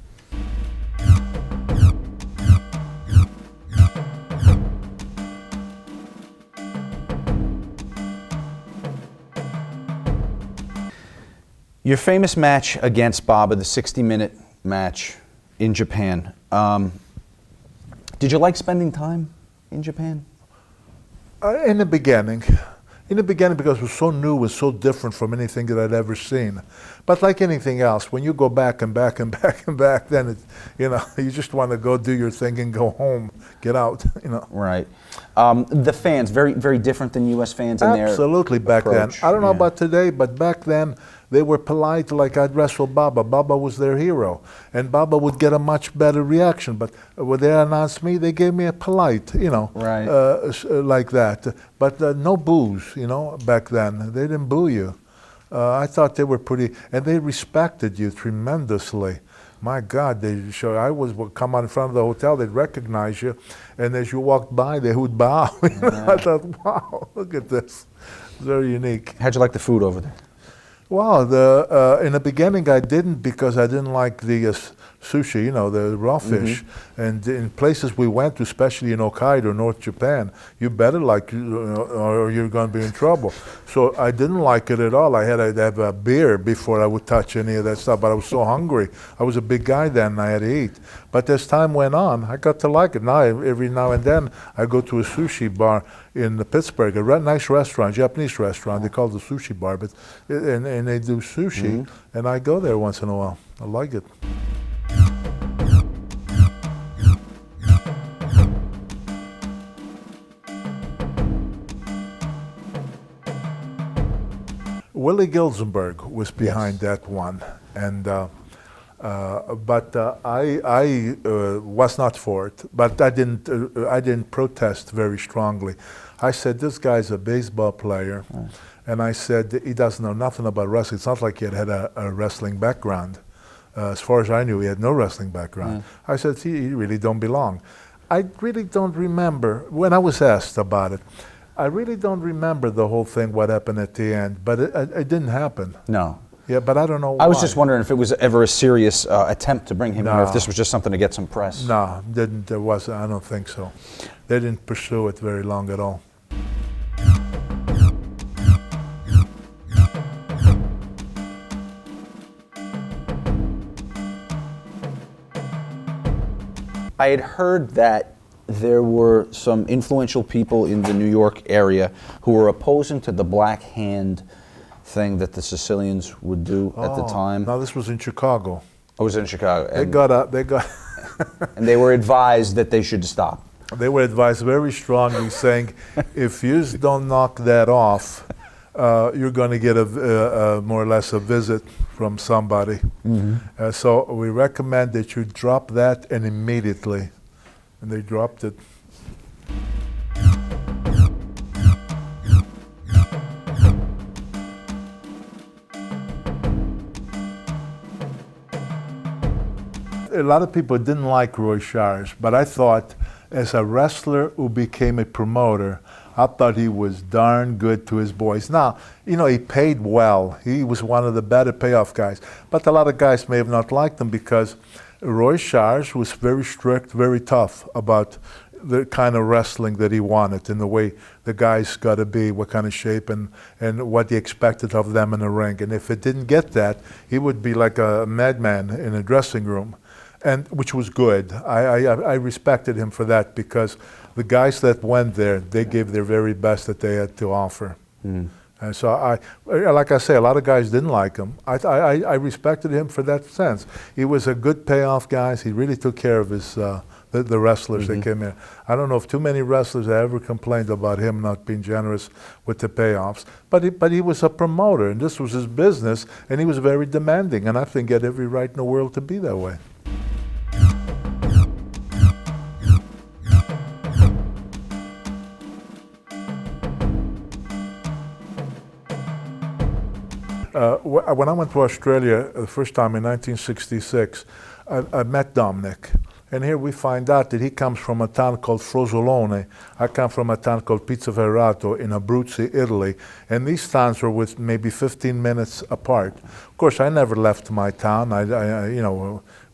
Your famous match against Baba, the 60-minute match in Japan. Did you like spending time in Japan? In the beginning, because it was so new and so different from anything that I'd ever seen. But like anything else, when you go back and back and back and back, then it, you know, you just want to go do your thing and go home, get out, you know. Right. The fans, very, very different than U.S. fans in their absolutely back then. I don't know about today, but back then they were polite. Like I'd wrestle Baba. Baba was their hero, and Baba would get a much better reaction. But when they announced me, they gave me a polite, you know, like that. But no boos, you know, back then. They didn't boo you. I thought they were pretty, and they respected you tremendously. My God, they show. I would come out in front of the hotel, they'd recognize you, and as you walked by, they would bow. I thought, wow, look at this. It's very unique. How'd you like the food over there? Well, in the beginning I didn't, because I didn't like the sushi, you know, the raw fish. And in places we went to, especially in Hokkaido, North Japan, you better like it, or you're going to be in trouble. So I didn't like it at all. I had to have a beer before I would touch any of that stuff, but I was so hungry. I was a big guy then, and I had to eat. But as time went on, I got to like it. Now, every now and then, I go to a sushi bar in Pittsburgh, a nice restaurant, Japanese restaurant. They call it the sushi bar, but and they do sushi, and I go there once in a while. I like it. Willie Gilsenberg was behind that one, and but I was not for it. But I didn't protest very strongly. I said, this guy's a baseball player, and I said, he doesn't know nothing about wrestling. It's not like he had a wrestling background. As far as I knew, he had no wrestling background. I said, he really don't belong. I really don't remember, when I was asked about it, I really don't remember the whole thing, what happened at the end, but it didn't happen. No. Yeah, but I don't know why. I was just wondering if it was ever a serious attempt to bring him in, or if this was just something to get some press. No, there wasn't. I don't think so. They didn't pursue it very long at all. I had heard that there were some influential people in the New York area who were opposing to the black hand thing that the Sicilians would do at the time. No, this was in Chicago. I was in Chicago. They got and they were advised that they should stop. They were advised very strongly, saying, if you don't knock that off, you're going to get a more or less a visit from somebody. So we recommend that you drop that, and immediately. And they dropped it. A lot of people didn't like Roy Shires, but I thought, as a wrestler who became a promoter, I thought he was darn good to his boys. Now, you know, he paid well. He was one of the better payoff guys. But a lot of guys may have not liked him, because Roy Shires was very strict, very tough about the kind of wrestling that he wanted, and the way the guys got to be, what kind of shape, and what he expected of them in the ring. And if it didn't get that, he would be like a madman in a dressing room, and which was good. I respected him for that, because the guys that went there, they gave their very best that they had to offer. And so like I say, a lot of guys didn't like him. I respected him for that sense. He was a good payoff guy. He really took care of his the the wrestlers that came in. I don't know if too many wrestlers have ever complained about him not being generous with the payoffs, but he was a promoter, and this was his business, and he was very demanding, and I think he had every right in the world to be that way. When I went to Australia the first time in 1966, I met Dominic. And here we find out that he comes from a town called Frosolone. I come from a town called Pizzaferrato in Abruzzi, Italy. And these towns were with maybe 15 minutes apart. Of course, I never left my town.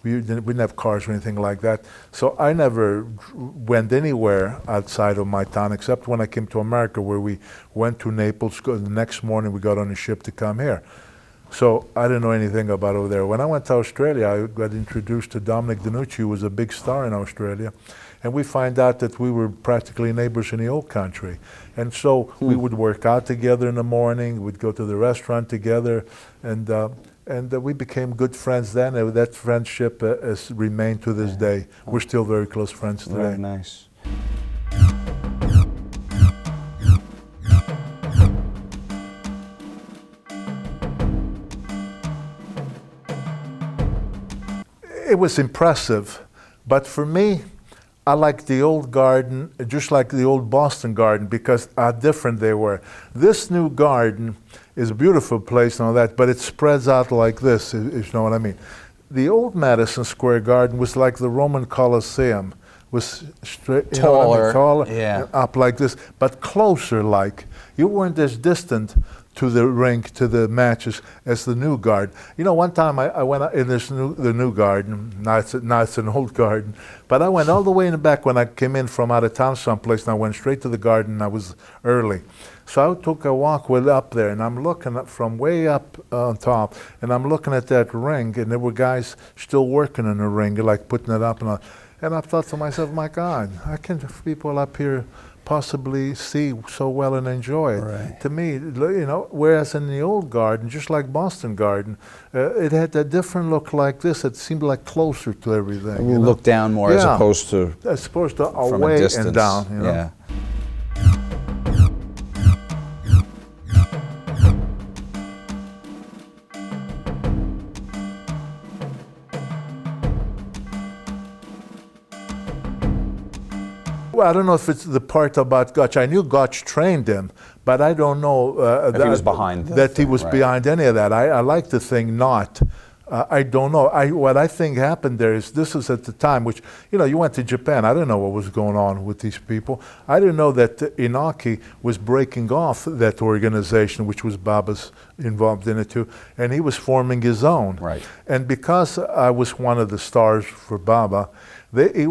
We didn't have cars or anything like that. So I never went anywhere outside of my town, except when I came to America, where we went to Naples. The next morning we got on a ship to come here. So I didn't know anything about over there. When I went to Australia, I got introduced to Dominic DeNucci, who was a big star in Australia. And we find out that we were practically neighbors in the old country. And so we would work out together in the morning, we'd go to the restaurant together, and we became good friends then. And that friendship has remained to this day. We're still very close friends today. Very nice. It was impressive, but for me, I like the old garden, just like the old Boston garden, because how different they were. This new garden is a beautiful place and all that, but it spreads out like this, if you know what I mean. The old Madison Square Garden was like the Roman Colosseum, was straight, taller, taller, yeah, up like this, but closer like. You weren't as distant to the rink, to the matches, as the new garden. You know, one time I went in the new garden. Now it's an old garden, but I went all the way in the back when I came in from out of town someplace, and I went straight to the garden. And I was early, so I took a walk up there, and I'm looking at from way up on top, and I'm looking at that ring, and there were guys still working in the ring, like putting it up, and I thought to myself, my God, how can people up here possibly see so well and enjoy it? Right. To me, you know, whereas in the old garden, just like Boston Garden, it had a different look like this. It seemed like closer to everything. You look down more as opposed to from away a distance. and down. You know? Yeah. Well, I don't know if it's the part about Gotch. I knew Gotch trained him, but I don't know If he was behind that he was behind any of that. I like to think not. I don't know. What I think happened there is this was at the time, which, you know, you went to Japan. I didn't know what was going on with these people. I didn't know that Inaki was breaking off that organization, which was Baba's involved in it too, and he was forming his own. Right. And because I was one of the stars for Baba, they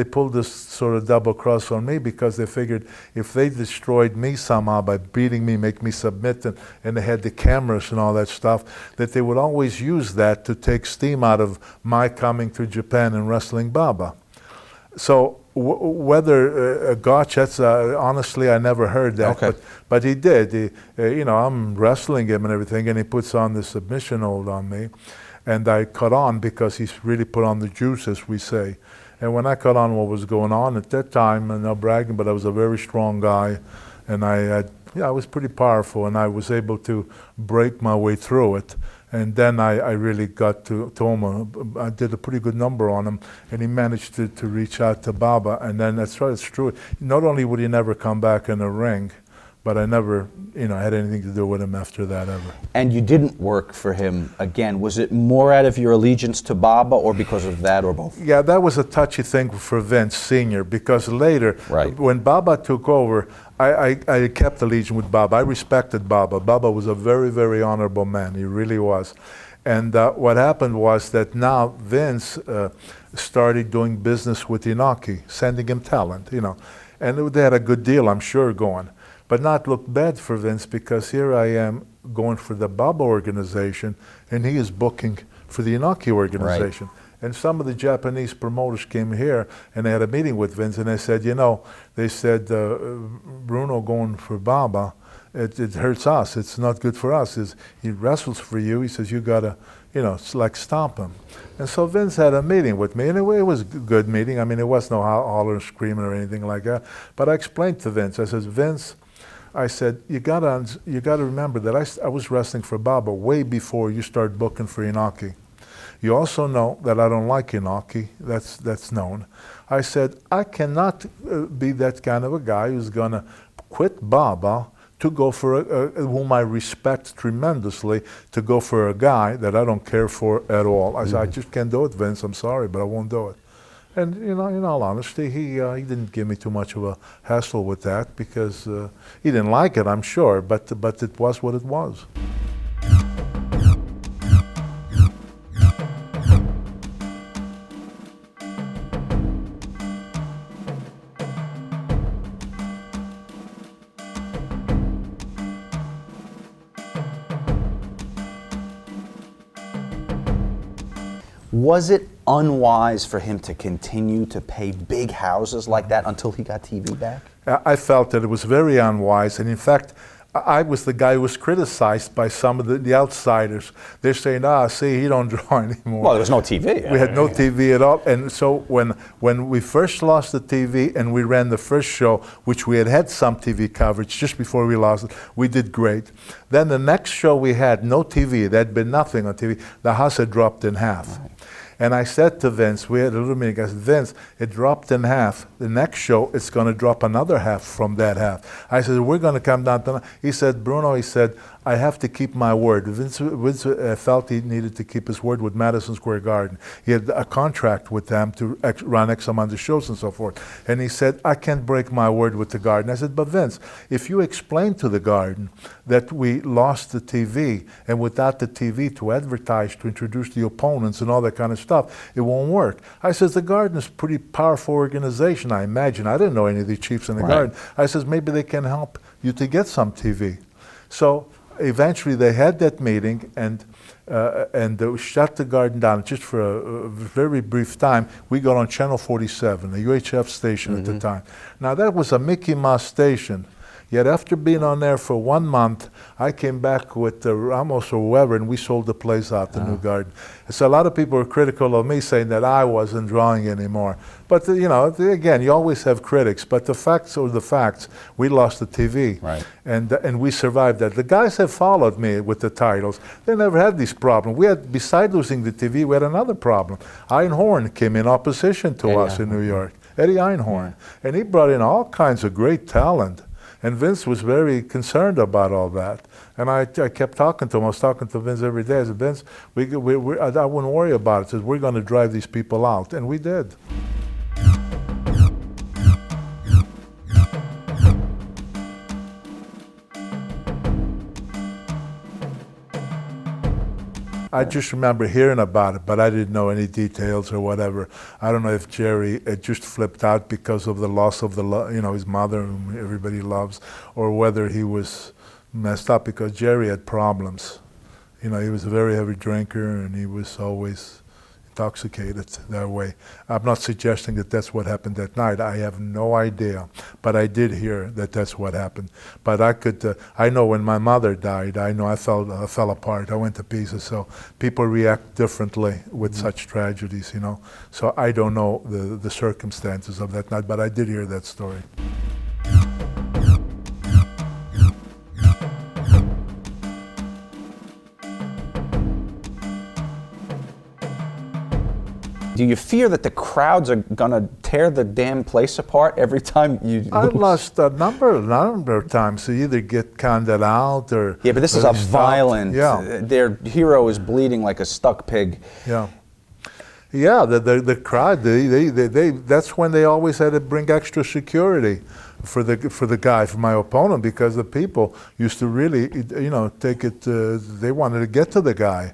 pulled this sort of double cross on me, because they figured if they destroyed me somehow by beating me, make me submit, and they had the cameras and all that stuff, that they would always use that to take steam out of my coming to Japan and wrestling Baba. So whether Gotch, that's honestly I never heard that, okay. but he did. You know, I'm wrestling him and everything, and he puts on the submission hold on me. And I caught on because he's really put on the juice, as we say. And when I caught on what was going on at that time, and not bragging, but I was a very strong guy, and I was pretty powerful, and I was able to break my way through it. And then I really got to him. I did a pretty good number on him, and he managed to reach out to Baba. And then that's right, it's true. Not only would he never come back in the ring, but I never, you know, had anything to do with him after that ever. And you didn't work for him again. Was it more out of your allegiance to Baba, or because of that, or both? Yeah, that was a touchy thing for Vince Sr., because later, when Baba took over, I kept allegiance with Baba. I respected Baba. Baba was a very, very honorable man. He really was. And what happened was that now Vince started doing business with Inaki, sending him talent, you know. And they had a good deal, I'm sure, going. But not look bad for Vince, because here I am going for the Baba organization, and he is booking for the Inaki organization. Right. And some of the Japanese promoters came here, and they had a meeting with Vince, and they said, you know, Bruno going for Baba, it hurts us. It's not good for us. He wrestles for you. He says, you gotta it's like stomp him. And so Vince had a meeting with me, and it was a good meeting. I mean, it was no holler and screaming or anything like that. But I explained to Vince, I said, Vince, I said, you gotta remember that I was wrestling for Baba way before you start booking for Inoki. You also know that I don't like Inoki. That's known. I said, I cannot be that kind of a guy who's gonna quit Baba to go for whom I respect tremendously, to go for a guy that I don't care for at all. I said, I just can't do it, Vince. I'm sorry, but I won't do it. And in all honesty, he didn't give me too much of a hassle with that because he didn't like it, I'm sure, but it was what it was. Was it unwise for him to continue to pay big houses like that until he got TV back? I felt that it was very unwise, and in fact, I was the guy who was criticized by some of the outsiders. They're saying, see, he don't draw anymore. Well, there was no TV. We had no TV at all. And so when we first lost the TV and we ran the first show, which we had some TV coverage just before we lost it, we did great. Then the next show we had no TV. There had been nothing on TV. The house had dropped in half. Right. And I said to Vince, we had a little meeting, I said, Vince, it dropped in half. The next show, it's going to drop another half from that half. I said, we're going to come down to... He said, Bruno, he said, I have to keep my word. Vince felt he needed to keep his word with Madison Square Garden. He had a contract with them to run X amount of shows and so forth. And he said, I can't break my word with the Garden. I said, but Vince, if you explain to the Garden that we lost the TV, and without the TV to advertise, to introduce the opponents and all that kind of stuff, it won't work. I says, the Garden is a pretty powerful organization, I imagine. I didn't know any of the chiefs in the Garden. I says, maybe they can help you to get some TV. So eventually they had that meeting and they shut the Garden down just for a very brief time. We got on Channel 47, a UHF station at the time. Now that was a Mickey Mouse station. Yet after being on there for 1 month, I came back with Ramos or whoever, and we sold the place out, the New Garden. So a lot of people were critical of me, saying that I wasn't drawing anymore. But again, you always have critics. But the facts are the facts. We lost the TV, and we survived that. The guys have followed me with the titles. They never had these problems. We had, besides losing the TV, we had another problem. Einhorn came in opposition to us in New York. Eddie Einhorn, and he brought in all kinds of great talent. And Vince was very concerned about all that. And I kept talking to him. I was talking to Vince every day. I said, Vince, I wouldn't worry about it. I said, we're going to drive these people out. And we did. I just remember hearing about it, but I didn't know any details or whatever. I don't know if Jerry had just flipped out because of the loss of his mother, whom everybody loves, or whether he was messed up because Jerry had problems. He was a very heavy drinker, and he was always intoxicated that way. I'm not suggesting that that's what happened that night. I have no idea, but I did hear that that's what happened. But I know when my mother died, I know I fell apart. I went to pieces. So people react differently with such tragedies, So I don't know the circumstances of that night, but I did hear that story. Do you fear that the crowds are going to tear the damn place apart every time you lose? I've lost a number of times. You either get counted out or... Yeah, but this is a violent... Yeah. Their hero is bleeding like a stuck pig. Yeah. Yeah, the crowd, that's when they always had to bring extra security for my opponent, because the people used to really, take it, they wanted to get to the guy.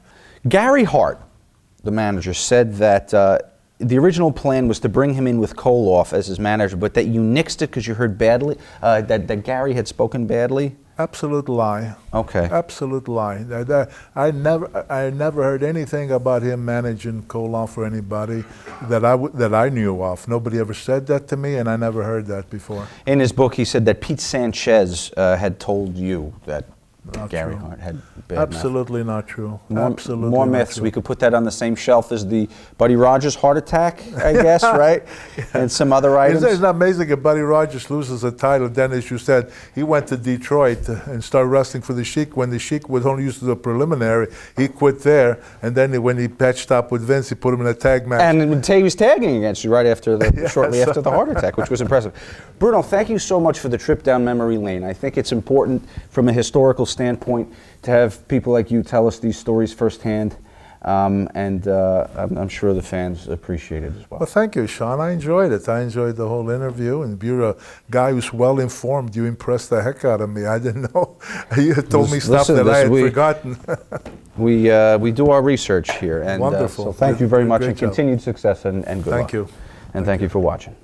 Gary Hart, the manager, said that the original plan was to bring him in with Koloff as his manager, but that you nixed it because you heard badly, that Gary had spoken badly? Absolute lie. Okay. Absolute lie. I never heard anything about him managing Koloff or anybody that I knew of. Nobody ever said that to me, and I never heard that before. In his book, he said that Pete Sanchez had told you that Not Gary true. Hart had bad mouth. Absolutely not true. More, Absolutely more not myths. true. We could put that on the same shelf as the Buddy Rogers heart attack, I guess, right? And some other items. Isn't it amazing if Buddy Rogers loses a title? Then, as you said, he went to Detroit and started wrestling for the Sheik. When the Sheik was only used to the preliminary, he quit there. And then when he patched up with Vince, he put him in a tag match. And he was tagging against you right after shortly after the heart attack, which was impressive. Bruno, thank you so much for the trip down memory lane. I think it's important from a historical standpoint to have people like you tell us these stories firsthand, and I'm sure the fans appreciate it as well. Well, thank you, Sean. I enjoyed it. I enjoyed the whole interview. And you're a guy who's well informed. You impressed the heck out of me. I didn't know. You told me stuff that I had forgotten. We do our research here. And, Wonderful. so thank you very much, and Great job. continued success and good luck. Thank you. And thank you for watching.